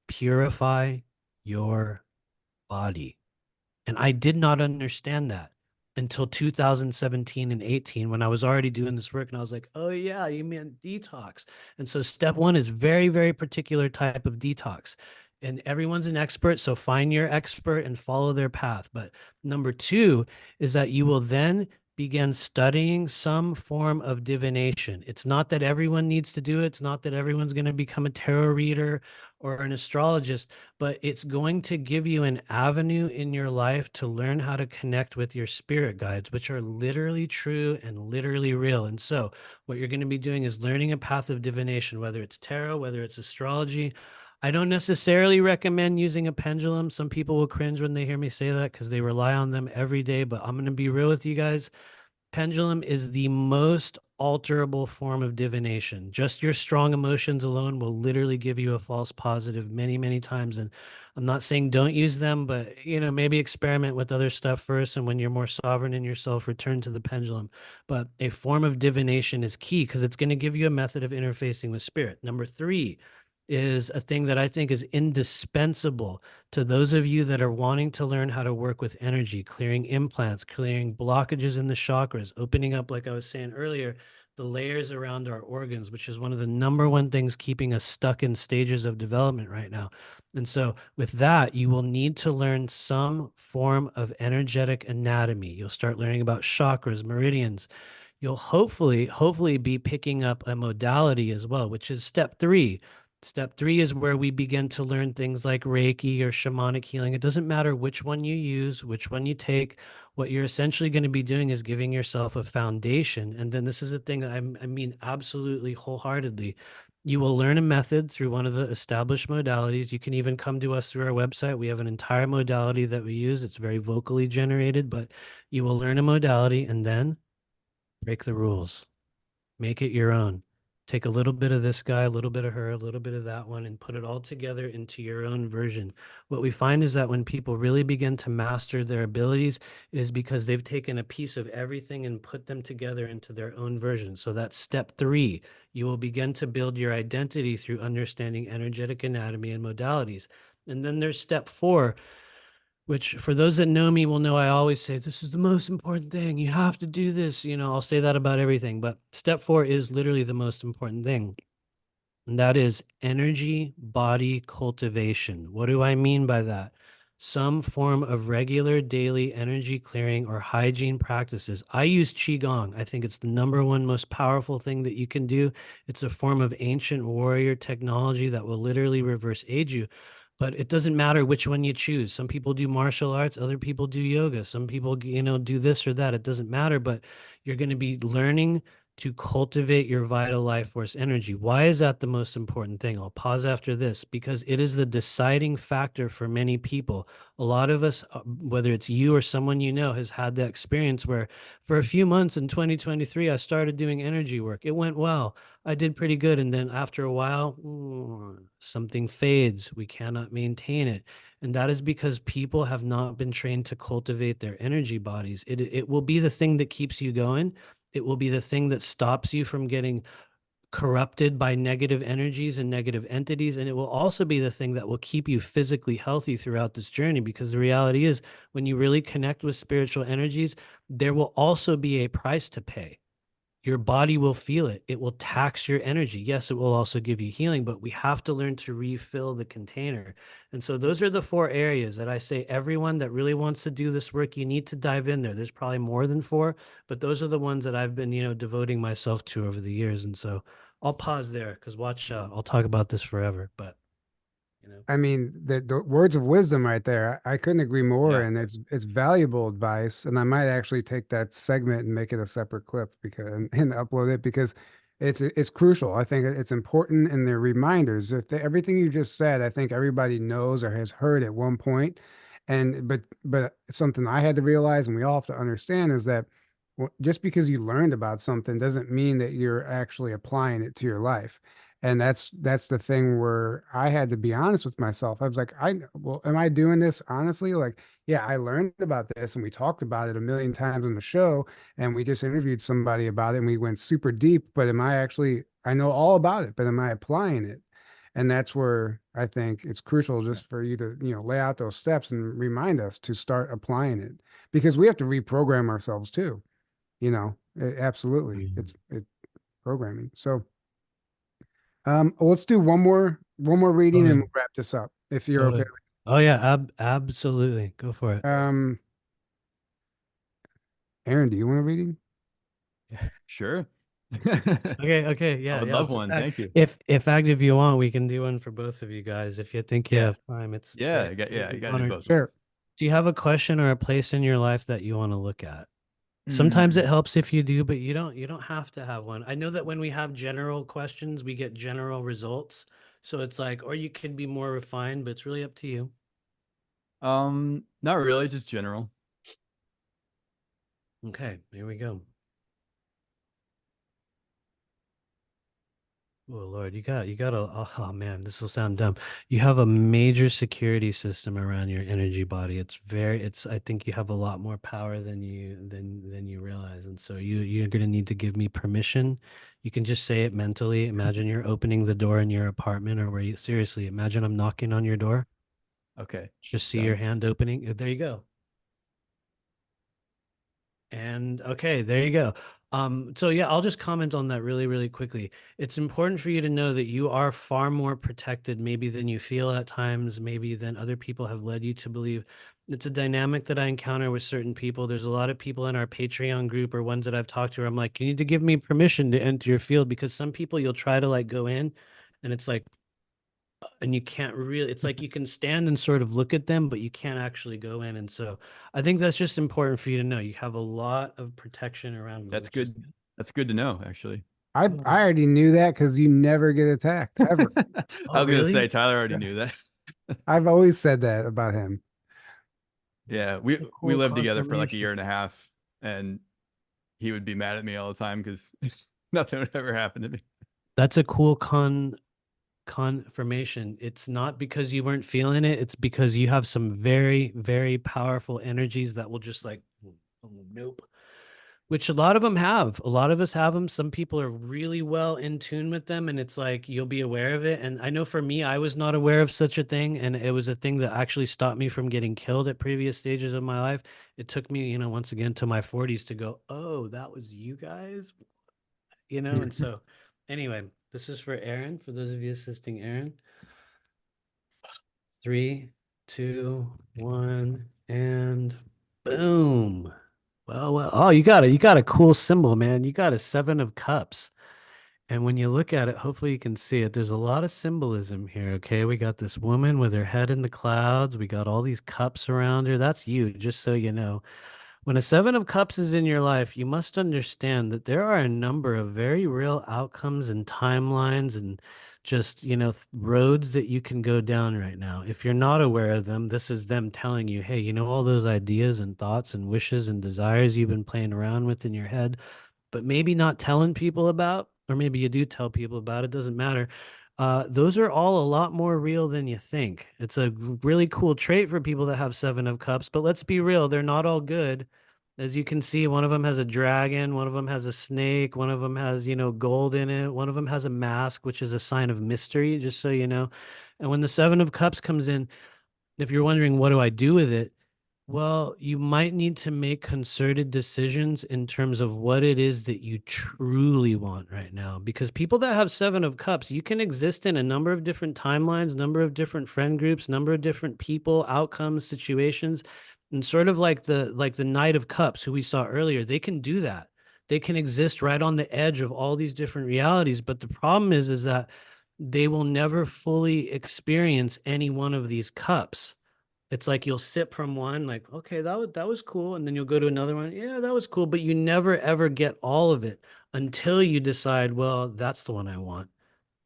[SPEAKER 3] purify your body. And I did not understand that until 2017 and 18 when I was already doing this work. And I was like, oh, yeah, you meant detox. And so step 1 is very, very particular type of detox. And everyone's an expert. So find your expert and follow their path. But number 2 is that you will then begin studying some form of divination. It's not that everyone needs to do it. It's not that everyone's going to become a tarot reader or an astrologist, but it's going to give you an avenue in your life to learn how to connect with your spirit guides, which are literally true and literally real. And so what you're going to be doing is learning a path of divination, whether it's tarot, whether it's astrology. I don't necessarily recommend using a pendulum. Some people will cringe when they hear me say that because they rely on them every day, but I'm going to be real with you guys. Pendulum is the most alterable form of divination. Just your strong emotions alone will literally give you a false positive many, many times. And I'm not saying don't use them, but maybe experiment with other stuff first. And when you're more sovereign in yourself, return to the pendulum. But a form of divination is key because it's going to give you a method of interfacing with spirit. Number 3 is a thing that I think is indispensable to those of you that are wanting to learn how to work with energy, clearing implants, clearing blockages in the chakras, opening up, like I was saying earlier, the layers around our organs, which is one of the number 1 things keeping us stuck in stages of development right now. And so with that, you will need to learn some form of energetic anatomy. You'll start learning about chakras, meridians. You'll hopefully be picking up a modality as well, which is step 3. Step 3 is where we begin to learn things like Reiki or shamanic healing. It doesn't matter which one you use, which one you take. What you're essentially going to be doing is giving yourself a foundation. And then this is the thing that I mean absolutely wholeheartedly. You will learn a method through one of the established modalities. You can even come to us through our website. We have an entire modality that we use. It's very vocally generated, but you will learn a modality and then break the rules. Make it your own. Take a little bit of this guy, a little bit of her, a little bit of that one, and put it all together into your own version. What we find is that when people really begin to master their abilities, it is because they've taken a piece of everything and put them together into their own version. So that's step 3. You will begin to build your identity through understanding energetic anatomy and modalities. And then there's step 4, which for those that know me will know I always say, this is the most important thing. You have to do this. I'll say that about everything. But step 4 is literally the most important thing. And that is energy body cultivation. What do I mean by that? Some form of regular daily energy clearing or hygiene practices. I use Qigong. I think it's the number 1 most powerful thing that you can do. It's a form of ancient warrior technology that will literally reverse age you. But it doesn't matter which one you choose. Some people do martial arts, other people do yoga, some people, do this or that. It doesn't matter, but you're going to be learning to cultivate your vital life force energy. Why is that the most important thing? I'll pause after this because it is the deciding factor for many people. A lot of us, whether it's you or someone you know, has had that experience where for a few months in 2023, I started doing energy work. It went well. I did pretty good. And then after a while, something fades. We cannot maintain it. And that is because people have not been trained to cultivate their energy bodies. It will be the thing that keeps you going. It will be the thing that stops you from getting corrupted by negative energies and negative entities. And it will also be the thing that will keep you physically healthy throughout this journey. Because the reality is, when you really connect with spiritual energies, there will also be a price to pay. Your body will feel it. It will tax your energy. Yes, it will also give you healing, but we have to learn to refill the container. And so those are the 4 areas that I say everyone that really wants to do this work, you need to dive in there. There's probably more than 4, but those are the ones that I've been, devoting myself to over the years. And so I'll pause there because watch, I'll talk about this forever, but
[SPEAKER 1] I mean, the words of wisdom right there. I couldn't agree more,
[SPEAKER 2] Yeah.
[SPEAKER 1] and it's valuable advice. And I might actually take that segment and make it a separate clip because and upload it because it's crucial. I think it's important, and they're reminders. Everything you just said, I think everybody knows or has heard at one point. And but something I had to realize, and we all have to understand, is that just because you learned about something doesn't mean that you're actually applying it to your life. And that's the thing where I had to be honest with myself. I was like, well, am I doing this honestly? Like, yeah, I learned about this and we talked about it a million times on the show and we just interviewed somebody about it and we went super deep, but I know all about it, but am I applying it? And that's where I think it's crucial
[SPEAKER 2] Yeah.
[SPEAKER 1] just for you to, lay out those steps and remind us to start applying it because we have to reprogram ourselves too, absolutely. It's programming. So, let's do one more reading and
[SPEAKER 3] totally,
[SPEAKER 1] we'll wrap this up if you're okay.
[SPEAKER 3] totally. Oh yeah, absolutely. Go for it.
[SPEAKER 1] Aaron, do you want a reading?
[SPEAKER 2] Sure.
[SPEAKER 3] Okay,
[SPEAKER 2] I
[SPEAKER 3] yeah,
[SPEAKER 2] would
[SPEAKER 3] yeah.
[SPEAKER 2] love one. Thank you.
[SPEAKER 3] If active you want, we can do one for both of you guys. If you think you
[SPEAKER 2] Yeah.
[SPEAKER 3] have time, it's
[SPEAKER 2] Yeah. Yeah.
[SPEAKER 3] it's
[SPEAKER 2] You
[SPEAKER 3] an
[SPEAKER 2] got to do
[SPEAKER 3] honor.
[SPEAKER 2] both of
[SPEAKER 1] Sure.
[SPEAKER 2] those.
[SPEAKER 3] Do you have a question or a place in your life that you want to look at? Sometimes it
[SPEAKER 2] Mm,
[SPEAKER 3] helps if you do, but you don't have to have one. I know that when we have general questions, we get general results. So it's like, or you can be more refined, but it's really up to you.
[SPEAKER 2] not really, just general.
[SPEAKER 3] Okay, here we go. Oh Lord, you got oh man, this will sound dumb. You have a major security system around your energy body. I think you have a lot more power than you realize. And so you're gonna need to give me permission. You can just say it mentally. Imagine you're opening the door in your apartment or where you seriously imagine I'm knocking on your door.
[SPEAKER 2] Okay.
[SPEAKER 3] Just see your
[SPEAKER 2] Done.
[SPEAKER 3] hand opening. There you go. And okay, there you go. So yeah, I'll just comment on that really, really quickly. It's important for you to know that you are far more protected, maybe than you feel at times, maybe than other people have led you to believe. It's a dynamic that I encounter with certain people. There's a lot of people in our Patreon group or ones that I've talked to where I'm like, you need to give me permission to enter your field because some people you'll try to like go in and it's like, and you can't really, it's like you can stand and sort of look at them, but you can't actually go in. And so I think that's just important for you to know. You have a lot of protection around you,
[SPEAKER 2] That's
[SPEAKER 3] which is
[SPEAKER 2] good. That's good to know, actually.
[SPEAKER 1] I already knew that because you never get attacked ever.
[SPEAKER 3] oh,
[SPEAKER 2] I was gonna say
[SPEAKER 3] really?
[SPEAKER 2] Tyler already knew that.
[SPEAKER 1] I've always said that about him.
[SPEAKER 2] Yeah,
[SPEAKER 3] That's a
[SPEAKER 2] we
[SPEAKER 3] cool
[SPEAKER 2] lived together for like a
[SPEAKER 3] confirmation.
[SPEAKER 2] year and a half, and he would be mad at me all the time because nothing would ever happen to me.
[SPEAKER 3] That's a cool confirmation. It's not because you weren't feeling it. It's because you have some very, very powerful energies that will just like, "Oh, nope." Which a lot of them have. A lot of us have them. Some people are really well in tune with them, and it's like you'll be aware of it. And I know for me, I was not aware of such a thing, and it was a thing that actually stopped me from getting killed at previous stages of my life. It took me, once again to my 40s to go, oh, that was you guys, And so, anyway, this is for Aaron. For those of you assisting Aaron, 3, 2, 1, and boom. Well. Oh, you got a cool symbol, man. You got a 7 of Cups. And when you look at it, hopefully you can see it. There's a lot of symbolism here. Okay. We got this woman with her head in the clouds. We got all these cups around her. That's you, just so you know. When a Seven of Cups is in your life, you must understand that there are a number of very real outcomes and timelines and just, roads that you can go down right now. If you're not aware of them, this is them telling you, hey, all those ideas and thoughts and wishes and desires you've been playing around with in your head, but maybe not telling people about, or maybe you do tell people about, it doesn't matter. Those are all a lot more real than you think. It's a really cool trait for people that have Seven of Cups, but let's be real, they're not all good. As you can see, one of them has a dragon, one of them has a snake, one of them has, gold in it, one of them has a mask, which is a sign of mystery, just so you know. And when the Seven of Cups comes in, if you're wondering, what do I do with it? Well, you might need to make concerted decisions in terms of what it is that you truly want right now. Because people that have Seven of Cups, you can exist in a number of different timelines, number of different friend groups, number of different people, outcomes, situations, and sort of like the Knight of Cups, who we saw earlier. They can do that. They can exist right on the edge of all these different realities. But the problem is that they will never fully experience any one of these cups. It's like you'll sip from one, like, okay, that was cool. And then you'll go to another one. Yeah, that was cool. But you never ever get all of it until you decide, well, that's the one I want.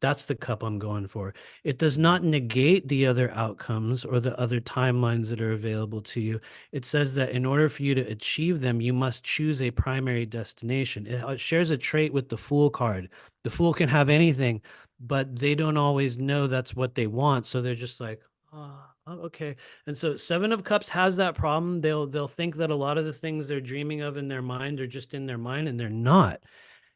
[SPEAKER 3] That's the cup I'm going for. It does not negate the other outcomes or the other timelines that are available to you. It says that in order for you to achieve them, you must choose a primary destination. It shares a trait with the Fool card. The Fool can have anything, but they don't always know that's what they want. So they're just like, oh, okay. And so Seven of Cups has that problem. They'll think that a lot of the things they're dreaming of in their mind are just in their mind, and they're not.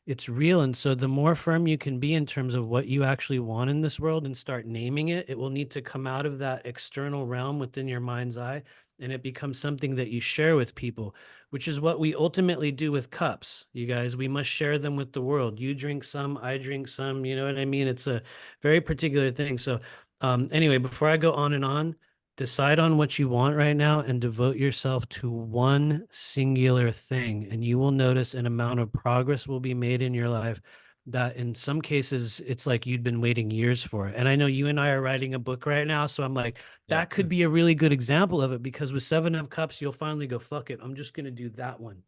[SPEAKER 3] It's real. And so the more firm you can be in terms of what you actually want in this world and start naming it, it will need to come out of that external realm within your mind's eye, and it becomes something that you share with people, which is what we ultimately do with cups. You guys, we must share them with the world. You drink some, I drink some, you know what I mean? It's a very particular thing. So anyway, before I go on and on, decide on what you want right now and devote yourself to one singular thing, and you will notice an amount of progress will be made in your life that in some cases it's like you'd been waiting years for. And I know you and I are writing a book right now, so I'm like,
[SPEAKER 2] Yeah.
[SPEAKER 3] that could be a really good example of it, because with Seven of Cups, you'll finally go, fuck it, I'm just going to do that one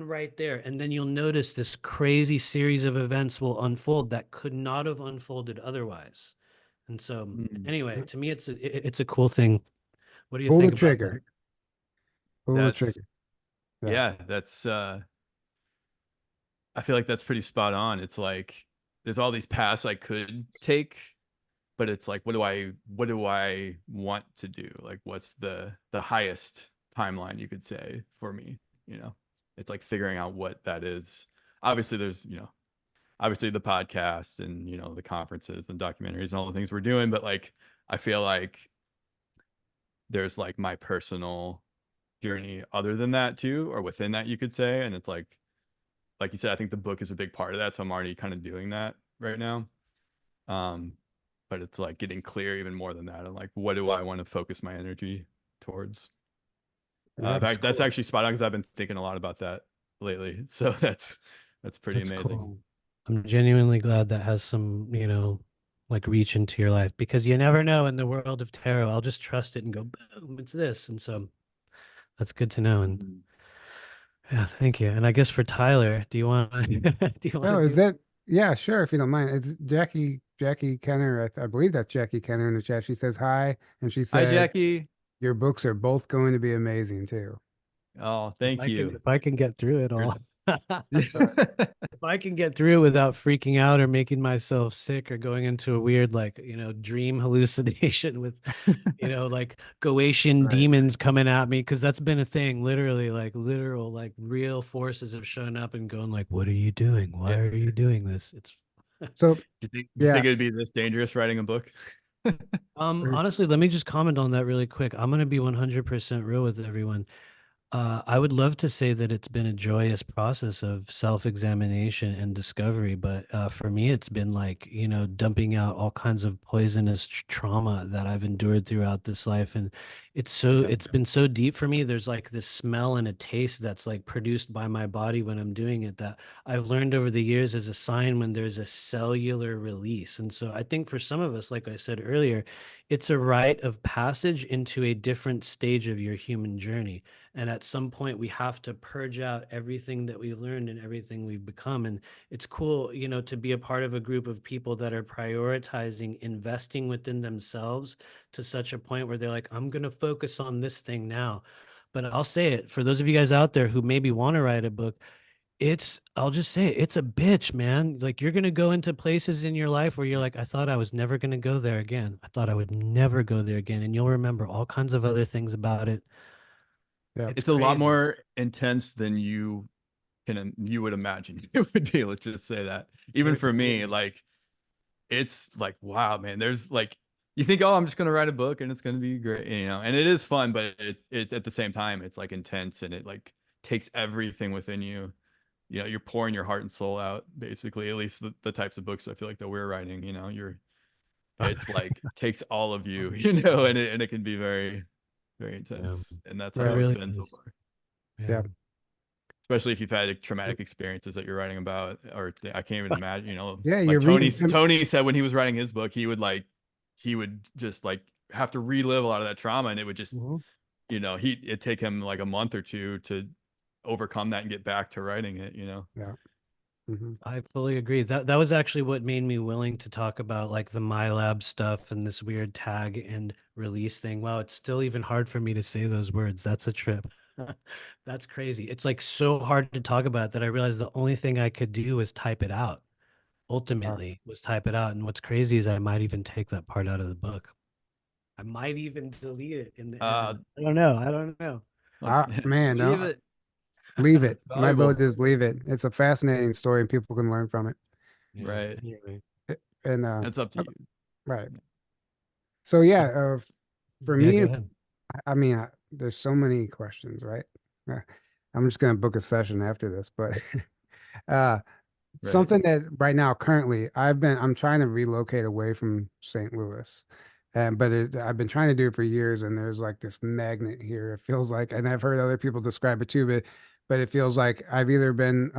[SPEAKER 3] right there. And then you'll notice this crazy series of events will unfold that could not have unfolded otherwise. And so anyway, to me, it's a cool thing. What do you
[SPEAKER 1] Pull the
[SPEAKER 3] think about that?
[SPEAKER 1] trigger. Pull the
[SPEAKER 2] That's
[SPEAKER 1] trigger.
[SPEAKER 2] yeah, that's I feel like that's pretty spot on. It's like there's all these paths I could take, but it's like what do I want to do? Like what's the highest timeline you could say for me, you know? It's like figuring out what that is. Obviously there's, obviously the podcast and, the conferences and documentaries and all the things we're doing, but like I feel like there's like my personal journey other than that too, or within that you could say. And it's like you said, I think the book is a big part of that. So I'm already kind of doing that right now. Um, but it's like getting clear even more than that. And like, what do I want to focus my energy towards? In fact, that's
[SPEAKER 1] Cool.
[SPEAKER 2] actually spot on because I've been thinking a lot about that lately. So that's pretty
[SPEAKER 3] That's
[SPEAKER 2] amazing.
[SPEAKER 3] cool. I'm genuinely glad that has some, like reach into your life, because you never know in the world of tarot. I'll just trust it and go, boom, it's this. And so that's good to know. And yeah, thank you. And I guess for Tyler, do you want to do you want
[SPEAKER 1] Oh,
[SPEAKER 3] to
[SPEAKER 1] is
[SPEAKER 3] do
[SPEAKER 1] that? Yeah, sure. If you don't mind, it's Jackie Kenner. I believe that's Jackie Kenner in the chat. She says hi, and she
[SPEAKER 2] Hi,
[SPEAKER 1] says
[SPEAKER 2] Jackie.
[SPEAKER 1] your books are both going to be amazing too.
[SPEAKER 2] Oh,
[SPEAKER 3] if
[SPEAKER 2] thank you.
[SPEAKER 3] I can get through it all.
[SPEAKER 2] There's-
[SPEAKER 3] If I can get through it without freaking out or making myself sick or going into a weird, like, dream hallucination with, like Goetian
[SPEAKER 1] Right.
[SPEAKER 3] demons coming at me, because that's been a thing, literally, like literal, like real forces have shown up and going like, what are you doing? Why
[SPEAKER 2] Yeah.
[SPEAKER 3] are you doing this? It's
[SPEAKER 1] So
[SPEAKER 2] Do you
[SPEAKER 1] yeah,
[SPEAKER 2] think it'd be this dangerous writing a book?
[SPEAKER 3] honestly, let me just comment on that really quick. I'm gonna be 100% real with everyone. I would love to say that it's been a joyous process of self-examination and discovery, but for me, it's been like, dumping out all kinds of poisonous trauma that I've endured throughout this life. And it's been so deep for me. There's like this smell and a taste that's like produced by my body when I'm doing it that I've learned over the years as a sign when there's a cellular release. And so I think for some of us, like I said earlier, it's a rite of passage into a different stage of your human journey. And at some point, we have to purge out everything that we've learned and everything we've become. And it's cool, you know, to be a part of a group of people that are prioritizing investing within themselves to such a point where they're like, I'm going to focus on this thing now. But I'll say it for those of you guys out there who maybe want to write a book, I'll just say it, it's a bitch, man. Like you're going to go into places in your life where you're like, I thought I was never going to go there again. I thought I would never go there again. And you'll remember all kinds of other things about it.
[SPEAKER 1] Yeah.
[SPEAKER 2] It's a lot more intense than you would imagine it would be. Let's just say that. Even for me, like it's like, wow, man, there's like, you think, oh, I'm just going to write a book and it's going to be great, you know, and it is fun, but it at the same time, it's like intense and it like takes everything within you. You know, you're pouring your heart and soul out, basically, at least the types of books I feel like that we're writing, you know, it's like takes all of you, you know, and it can be very, very intense. And that's
[SPEAKER 3] It
[SPEAKER 2] how it's
[SPEAKER 3] really
[SPEAKER 2] been so
[SPEAKER 3] is.
[SPEAKER 2] far.
[SPEAKER 1] Yeah.
[SPEAKER 2] Especially if you've had traumatic experiences that you're writing about, or I can't even imagine, you know,
[SPEAKER 1] Yeah,
[SPEAKER 2] like
[SPEAKER 1] you're reading.
[SPEAKER 2] Tony said when he was writing his book, he would just like have to relive a lot of that trauma, and it would just, you know, it'd take him like a month or two to overcome that and get back to writing it, you know.
[SPEAKER 1] Yeah.
[SPEAKER 3] I fully agree. That was actually what made me willing to talk about like the MyLab stuff and this weird tag and release thing. Wow, it's still even hard for me to say those words. That's a trip. That's crazy. It's like so hard to talk about that I realized the only thing I could do was type it out. Ultimately, was type it out. And what's crazy is I might even take that part out of the book. I might even delete it in the
[SPEAKER 2] Uh,
[SPEAKER 3] end. I don't know. I don't know.
[SPEAKER 1] Man,
[SPEAKER 2] leave
[SPEAKER 1] no,
[SPEAKER 2] it.
[SPEAKER 1] leave it.
[SPEAKER 2] It's
[SPEAKER 1] My
[SPEAKER 2] valuable.
[SPEAKER 1] vote is leave it. It's a fascinating story and people can learn from it.
[SPEAKER 3] Yeah.
[SPEAKER 2] Right.
[SPEAKER 3] Anyway.
[SPEAKER 1] And
[SPEAKER 2] That's up to you.
[SPEAKER 1] right. So yeah, for
[SPEAKER 3] Yeah,
[SPEAKER 1] me,
[SPEAKER 3] go ahead.
[SPEAKER 1] I mean, there's so many questions, right? Uh, I'm just gonna book a session after this, but uh,
[SPEAKER 2] Right.
[SPEAKER 1] something that right now, currently, I'm trying to relocate away from St. Louis. And but I've been trying to do it for years, and there's like this magnet here. It feels like, and I've heard other people describe it too, but it feels like I've either been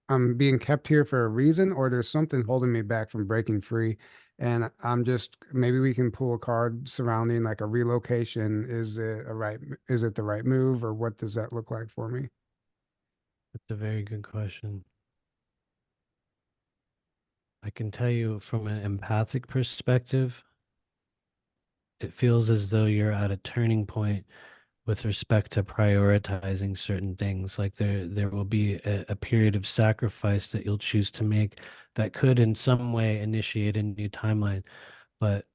[SPEAKER 1] I'm being kept here for a reason, or there's something holding me back from breaking free. And I'm just maybe we can pull a card surrounding like a relocation. Is it the right move, or what does that look like for me?
[SPEAKER 3] That's a very good question. I can tell you from an empathic perspective, it feels as though you're at a turning point with respect to prioritizing certain things. Like there will be a period of sacrifice that you'll choose to make that could in some way initiate a new timeline. But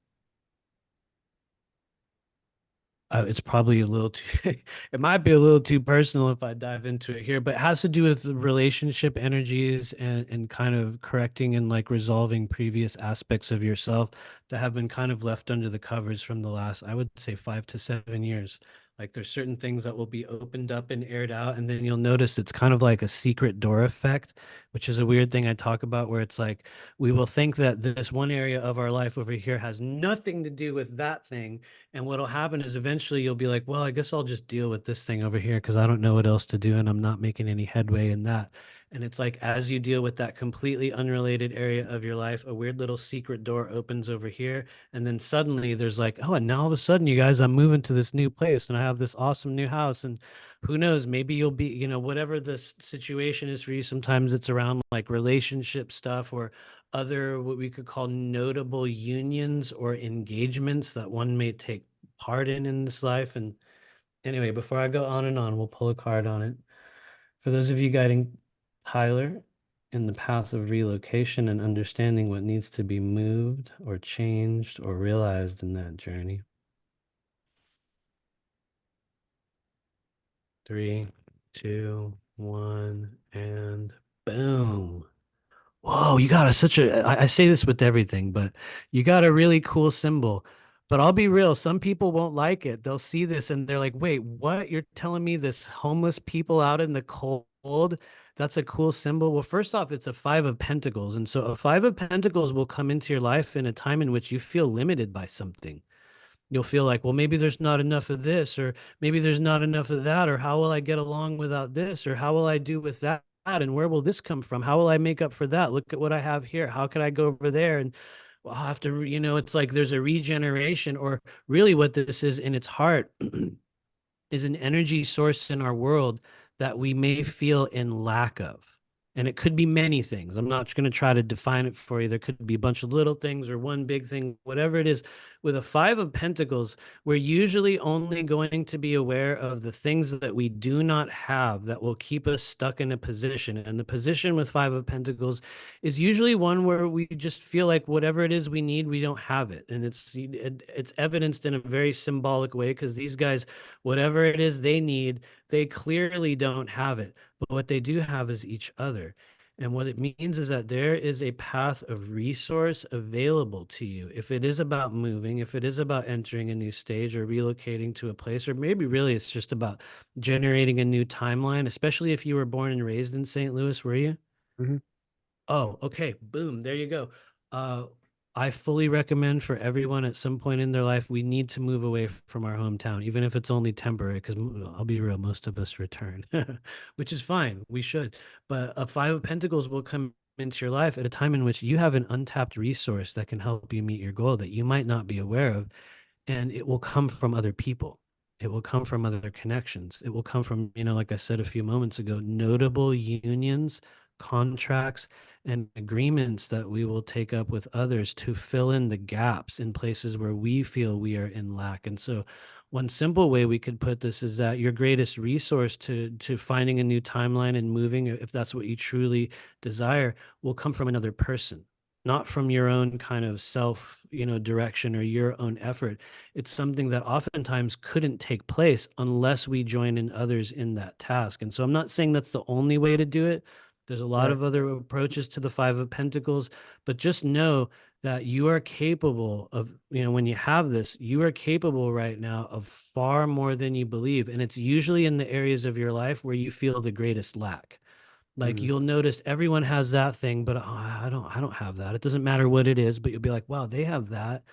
[SPEAKER 3] it's probably a little too it might be a little too personal if I dive into it here, but it has to do with the relationship energies and kind of correcting and like resolving previous aspects of yourself that have been kind of left under the covers from the last, I would say, 5 to 7 years. Like there's certain things that will be opened up and aired out, and then you'll notice it's kind of like a secret door effect, which is a weird thing I talk about, where it's like we will think that this one area of our life over here has nothing to do with that thing, and what'll happen is eventually you'll be like, well, I guess I'll just deal with this thing over here because I don't know what else to do and I'm not making any headway in that. And it's like as you deal with that completely unrelated area of your life, a weird little secret door opens over here. And then suddenly there's like, oh, and now all of a sudden, you guys, I'm moving to this new place and I have this awesome new house. And who knows, maybe you'll be, you know, whatever the situation is for you. Sometimes it's around like relationship stuff or other what we could call notable unions or engagements that one may take part in this life. And anyway, before I go on and on, we'll pull a card on it. For those of you guiding Tyler in the path of relocation and understanding what needs to be moved or changed or realized in that journey. 3, 2, 1, and boom. Whoa, you got I say this with everything, but you got a really cool symbol. But I'll be real, some people won't like it. They'll see this and they're like, wait, what? You're telling me this homeless people out in the cold? That's a cool symbol. Well, first off, it's a 5 of Pentacles. And so a 5 of Pentacles will come into your life in a time in which you feel limited by something. You'll feel like, well, maybe there's not enough of this, or maybe there's not enough of that, or how will I get along without this, or how will I do with that? And where will this come from? How will I make up for that? Look at what I have here. How can I go over there? And well, I'll have to, it's like there's a regeneration, or really what this is in its heart is an energy source in our world that we may feel in lack of. And it could be many things. I'm not going to try to define it for you. There could be a bunch of little things or one big thing, whatever it is. With a Five of Pentacles, we're usually only going to be aware of the things that we do not have that will keep us stuck in a position. And the position with Five of Pentacles is usually one where we just feel like whatever it is we need, we don't have it. And it's evidenced in a very symbolic way, because these guys, whatever it is they need, they clearly don't have it. But what they do have is each other. And what it means is that there is a path of resource available to you. If it is about moving, if it is about entering a new stage or relocating to a place, or maybe really it's just about generating a new timeline, especially if you were born and raised in St. Louis, were you?
[SPEAKER 1] Mhm.
[SPEAKER 3] Oh, okay. Boom. There you go. I fully recommend for everyone at some point in their life, we need to move away from our hometown, even if it's only temporary, because I'll be real, most of us return, which is fine. We should. But a Five of Pentacles will come into your life at a time in which you have an untapped resource that can help you meet your goal that you might not be aware of. And it will come from other people. It will come from other connections. It will come from, like I said a few moments ago, notable unions, contracts, and agreements that we will take up with others to fill in the gaps in places where we feel we are in lack. And so one simple way we could put this is that your greatest resource to finding a new timeline and moving, if that's what you truly desire, will come from another person, not from your own kind of self, direction or your own effort. It's something that oftentimes couldn't take place unless we join in others in that task. And so I'm not saying that's the only way to do it. There's a lot
[SPEAKER 1] Right.
[SPEAKER 3] of other approaches to the Five of Pentacles, but just know that you are capable of, when you have this, you are capable right now of far more than you believe. And it's usually in the areas of your life where you feel the greatest lack. Like
[SPEAKER 1] Mhm.
[SPEAKER 3] you'll notice everyone has that thing, but I don't have that. It doesn't matter what it is, but you'll be like, wow, they have that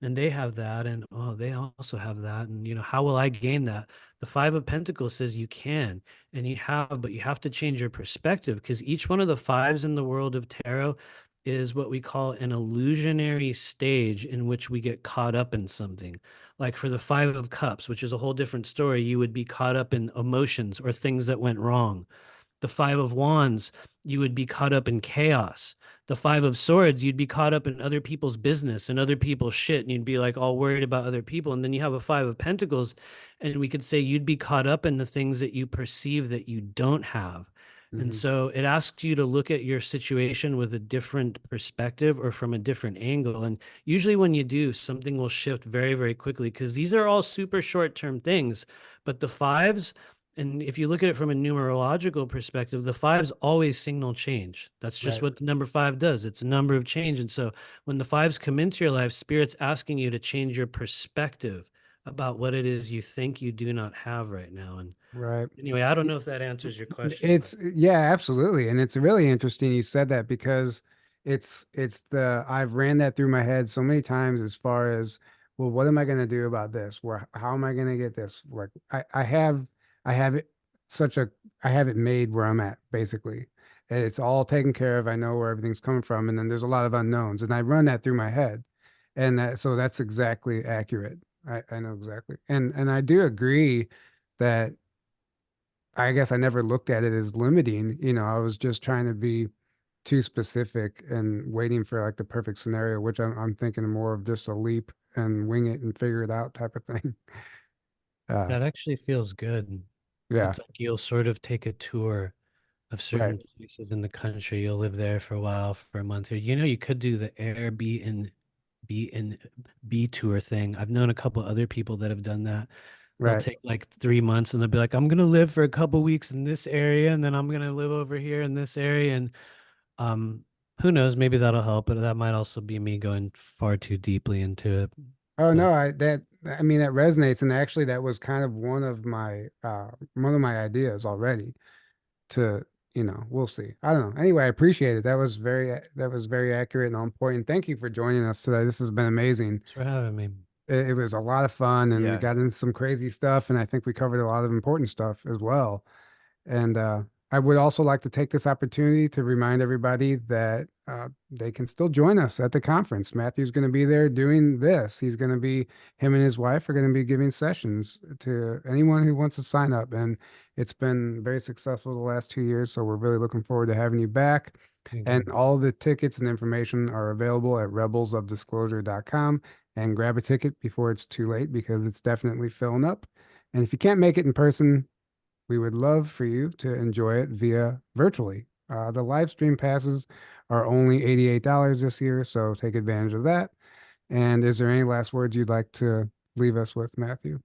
[SPEAKER 3] and they have that, and oh, they also have that. And how will I gain that? The Five of Pentacles says you can, and you have, but you have to change your perspective, because each one of the fives in the world of tarot is what we call an illusionary stage in which we get caught up in something. Like for the Five of Cups, which is a whole different story, you would be caught up in emotions or things that went wrong. The Five of Wands, you would be caught up in chaos. The Five of Swords, you'd be caught up in other people's business and other people's shit, and you'd be like all worried about other people. And then you have a Five of Pentacles, and we could say you'd be caught up in the things that you perceive that you don't have. And
[SPEAKER 1] Mhm.
[SPEAKER 3] so it asks you to look at your situation with a different perspective or from a different angle. And usually when you do, something will shift very, very quickly, because these are all super short-term things. But the fives, and if you look at it from a numerological perspective, the fives always signal change. That's just
[SPEAKER 1] Right.
[SPEAKER 3] what the number five does. It's a number of change. And so when the fives come into your life, Spirit's asking you to change your perspective about what it is you think you do not have right now. And
[SPEAKER 1] Right.
[SPEAKER 3] anyway, I don't know if that answers your question, but
[SPEAKER 1] It's yeah, absolutely. And it's really interesting you said that, because I've ran that through my head so many times, as far as, well, what am I going to do about this? Where how am I going to get this? Like I have it such a I have it made where I'm at, basically. And it's all taken care of. I know where everything's coming from, and then there's a lot of unknowns, and I run that through my head. And so that's exactly accurate. I know exactly. And I do agree that I guess I never looked at it as limiting. I was just trying to be too specific and waiting for like the perfect scenario, which I'm thinking more of just a leap and wing it and figure it out type of thing. Uh,
[SPEAKER 3] that actually feels good.
[SPEAKER 1] yeah,
[SPEAKER 3] It's like you'll sort of take a tour of
[SPEAKER 1] right,
[SPEAKER 3] certain places in the country. You'll live there for a while, for a month. Or you could do the Airbnb and B tour thing. I've known a couple other people that have done that. They'll
[SPEAKER 1] right.
[SPEAKER 3] take like 3 months and they'll be like, I'm gonna live for a couple weeks in this area, and then I'm gonna live over here in this area. And um, who knows, maybe that'll help, but that might also be me going far too deeply into it.
[SPEAKER 1] Oh
[SPEAKER 3] But
[SPEAKER 1] no, I mean that resonates, and actually that was kind of one of my ideas already to, we'll see. I don't know. Anyway, I appreciate it. That was very accurate and on point. And thank you for joining us today. This has been amazing.
[SPEAKER 3] thanks for having me.
[SPEAKER 1] it was a lot of fun, and we
[SPEAKER 2] Yeah.
[SPEAKER 1] got into some crazy stuff, and I think we covered a lot of important stuff as well. And I would also like to take this opportunity to remind everybody that they can still join us at the conference. Matthew's going to be there doing this. Him and his wife are going to be giving sessions to anyone who wants to sign up. And it's been very successful the last 2 years. So we're really looking forward to having you back.
[SPEAKER 3] Thank
[SPEAKER 1] And
[SPEAKER 3] you.
[SPEAKER 1] all the tickets and information are available at rebelsofdisclosure.com. And grab a ticket before it's too late, because it's definitely filling up. And if you can't make it in person, we would love for you to enjoy it via virtually. The live stream passes are only $88 this year, so take advantage of that. And is there any last words you'd like to leave us with, Matthew?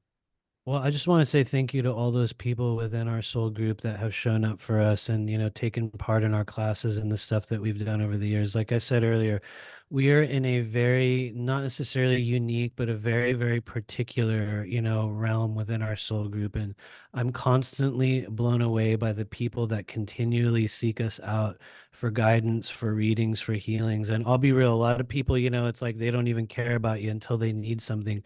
[SPEAKER 3] Well, I just want to say thank you to all those people within our soul group that have shown up for us and, taken part in our classes and the stuff that we've done over the years. Like I said earlier, we are in a very, not necessarily unique, but a very, very particular, realm within our soul group. And I'm constantly blown away by the people that continually seek us out for guidance, for readings, for healings. And I'll be real, a lot of people, it's like they don't even care about you until they need something.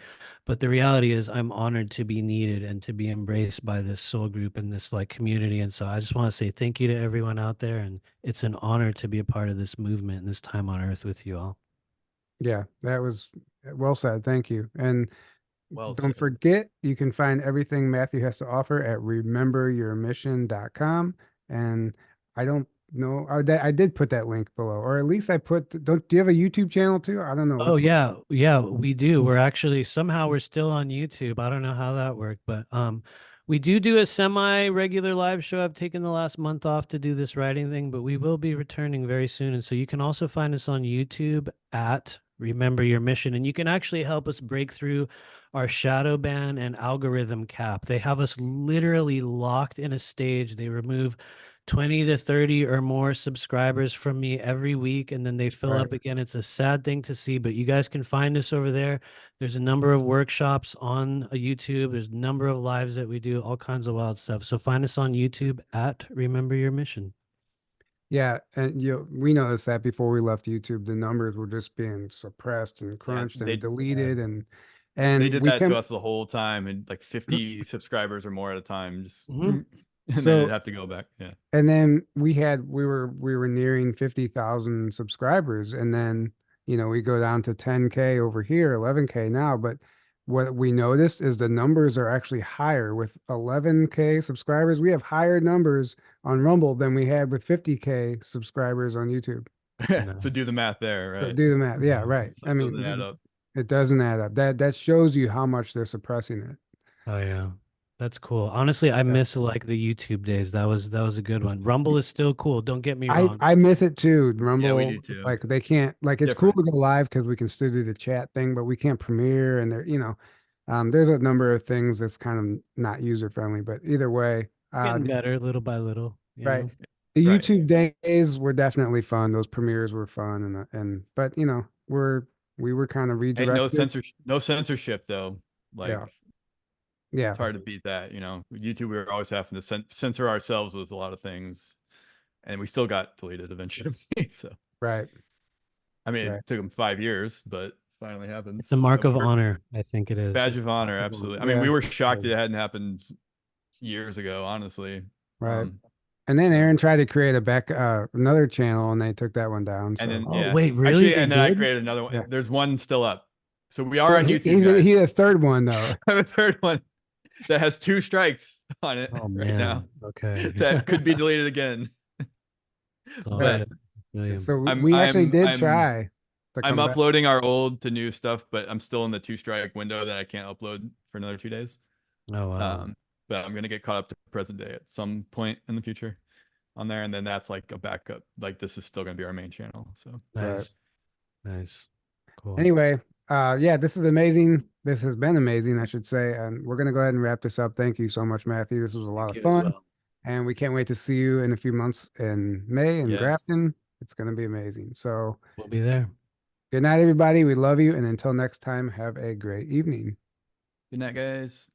[SPEAKER 3] But the reality is I'm honored to be needed and to be embraced by this soul group and this like community. And so I just want to say thank you to everyone out there. And it's an honor to be a part of this movement and this time on earth with you all.
[SPEAKER 1] Yeah, that was well said. Thank you. And
[SPEAKER 2] Well
[SPEAKER 1] don't
[SPEAKER 2] said.
[SPEAKER 1] forget, you can find everything Matthew has to offer at rememberyourmission.com. And I don't know, I did put that link below, or at least do you have a YouTube channel too? I don't know.
[SPEAKER 3] Oh yeah, yeah, we do. We're actually somehow we're still on YouTube. I don't know how that worked, but we do a semi-regular live show. I've taken the last month off to do this writing thing, but we will be returning very soon. And so you can also find us on YouTube at Remember Your Mission, and you can actually help us break through our shadow ban and algorithm cap. They have us literally locked in a stage. They remove 20 to 30 or more subscribers from me every week, and then they fill
[SPEAKER 1] Right.
[SPEAKER 3] up again. It's a sad thing to see, but you guys can find us over there. There's a number of workshops on YouTube. There's a number of lives that we do, all kinds of wild stuff. So find us on YouTube at Remember Your Mission.
[SPEAKER 1] Yeah, and we noticed that before we left YouTube, the numbers were just being suppressed and
[SPEAKER 2] Yeah,
[SPEAKER 1] crunched and
[SPEAKER 2] they
[SPEAKER 1] deleted, and
[SPEAKER 2] they
[SPEAKER 1] and
[SPEAKER 2] did
[SPEAKER 1] we
[SPEAKER 2] that to
[SPEAKER 1] can
[SPEAKER 2] us the whole time, and like 50 subscribers or more at a time, just
[SPEAKER 3] Mhm.
[SPEAKER 2] and then
[SPEAKER 1] so
[SPEAKER 2] it'd have to go back. Yeah.
[SPEAKER 1] and then we were nearing 50,000 subscribers, and then we go down to 10K over here, 11K now, but what we noticed is the numbers are actually higher with 11K subscribers. We have higher numbers on Rumble than we had with 50K subscribers on YouTube.
[SPEAKER 2] So do the math there,
[SPEAKER 1] So
[SPEAKER 2] right?
[SPEAKER 1] do the math. Yeah,
[SPEAKER 3] Nice.
[SPEAKER 1] right.
[SPEAKER 2] It's
[SPEAKER 1] I
[SPEAKER 2] like doesn't add
[SPEAKER 1] mean,
[SPEAKER 2] up.
[SPEAKER 1] it doesn't add up. That shows you how much they're suppressing it.
[SPEAKER 3] Oh yeah. That's cool. Honestly, I
[SPEAKER 1] Yeah.
[SPEAKER 3] miss like the YouTube days. That was a good one. Rumble is still cool. Don't get me
[SPEAKER 1] I
[SPEAKER 3] wrong.
[SPEAKER 1] I miss it too.
[SPEAKER 2] Yeah, we
[SPEAKER 1] Rumble,
[SPEAKER 2] do too.
[SPEAKER 1] like they can't, like it's cool
[SPEAKER 2] Different.
[SPEAKER 1] to go live because we can still do the chat thing, but we can't premiere, and there's a number of things that's kind of not user friendly. But either way,
[SPEAKER 3] Getting better little by little,
[SPEAKER 1] right. The
[SPEAKER 2] Right.
[SPEAKER 1] YouTube days were definitely fun. Those premieres were fun, and but we were kind of
[SPEAKER 2] Hey,
[SPEAKER 1] redirected.
[SPEAKER 2] no censorship though. Like
[SPEAKER 1] Yeah, yeah,
[SPEAKER 2] it's hard to beat that, you know. YouTube, we were always having to censor ourselves with a lot of things, and we still got deleted eventually. So,
[SPEAKER 1] right,
[SPEAKER 2] I mean,
[SPEAKER 1] right.
[SPEAKER 2] it took them 5 years, but finally happened.
[SPEAKER 3] It's a mark
[SPEAKER 2] But
[SPEAKER 3] of honor. I think it is.
[SPEAKER 2] badge
[SPEAKER 3] It's
[SPEAKER 2] of
[SPEAKER 3] a mark
[SPEAKER 2] honor,
[SPEAKER 3] of honor.
[SPEAKER 2] absolutely. I mean, we
[SPEAKER 1] Yeah,
[SPEAKER 2] were shocked it hadn't happened years ago, honestly.
[SPEAKER 1] right.
[SPEAKER 2] Um,
[SPEAKER 1] And then
[SPEAKER 2] so
[SPEAKER 1] Aaron tried to create another channel, and they took that one down.
[SPEAKER 2] and
[SPEAKER 1] So
[SPEAKER 2] then
[SPEAKER 3] Oh,
[SPEAKER 2] yeah,
[SPEAKER 3] wait, really?
[SPEAKER 2] actually,
[SPEAKER 3] They
[SPEAKER 2] and then I
[SPEAKER 3] did?
[SPEAKER 2] created another
[SPEAKER 1] yeah.
[SPEAKER 2] one. There's one still up, so we are
[SPEAKER 1] Well,
[SPEAKER 2] on YouTube,
[SPEAKER 1] he
[SPEAKER 2] guys.
[SPEAKER 1] had a third one though.
[SPEAKER 2] I have a third one that has 2 strikes on it
[SPEAKER 3] Oh
[SPEAKER 2] right now
[SPEAKER 3] man. Okay.
[SPEAKER 2] that could be deleted again.
[SPEAKER 3] It's all
[SPEAKER 1] Right.
[SPEAKER 2] But
[SPEAKER 3] good. William.
[SPEAKER 1] So
[SPEAKER 2] I'm
[SPEAKER 1] we actually
[SPEAKER 2] I'm
[SPEAKER 1] did
[SPEAKER 2] I'm
[SPEAKER 1] try to
[SPEAKER 2] I'm
[SPEAKER 1] come back.
[SPEAKER 2] uploading our old to new stuff, but I'm still in the 2 strike window that I can't upload for another 2 days.
[SPEAKER 3] Oh wow.
[SPEAKER 2] But I'm gonna get caught up to present day at some point in the future on there, and then that's like a backup. Like this is still gonna be our main channel. So
[SPEAKER 1] Right.
[SPEAKER 3] Nice. Nice. Cool.
[SPEAKER 1] Anyway, yeah, this is amazing. This has been amazing, I should say. And we're gonna go ahead and wrap this up. Thank you so much, Matthew. This was a lot
[SPEAKER 3] Thank
[SPEAKER 1] of
[SPEAKER 3] you as
[SPEAKER 1] fun,
[SPEAKER 3] well.
[SPEAKER 1] and we can't wait to see you in a few months in May in
[SPEAKER 2] yes,
[SPEAKER 1] Grafton. It's gonna be amazing. So
[SPEAKER 3] We'll be there.
[SPEAKER 1] good night, everybody. We love you, and until next time, have a great evening.
[SPEAKER 2] good night, guys.